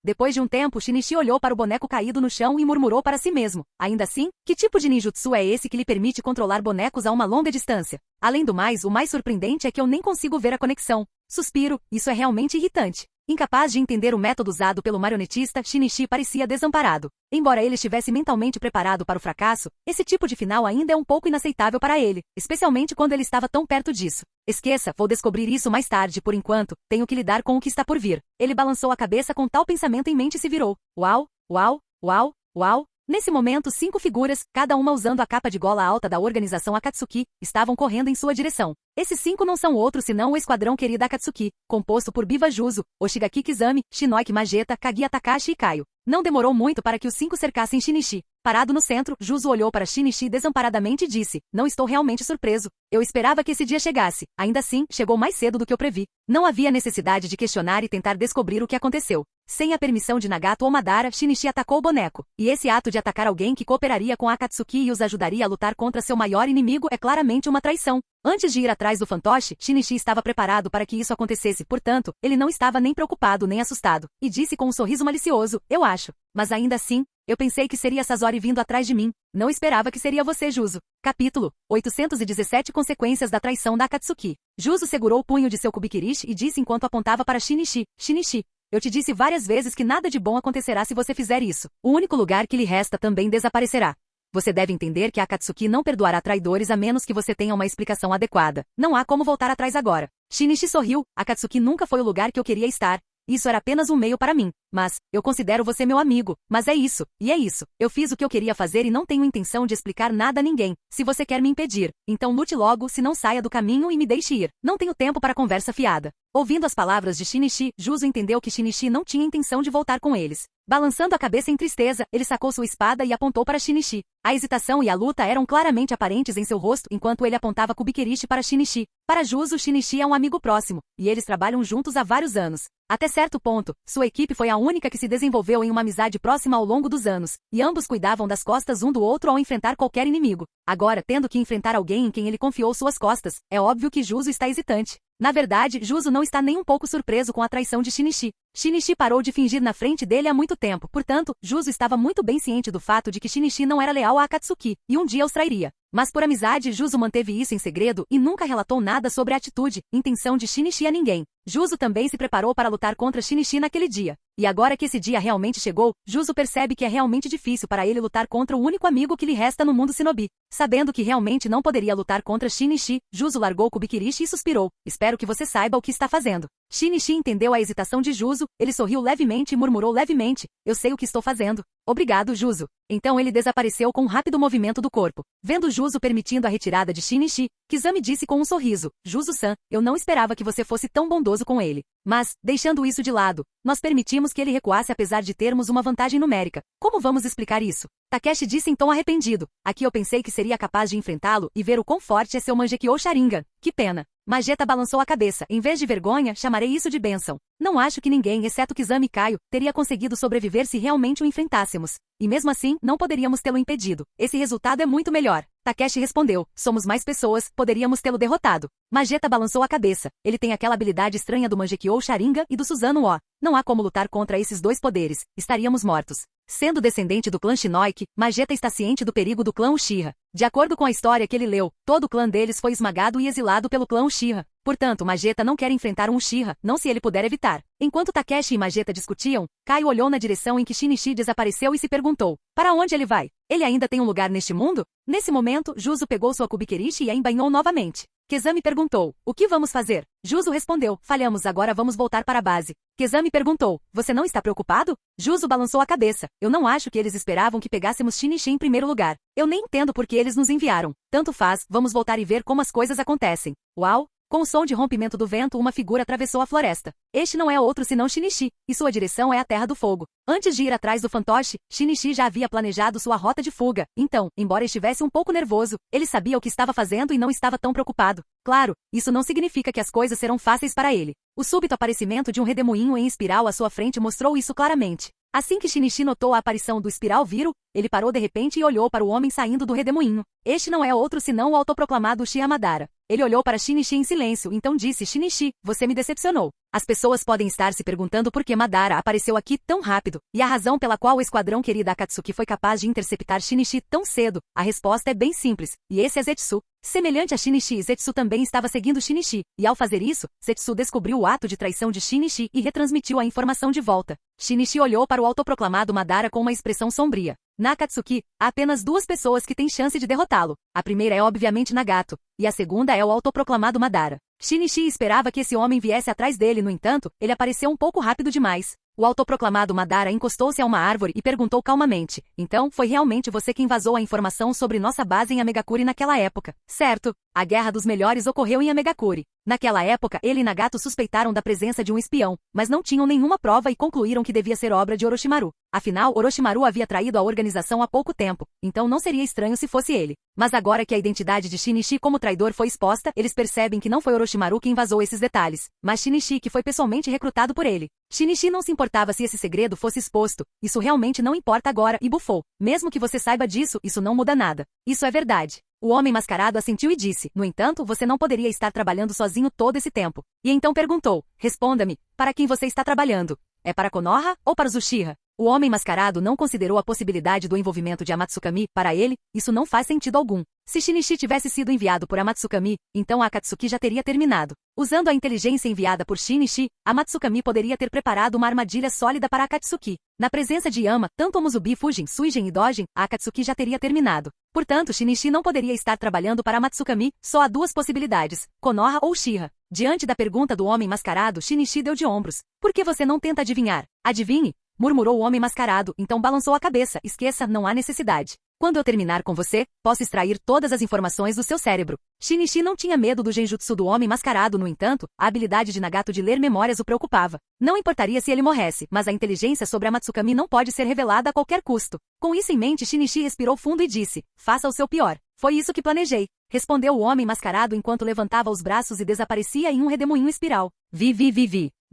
Depois de um tempo, Shinichi olhou para o boneco caído no chão e murmurou para si mesmo. Ainda assim, que tipo de ninjutsu é esse que lhe permite controlar bonecos a uma longa distância? Além do mais, o mais surpreendente é que eu nem consigo ver a conexão. Suspiro, isso é realmente irritante. Incapaz de entender o método usado pelo marionetista, Shinichi parecia desamparado. Embora ele estivesse mentalmente preparado para o fracasso, esse tipo de final ainda é um pouco inaceitável para ele, especialmente quando ele estava tão perto disso. Esqueça, vou descobrir isso mais tarde, por enquanto, tenho que lidar com o que está por vir. Ele balançou a cabeça com tal pensamento em mente e se virou. Uau, uau, uau, uau. Nesse momento, 5 figuras, cada uma usando a capa de gola alta da organização Akatsuki, estavam correndo em sua direção. Esses 5 não são outros senão o esquadrão querido Akatsuki, composto por Biva Juzo, Oshigaki Kizami, Shinoiki Mageta, Kaguya Takashi e Kaio. Não demorou muito para que os 5 cercassem Shinichi. Parado no centro, Juzo olhou para Shinichi desamparadamente e disse, não estou realmente surpreso. Eu esperava que esse dia chegasse. Ainda assim, chegou mais cedo do que eu previ. Não havia necessidade de questionar e tentar descobrir o que aconteceu. Sem a permissão de Nagato ou Madara, Shinichi atacou o boneco. E esse ato de atacar alguém que cooperaria com a Akatsuki e os ajudaria a lutar contra seu maior inimigo é claramente uma traição. Antes de ir atrás do fantoche, Shinichi estava preparado para que isso acontecesse, portanto, ele não estava nem preocupado nem assustado. E disse com um sorriso malicioso, eu acho. Mas ainda assim, eu pensei que seria Sasori vindo atrás de mim. Não esperava que seria você, Juzo. Capítulo 817 Consequências da traição da Akatsuki. Juzo segurou o punho de seu Kubikirishi e disse enquanto apontava para Shinichi, Shinichi, eu te disse várias vezes que nada de bom acontecerá se você fizer isso. O único lugar que lhe resta também desaparecerá. Você deve entender que a Akatsuki não perdoará traidores a menos que você tenha uma explicação adequada. Não há como voltar atrás agora. Shinichi sorriu, Akatsuki nunca foi o lugar que eu queria estar. Isso era apenas um meio para mim. Mas, eu considero você meu amigo. Mas é isso, e é isso. Eu fiz o que eu queria fazer e não tenho intenção de explicar nada a ninguém. Se você quer me impedir, então lute logo, se não saia do caminho e me deixe ir. Não tenho tempo para conversa fiada. Ouvindo as palavras de Shinichi, Juzo entendeu que Shinichi não tinha intenção de voltar com eles. Balançando a cabeça em tristeza, ele sacou sua espada e apontou para Shinichi. A hesitação e a luta eram claramente aparentes em seu rosto enquanto ele apontava Kubikirishi para Shinichi. Para Juzo, Shinichi é um amigo próximo, e eles trabalham juntos há vários anos. Até certo ponto, sua equipe foi a única que se desenvolveu em uma amizade próxima ao longo dos anos, e ambos cuidavam das costas um do outro ao enfrentar qualquer inimigo. Agora, tendo que enfrentar alguém em quem ele confiou suas costas, é óbvio que Juzo está hesitante. Na verdade, Juzo não está nem um pouco surpreso com a traição de Shinichi. Shinichi parou de fingir na frente dele há muito tempo, portanto, Juzo estava muito bem ciente do fato de que Shinichi não era leal a Akatsuki, e um dia os trairia. Mas por amizade, Juzo manteve isso em segredo e nunca relatou nada sobre a atitude, intenção de Shinichi a ninguém. Juzo também se preparou para lutar contra Shinichi naquele dia. E agora que esse dia realmente chegou, Juzo percebe que é realmente difícil para ele lutar contra o único amigo que lhe resta no mundo shinobi. Sabendo que realmente não poderia lutar contra Shinichi, Juzo largou Kubikirishi e suspirou. Espera espero que você saiba o que está fazendo. Shinichi entendeu a hesitação de Juzo, ele sorriu levemente e murmurou levemente, eu sei o que estou fazendo. Obrigado, Juzo. Então ele desapareceu com um rápido movimento do corpo. Vendo Juzo permitindo a retirada de Shinichi, Kizami disse com um sorriso, Juzo-san, eu não esperava que você fosse tão bondoso com ele. Mas, deixando isso de lado, nós permitimos que ele recuasse apesar de termos uma vantagem numérica. Como vamos explicar isso? Takeshi disse em tom arrependido. Aqui eu pensei que seria capaz de enfrentá-lo e ver o quão forte é seu Mangekyo Sharingan. Que pena. Majeta balançou a cabeça. Em vez de vergonha, chamarei isso de bênção. Não acho que ninguém, exceto Kizami e Kaio, teria conseguido sobreviver se realmente o enfrentássemos. E mesmo assim, não poderíamos tê-lo impedido. Esse resultado é muito melhor. Takeshi respondeu, somos mais pessoas, poderíamos tê-lo derrotado. Majeta balançou a cabeça. Ele tem aquela habilidade estranha do Mangekyo Sharingan e do Susanoo. Não há como lutar contra esses dois poderes. Estaríamos mortos. Sendo descendente do clã Shinoiki, Majeta está ciente do perigo do clã Uchiha. De acordo com a história que ele leu, todo o clã deles foi esmagado e exilado pelo clã Uchiha. Portanto, Majeta não quer enfrentar um Uchiha, não se ele puder evitar. Enquanto Takeshi e Majeta discutiam, Kaio olhou na direção em que Shinichi desapareceu e se perguntou, para onde ele vai? Ele ainda tem um lugar neste mundo? Nesse momento, Juzo pegou sua Kubikerishi e a embainhou novamente. Kezami perguntou, o que vamos fazer? Juzo respondeu, falhamos, agora vamos voltar para a base. Kezami perguntou, você não está preocupado? Juzo balançou a cabeça, eu não acho que eles esperavam que pegássemos Shinichi em primeiro lugar. Eu nem entendo por que eles nos enviaram. Tanto faz, vamos voltar e ver como as coisas acontecem. Uau! Com o som de rompimento do vento, uma figura atravessou a floresta. Este não é outro senão Shinichi, e sua direção é a Terra do Fogo. Antes de ir atrás do fantoche, Shinichi já havia planejado sua rota de fuga. Então, embora estivesse um pouco nervoso, ele sabia o que estava fazendo e não estava tão preocupado. Claro, isso não significa que as coisas serão fáceis para ele. O súbito aparecimento de um redemoinho em espiral à sua frente mostrou isso claramente. Assim que Shinichi notou a aparição do espiral Viro, ele parou de repente e olhou para o homem saindo do redemoinho. Este não é outro senão o autoproclamado Uchiha Madara. Ele olhou para Shinichi em silêncio, então disse, Shinichi, você me decepcionou. As pessoas podem estar se perguntando por que Madara apareceu aqui tão rápido, e a razão pela qual o esquadrão querido Akatsuki foi capaz de interceptar Shinichi tão cedo. A resposta é bem simples, e esse é Zetsu. Semelhante a Shinichi, Zetsu também estava seguindo Shinichi, e ao fazer isso, Zetsu descobriu o ato de traição de Shinichi e retransmitiu a informação de volta. Shinichi olhou para o autoproclamado Madara com uma expressão sombria. Na Akatsuki, há apenas duas pessoas que têm chance de derrotá-lo. A primeira é obviamente Nagato, e a segunda é o autoproclamado Madara. Shinichi esperava que esse homem viesse atrás dele, no entanto, ele apareceu um pouco rápido demais. O autoproclamado Madara encostou-se a uma árvore e perguntou calmamente, então, foi realmente você quem vazou a informação sobre nossa base em Amegakuri naquela época, certo? A Guerra dos Melhores ocorreu em Amegakuri. Naquela época, ele e Nagato suspeitaram da presença de um espião, mas não tinham nenhuma prova e concluíram que devia ser obra de Orochimaru. Afinal, Orochimaru havia traído a organização há pouco tempo, então não seria estranho se fosse ele. Mas agora que a identidade de Shinichi como traidor foi exposta, eles percebem que não foi Orochimaru quem vazou esses detalhes, mas Shinichi que foi pessoalmente recrutado por ele. Shinichi não se importava se esse segredo fosse exposto, isso realmente não importa agora, e bufou. Mesmo que você saiba disso, isso não muda nada. Isso é verdade. O homem mascarado assentiu e disse, no entanto, você não poderia estar trabalhando sozinho todo esse tempo. E então perguntou, responda-me, para quem você está trabalhando? É para Konoha ou para os Uchiha? O homem mascarado não considerou a possibilidade do envolvimento de Amatsukami, para ele, isso não faz sentido algum. Se Shinichi tivesse sido enviado por Amatsukami, então a Akatsuki já teria terminado. Usando a inteligência enviada por Shinichi, Amatsukami poderia ter preparado uma armadilha sólida para a Akatsuki. Na presença de Yama, tanto Omuzubi, Fujin, Suigen e Dojin, a Akatsuki já teria terminado. Portanto, Shinichi não poderia estar trabalhando para Amatsukami, só há duas possibilidades, Konoha ou Uchiha. Diante da pergunta do homem mascarado, Shinichi deu de ombros. Por que você não tenta adivinhar? Adivinhe? Murmurou o homem mascarado, então balançou a cabeça. Esqueça, não há necessidade. Quando eu terminar com você, posso extrair todas as informações do seu cérebro. Shinichi não tinha medo do genjutsu do homem mascarado, no entanto, a habilidade de Nagato de ler memórias o preocupava. Não importaria se ele morresse, mas a inteligência sobre a Matsukami não pode ser revelada a qualquer custo. Com isso em mente, Shinichi respirou fundo e disse, faça o seu pior. Foi isso que planejei. Respondeu o homem mascarado enquanto levantava os braços e desaparecia em um redemoinho espiral. Vi.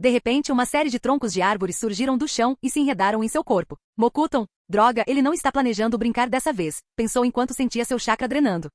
De repente, uma série de troncos de árvores surgiram do chão e se enredaram em seu corpo. Mokuton, droga, ele não está planejando brincar dessa vez, pensou enquanto sentia seu chakra drenando.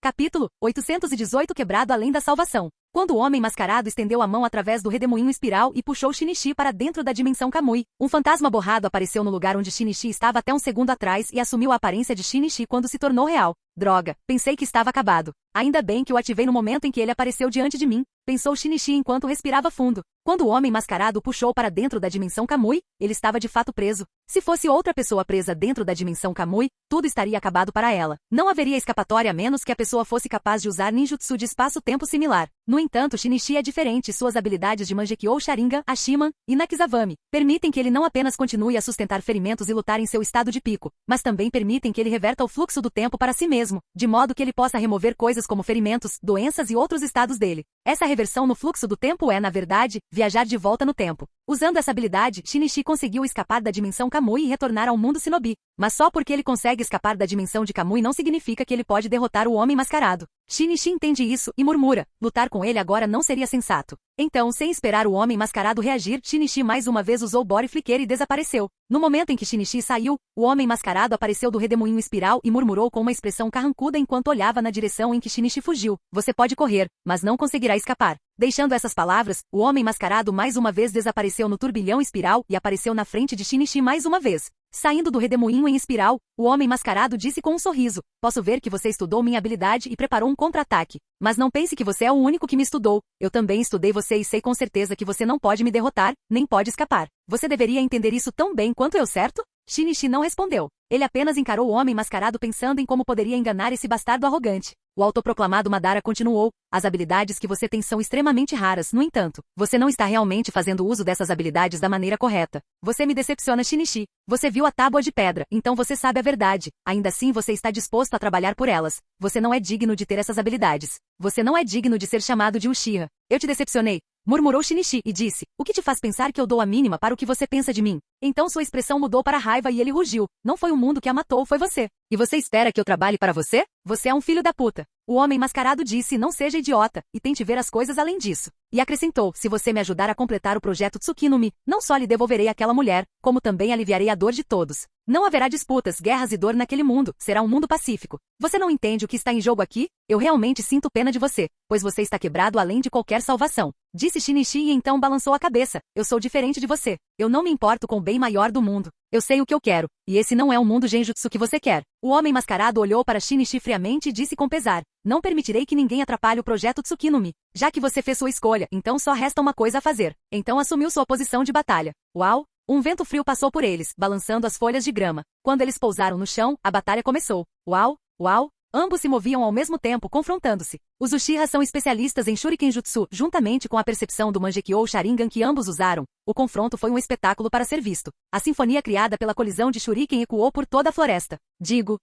Capítulo 818 Quebrado além da salvação. Quando o homem mascarado estendeu a mão através do redemoinho espiral e puxou Shinichi para dentro da dimensão Kamui, um fantasma borrado apareceu no lugar onde Shinichi estava até um segundo atrás e assumiu a aparência de Shinichi quando se tornou real. Droga, pensei que estava acabado. Ainda bem que o ativei no momento em que ele apareceu diante de mim, pensou Shinichi enquanto respirava fundo. Quando o homem mascarado o puxou para dentro da dimensão Kamui, ele estava de fato preso. Se fosse outra pessoa presa dentro da dimensão Kamui, tudo estaria acabado para ela. Não haveria escapatória a menos que a pessoa fosse capaz de usar ninjutsu de espaço-tempo similar. No entanto, Shinichi é diferente. Suas habilidades de Mangekyou Sharingan, Ashiman e Nakizavame permitem que ele não apenas continue a sustentar ferimentos e lutar em seu estado de pico, mas também permitem que ele reverta o fluxo do tempo para si mesmo, de modo que ele possa remover coisas como ferimentos, doenças e outros estados dele. Essa reversão no fluxo do tempo é, na verdade, viajar de volta no tempo. Usando essa habilidade, Shinichi conseguiu escapar da dimensão Kamui e retornar ao mundo Shinobi. Mas só porque ele consegue escapar da dimensão de Kamui não significa que ele pode derrotar o homem mascarado. Shinichi entende isso e murmura, lutar com ele agora não seria sensato. Então, sem esperar o homem mascarado reagir, Shinichi mais uma vez usou Body Flicker e desapareceu. No momento em que Shinichi saiu, o homem mascarado apareceu do redemoinho espiral e murmurou com uma expressão carrancuda enquanto olhava na direção em que Shinichi fugiu. Você pode correr, mas não conseguirá escapar. Deixando essas palavras, o homem mascarado mais uma vez desapareceu no turbilhão espiral e apareceu na frente de Shinichi mais uma vez. Saindo do redemoinho em espiral, o homem mascarado disse com um sorriso, posso ver que você estudou minha habilidade e preparou um contra-ataque. Mas não pense que você é o único que me estudou. Eu também estudei você e sei com certeza que você não pode me derrotar, nem pode escapar. Você deveria entender isso tão bem quanto eu, certo? Shinichi não respondeu. Ele apenas encarou o homem mascarado pensando em como poderia enganar esse bastardo arrogante. O autoproclamado Madara continuou, as habilidades que você tem são extremamente raras, no entanto, você não está realmente fazendo uso dessas habilidades da maneira correta. Você me decepciona, Shinichi. Você viu a tábua de pedra, então você sabe a verdade. Ainda assim você está disposto a trabalhar por elas. Você não é digno de ter essas habilidades. Você não é digno de ser chamado de Uchiha. Eu te decepcionei. Murmurou Shinichi e disse, o que te faz pensar que eu dou a mínima para o que você pensa de mim? Então sua expressão mudou para raiva e ele rugiu. Não foi o mundo que a matou, foi você. E você espera que eu trabalhe para você? Você é um filho da puta. O homem mascarado disse, não seja idiota, e tente ver as coisas além disso. E acrescentou, se você me ajudar a completar o projeto Tsukinomi, não só lhe devolverei aquela mulher, como também aliviarei a dor de todos. Não haverá disputas, guerras e dor naquele mundo, será um mundo pacífico. Você não entende o que está em jogo aqui? Eu realmente sinto pena de você, pois você está quebrado além de qualquer salvação. Disse Shinichi e então balançou a cabeça. Eu sou diferente de você. Eu não me importo com o bem maior do mundo. Eu sei o que eu quero, e esse não é o mundo genjutsu que você quer. O homem mascarado olhou para Shinichi friamente e disse com pesar. Não permitirei que ninguém atrapalhe o projeto Tsukinomi. Já que você fez sua escolha, então só resta uma coisa a fazer. Então assumiu sua posição de batalha. Uau! Um vento frio passou por eles, balançando as folhas de grama. Quando eles pousaram no chão, a batalha começou. Uau! Uau! Ambos se moviam ao mesmo tempo, confrontando-se. Os Uchihas são especialistas em Shuriken Jutsu, juntamente com a percepção do Mangekyou Sharingan que ambos usaram. O confronto foi um espetáculo para ser visto. A sinfonia criada pela colisão de Shuriken ecoou por toda a floresta. Digo.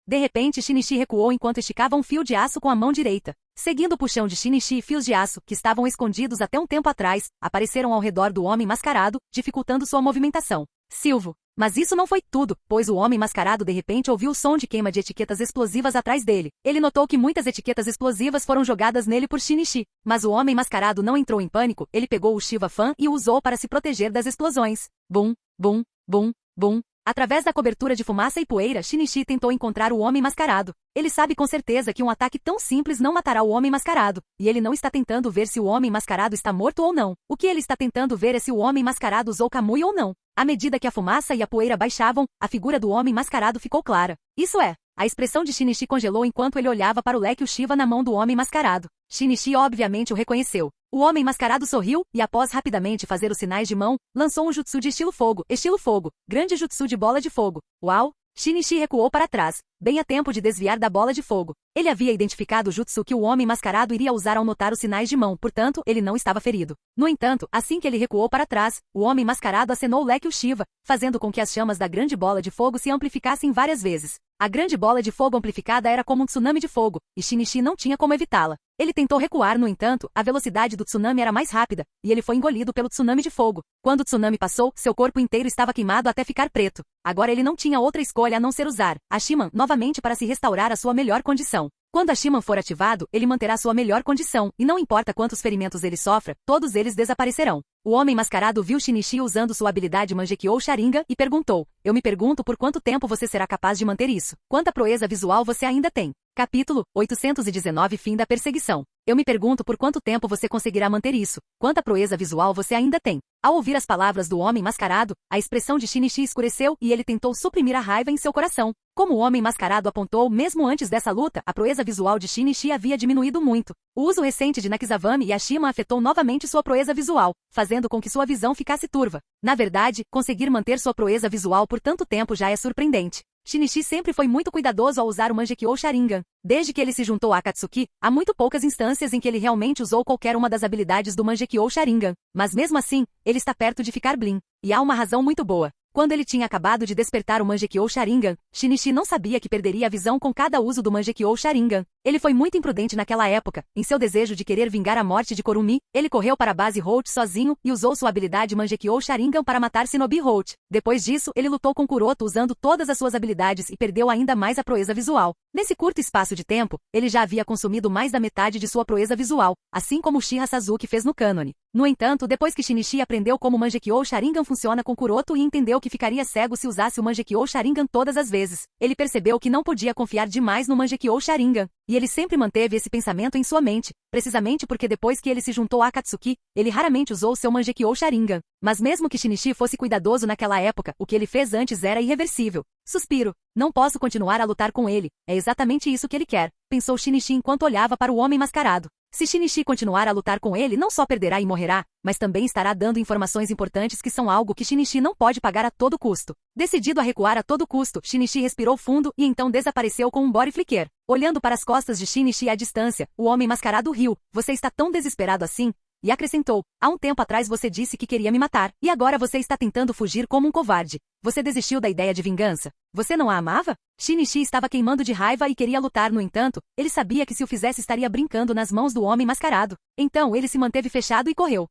De repente Shinichi recuou enquanto esticava um fio de aço com a mão direita. Seguindo o puxão de Shinichi, fios de aço, que estavam escondidos até um tempo atrás, apareceram ao redor do homem mascarado, dificultando sua movimentação. Silvo. Mas isso não foi tudo, pois o homem mascarado de repente ouviu o som de queima de etiquetas explosivas atrás dele. Ele notou que muitas etiquetas explosivas foram jogadas nele por Shinichi. Mas o homem mascarado não entrou em pânico, ele pegou o Shiva Fan e o usou para se proteger das explosões. Bum, bum, bum, bum. Através da cobertura de fumaça e poeira, Shinichi tentou encontrar o homem mascarado. Ele sabe com certeza que um ataque tão simples não matará o homem mascarado, e ele não está tentando ver se o homem mascarado está morto ou não. O que ele está tentando ver é se o homem mascarado usou Kamui ou não. À medida que a fumaça e a poeira baixavam, a figura do homem mascarado ficou clara. Isso é, a expressão de Shinichi congelou enquanto ele olhava para o leque Uchiha na mão do homem mascarado. Shinichi obviamente o reconheceu. O homem mascarado sorriu, e após rapidamente fazer os sinais de mão, lançou um jutsu de estilo fogo, grande jutsu de bola de fogo. Uau! Shinichi recuou para trás, bem a tempo de desviar da bola de fogo. Ele havia identificado o jutsu que o homem mascarado iria usar ao notar os sinais de mão, portanto, ele não estava ferido. No entanto, assim que ele recuou para trás, o homem mascarado acenou o leque Uchiha, fazendo com que as chamas da grande bola de fogo se amplificassem várias vezes. A grande bola de fogo amplificada era como um tsunami de fogo, e Shinichi não tinha como evitá-la. Ele tentou recuar, no entanto, a velocidade do tsunami era mais rápida, e ele foi engolido pelo tsunami de fogo. Quando o tsunami passou, seu corpo inteiro estava queimado até ficar preto. Agora ele não tinha outra escolha a não ser usar Ashiman novamente para se restaurar à sua melhor condição. Quando Ashiman for ativado, ele manterá sua melhor condição, e não importa quantos ferimentos ele sofra, todos eles desaparecerão. O homem mascarado viu Shinichi usando sua habilidade Mangekyou Sharingan e perguntou, eu me pergunto por quanto tempo você será capaz de manter isso. Quanta proeza visual você ainda tem? Capítulo 819 Fim da perseguição. Eu me pergunto por quanto tempo você conseguirá manter isso, quanta proeza visual você ainda tem. Ao ouvir as palavras do homem mascarado, a expressão de Shinichi escureceu e ele tentou suprimir a raiva em seu coração. Como o homem mascarado apontou mesmo antes dessa luta, a proeza visual de Shinichi havia diminuído muito. O uso recente de Nakizavame e Ashima afetou novamente sua proeza visual, fazendo com que sua visão ficasse turva. Na verdade, conseguir manter sua proeza visual por tanto tempo já é surpreendente. Shinichi sempre foi muito cuidadoso ao usar o Mangekyou Sharingan. Desde que ele se juntou a Akatsuki, há muito poucas instâncias em que ele realmente usou qualquer uma das habilidades do Mangekyou Sharingan. Mas mesmo assim, ele está perto de ficar Blin. E há uma razão muito boa. Quando ele tinha acabado de despertar o Mangekyou Sharingan, Shinichi não sabia que perderia a visão com cada uso do Mangekyou Sharingan. Ele foi muito imprudente naquela época. Em seu desejo de querer vingar a morte de Kurumi, ele correu para a base Holt sozinho e usou sua habilidade Mangekyou Sharingan para matar Shinobi Holt. Depois disso, ele lutou com Kuroto usando todas as suas habilidades e perdeu ainda mais a proeza visual. Nesse curto espaço de tempo, ele já havia consumido mais da metade de sua proeza visual, assim como Uchiha Sasuke fez no cânone. No entanto, depois que Shinichi aprendeu como o Mangekyou Sharingan funciona com Kuroto e entendeu que ficaria cego se usasse o Mangekyou Sharingan todas as vezes, ele percebeu que não podia confiar demais no Mangekyou Sharingan. E ele sempre manteve esse pensamento em sua mente, precisamente porque depois que ele se juntou a Akatsuki, ele raramente usou seu Mangekyou Sharingan. Mas mesmo que Shinichi fosse cuidadoso naquela época, o que ele fez antes era irreversível. Suspiro. Não posso continuar a lutar com ele. É exatamente isso que ele quer, pensou Shinichi enquanto olhava para o homem mascarado. Se Shinichi continuar a lutar com ele, não só perderá e morrerá, mas também estará dando informações importantes que são algo que Shinichi não pode pagar a todo custo. Decidido a recuar a todo custo, Shinichi respirou fundo e então desapareceu com um body flicker. Olhando para as costas de Shinichi à distância, o homem mascarado riu. Você está tão desesperado assim? E acrescentou, há um tempo atrás você disse que queria me matar, e agora você está tentando fugir como um covarde. Você desistiu da ideia de vingança? Você não a amava? Shinichi estava queimando de raiva e queria lutar, no entanto, ele sabia que se o fizesse estaria brincando nas mãos do homem mascarado. Então ele se manteve fechado e correu.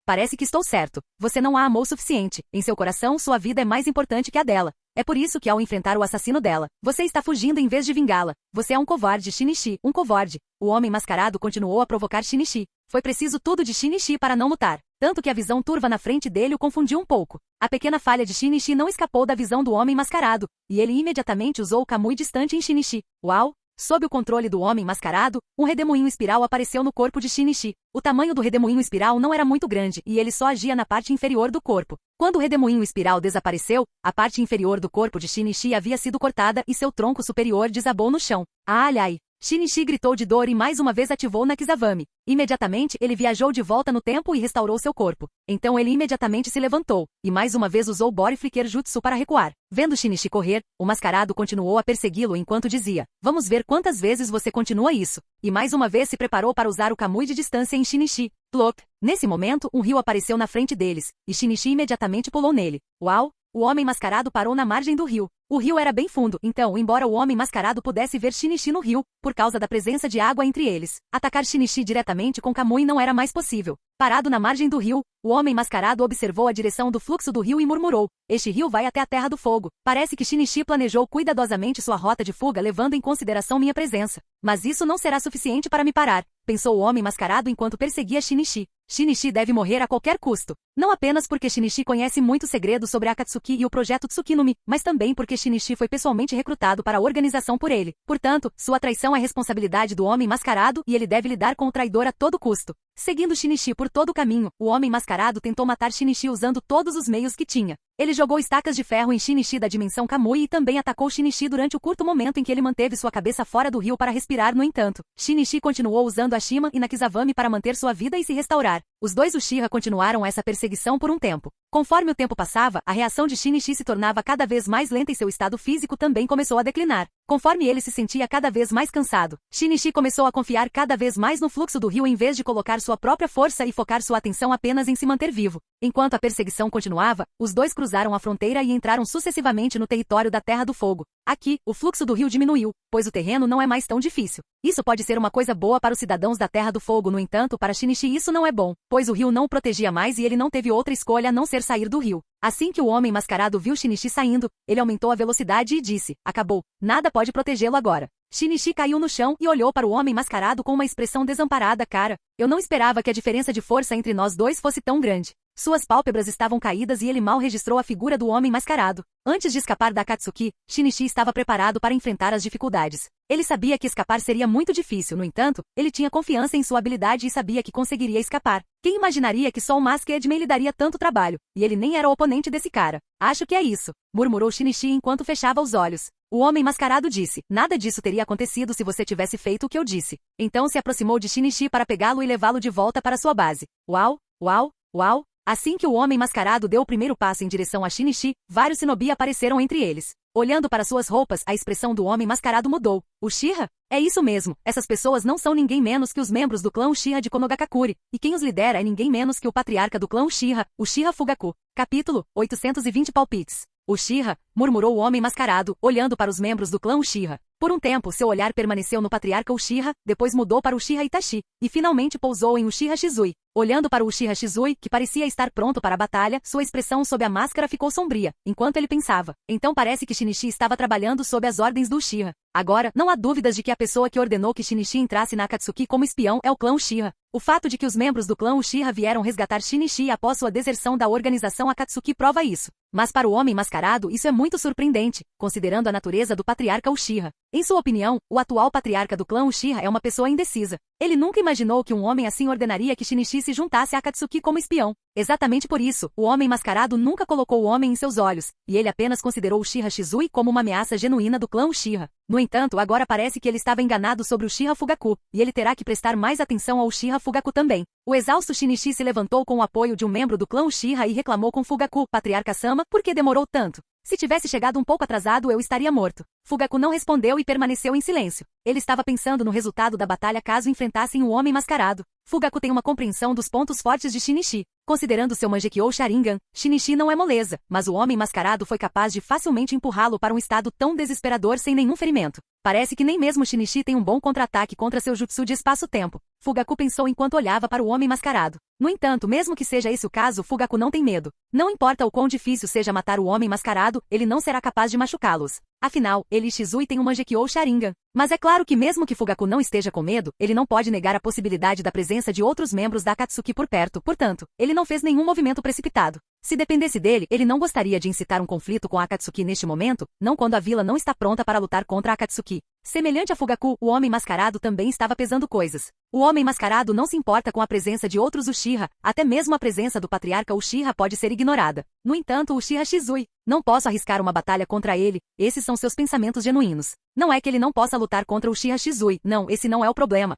Parece que estou certo. Você não a amou o suficiente. Em seu coração, sua vida é mais importante que a dela. É por isso que ao enfrentar o assassino dela, você está fugindo em vez de vingá-la. Você é um covarde, Shinichi, um covarde. O homem mascarado continuou a provocar Shinichi. Foi preciso tudo de Shinichi para não lutar. Tanto que a visão turva na frente dele o confundiu um pouco. A pequena falha de Shinichi não escapou da visão do homem mascarado, e ele imediatamente usou o Kamui distante em Shinichi. Uau! Sob o controle do homem mascarado, um redemoinho espiral apareceu no corpo de Shinichi. O tamanho do redemoinho espiral não era muito grande e ele só agia na parte inferior do corpo. Quando o redemoinho espiral desapareceu, a parte inferior do corpo de Shinichi havia sido cortada e seu tronco superior desabou no chão. Ai ai! Shinichi gritou de dor e mais uma vez ativou Nakizavame. Imediatamente, ele viajou de volta no tempo e restaurou seu corpo. Então ele imediatamente se levantou, e mais uma vez usou Body Flicker Jutsu para recuar. Vendo Shinichi correr, o mascarado continuou a persegui-lo enquanto dizia, vamos ver quantas vezes você continua isso. E mais uma vez se preparou para usar o Kamui de distância em Shinichi. Plop! Nesse momento, um rio apareceu na frente deles, e Shinichi imediatamente pulou nele. Uau! O homem mascarado parou na margem do rio. O rio era bem fundo, então, embora o homem mascarado pudesse ver Shinichi no rio, por causa da presença de água entre eles, atacar Shinichi diretamente com Kamui não era mais possível. Parado na margem do rio, o homem mascarado observou a direção do fluxo do rio e murmurou, este rio vai até a Terra do Fogo. Parece que Shinichi planejou cuidadosamente sua rota de fuga levando em consideração minha presença. Mas isso não será suficiente para me parar, pensou o homem mascarado enquanto perseguia Shinichi. Shinichi deve morrer a qualquer custo. Não apenas porque Shinichi conhece muitos segredos sobre Akatsuki e o projeto Tsukinumi, mas também porque Shinichi foi pessoalmente recrutado para a organização por ele. Portanto, sua traição é responsabilidade do homem mascarado e ele deve lidar com o traidor a todo custo. Seguindo Shinichi por todo o caminho, o homem mascarado tentou matar Shinichi usando todos os meios que tinha. Ele jogou estacas de ferro em Shinichi da dimensão Kamui e também atacou Shinichi durante o curto momento em que ele manteve sua cabeça fora do rio para respirar. No entanto, Shinichi continuou usando Ashima e Nakizavame para manter sua vida e se restaurar. Os dois Uchiha continuaram essa perseguição por um tempo. Conforme o tempo passava, a reação de Shinichi se tornava cada vez mais lenta e seu estado físico também começou a declinar. Conforme ele se sentia cada vez mais cansado, Shinichi começou a confiar cada vez mais no fluxo do rio em vez de colocar sua própria força e focar sua atenção apenas em se manter vivo. Enquanto a perseguição continuava, os dois cruzaram a fronteira e entraram sucessivamente no território da Terra do Fogo. Aqui, o fluxo do rio diminuiu, pois o terreno não é mais tão difícil. Isso pode ser uma coisa boa para os cidadãos da Terra do Fogo, no entanto, para Shinichi isso não é bom, pois o rio não o protegia mais e ele não teve outra escolha a não ser sair do rio. Assim que o homem mascarado viu Shinichi saindo, ele aumentou a velocidade e disse, acabou, nada pode protegê-lo agora. Shinichi caiu no chão e olhou para o homem mascarado com uma expressão desamparada. Cara, eu não esperava que a diferença de força entre nós dois fosse tão grande. Suas pálpebras estavam caídas e ele mal registrou a figura do homem mascarado. Antes de escapar da Akatsuki, Shinichi estava preparado para enfrentar as dificuldades. Ele sabia que escapar seria muito difícil, no entanto, ele tinha confiança em sua habilidade e sabia que conseguiria escapar. Quem imaginaria que só o Masked-Man lhe daria tanto trabalho? E ele nem era o oponente desse cara. Acho que é isso, murmurou Shinichi enquanto fechava os olhos. O homem mascarado disse, nada disso teria acontecido se você tivesse feito o que eu disse. Então se aproximou de Shinichi para pegá-lo e levá-lo de volta para sua base. Uau, uau, uau. Assim que o homem mascarado deu o primeiro passo em direção a Shinichi, vários shinobi apareceram entre eles. Olhando para suas roupas, a expressão do homem mascarado mudou. Uchiha? É isso mesmo, essas pessoas não são ninguém menos que os membros do clã Uchiha de Konogakakure, e quem os lidera é ninguém menos que o patriarca do clã Uchiha, Uchiha Fugaku. Capítulo 820 Palpites. Uchiha, murmurou o homem mascarado, olhando para os membros do clã Uchiha. Por um tempo, seu olhar permaneceu no patriarca Uchiha, depois mudou para Uchiha Itachi, e finalmente pousou em Uchiha Shizui. Olhando para o Uchiha Shizui, que parecia estar pronto para a batalha, sua expressão sob a máscara ficou sombria, enquanto ele pensava. Então parece que Shinichi estava trabalhando sob as ordens do Uchiha. Agora, não há dúvidas de que a pessoa que ordenou que Shinichi entrasse na Akatsuki como espião é o clã Uchiha. O fato de que os membros do clã Uchiha vieram resgatar Shinichi após sua deserção da organização Akatsuki prova isso. Mas para o homem mascarado isso é muito surpreendente, considerando a natureza do patriarca Uchiha. Em sua opinião, o atual patriarca do clã Uchiha é uma pessoa indecisa. Ele nunca imaginou que um homem assim ordenaria que Shinichi se juntasse a Akatsuki como espião. Exatamente por isso, o homem mascarado nunca colocou o homem em seus olhos, e ele apenas considerou Uchiha Shizui como uma ameaça genuína do clã Uchiha. No entanto, agora parece que ele estava enganado sobre o Uchiha Fugaku, e ele terá que prestar mais atenção ao Uchiha Fugaku também. O exausto Shinichi se levantou com o apoio de um membro do clã Uchiha e reclamou com Fugaku, patriarca Sama, por que demorou tanto? Se tivesse chegado um pouco atrasado eu estaria morto. Fugaku não respondeu e permaneceu em silêncio. Ele estava pensando no resultado da batalha caso enfrentassem o homem mascarado. Fugaku tem uma compreensão dos pontos fortes de Shinichi. Considerando seu Mangekyou Sharingan, Shinichi não é moleza, mas o homem mascarado foi capaz de facilmente empurrá-lo para um estado tão desesperador sem nenhum ferimento. Parece que nem mesmo Shinichi tem um bom contra-ataque contra seu jutsu de espaço-tempo. Fugaku pensou enquanto olhava para o homem mascarado. No entanto, mesmo que seja esse o caso, Fugaku não tem medo. Não importa o quão difícil seja matar o homem mascarado, ele não será capaz de machucá-los. Afinal, ele e Shizui têm um Mangekyou Sharingan. Mas é claro que mesmo que Fugaku não esteja com medo, ele não pode negar a possibilidade da presença de outros membros da Akatsuki por perto, portanto, ele não fez nenhum movimento precipitado. Se dependesse dele, ele não gostaria de incitar um conflito com a Akatsuki neste momento, não quando a vila não está pronta para lutar contra a Akatsuki. Semelhante a Fugaku, o homem mascarado também estava pesando coisas. O homem mascarado não se importa com a presença de outros Uchiha, até mesmo a presença do patriarca Uchiha pode ser ignorada. No entanto, Uchiha Shizui, não posso arriscar uma batalha contra ele, esses são seus pensamentos genuínos. Não é que ele não possa lutar contra Uchiha Shizui, não, esse não é o problema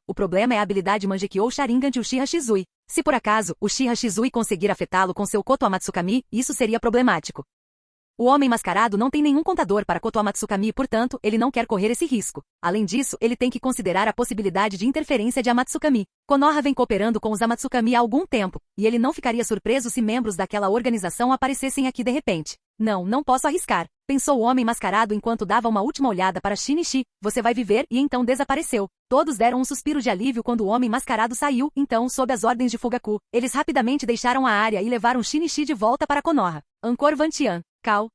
é a habilidade Mangekyou Sharingan de Uchiha Shizui. Se por acaso, Uchiha Shizui conseguir afetá-lo com seu Koto Amatsukami, isso seria problemático. O homem mascarado não tem nenhum contador para Koto Amatsukami, portanto, ele não quer correr esse risco. Além disso, ele tem que considerar a possibilidade de interferência de Amatsukami. Konoha vem cooperando com os Amatsukami há algum tempo, e ele não ficaria surpreso se membros daquela organização aparecessem aqui de repente. Não posso arriscar, pensou o homem mascarado enquanto dava uma última olhada para Shinichi. Você vai viver, e então desapareceu. Todos deram um suspiro de alívio quando o homem mascarado saiu, então, sob as ordens de Fugaku, eles rapidamente deixaram a área e levaram Shinichi de volta para Konoha. Angkor Vantian. Cal.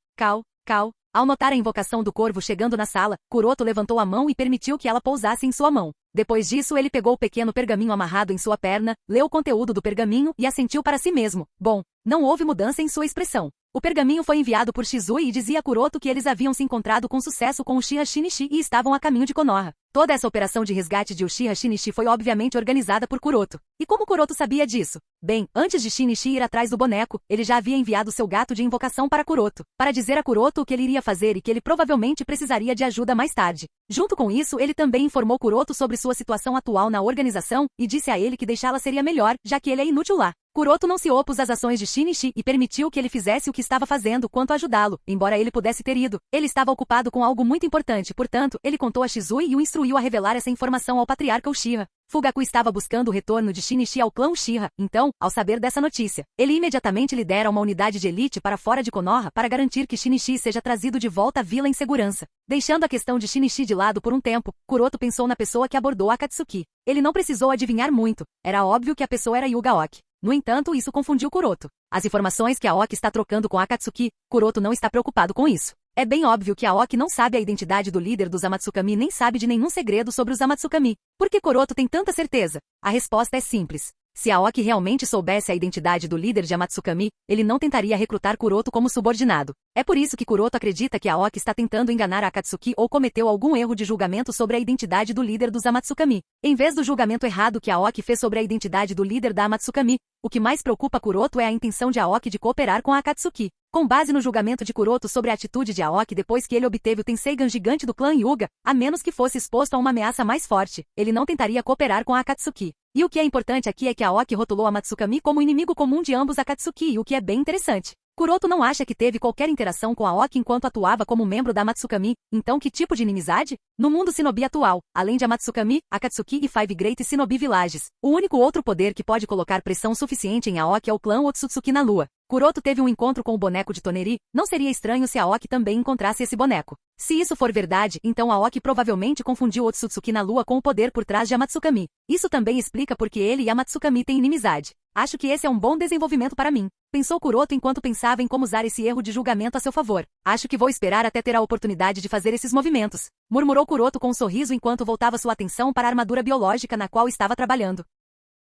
Ao notar a invocação do corvo chegando na sala, Kuroto levantou a mão e permitiu que ela pousasse em sua mão. Depois disso ele pegou o pequeno pergaminho amarrado em sua perna, leu o conteúdo do pergaminho e assentiu para si mesmo. Bom, não houve mudança em sua expressão. O pergaminho foi enviado por Shizui e dizia a Kuroto que eles haviam se encontrado com sucesso com Uchiha Shinichi e estavam a caminho de Konoha. Toda essa operação de resgate de Uchiha Shinichi foi obviamente organizada por Kuroto. E como Kuroto sabia disso? Bem, antes de Shinichi ir atrás do boneco, ele já havia enviado seu gato de invocação para Kuroto, para dizer a Kuroto o que ele iria fazer e que ele provavelmente precisaria de ajuda mais tarde. Junto com isso, ele também informou Kuroto sobre sua situação atual na organização e disse a ele que deixá-la seria melhor, já que ele é inútil lá. Kuroto não se opôs às ações de Shinichi e permitiu que ele fizesse o que estava fazendo quanto a ajudá-lo, embora ele pudesse ter ido. Ele estava ocupado com algo muito importante, portanto, ele contou a Shizui e o instruiu a revelar essa informação ao patriarca Uchiha. Fugaku estava buscando o retorno de Shinichi ao clã Uchiha, então, ao saber dessa notícia, ele imediatamente lidera uma unidade de elite para fora de Konoha para garantir que Shinichi seja trazido de volta à vila em segurança. Deixando a questão de Shinichi de lado por um tempo, Kuroto pensou na pessoa que abordou a Akatsuki. Ele não precisou adivinhar muito, era óbvio que a pessoa era Yuga Oki. No entanto, isso confundiu Kuroto. As informações que a Oki está trocando com a Akatsuki, Kuroto não está preocupado com isso. É bem óbvio que Aoki não sabe a identidade do líder dos Amatsukami nem sabe de nenhum segredo sobre os Amatsukami. Por que Kuroto tem tanta certeza? A resposta é simples. Se Aoki realmente soubesse a identidade do líder de Amatsukami, ele não tentaria recrutar Kuroto como subordinado. É por isso que Kuroto acredita que Aoki está tentando enganar a Akatsuki ou cometeu algum erro de julgamento sobre a identidade do líder dos Amatsukami. Em vez do julgamento errado que Aoki fez sobre a identidade do líder da Amatsukami, o que mais preocupa Kuroto é a intenção de Aoki de cooperar com a Akatsuki. Com base no julgamento de Kuroto sobre a atitude de Aoki depois que ele obteve o Tenseigan gigante do clã Hyuga, a menos que fosse exposto a uma ameaça mais forte, ele não tentaria cooperar com a Akatsuki. E o que é importante aqui é que Aoki rotulou a Matsukami como inimigo comum de ambos Akatsuki, o que é bem interessante. Kuroto não acha que teve qualquer interação com Aoki enquanto atuava como membro da Matsukami, então que tipo de inimizade? No mundo Shinobi atual, além de Matsukami, Akatsuki e Five Great Shinobi Villages, o único outro poder que pode colocar pressão suficiente em Aoki é o clã Otsutsuki na Lua. Kuroto teve um encontro com o boneco de Toneri, não seria estranho se Aoki também encontrasse esse boneco. Se isso for verdade, então Aoki provavelmente confundiu Otsutsuki na Lua com o poder por trás de Amatsukami. Isso também explica porque ele e Amatsukami têm inimizade. Acho que esse é um bom desenvolvimento para mim. Pensou Kuroto enquanto pensava em como usar esse erro de julgamento a seu favor. Acho que vou esperar até ter a oportunidade de fazer esses movimentos. Murmurou Kuroto com um sorriso enquanto voltava sua atenção para a armadura biológica na qual estava trabalhando.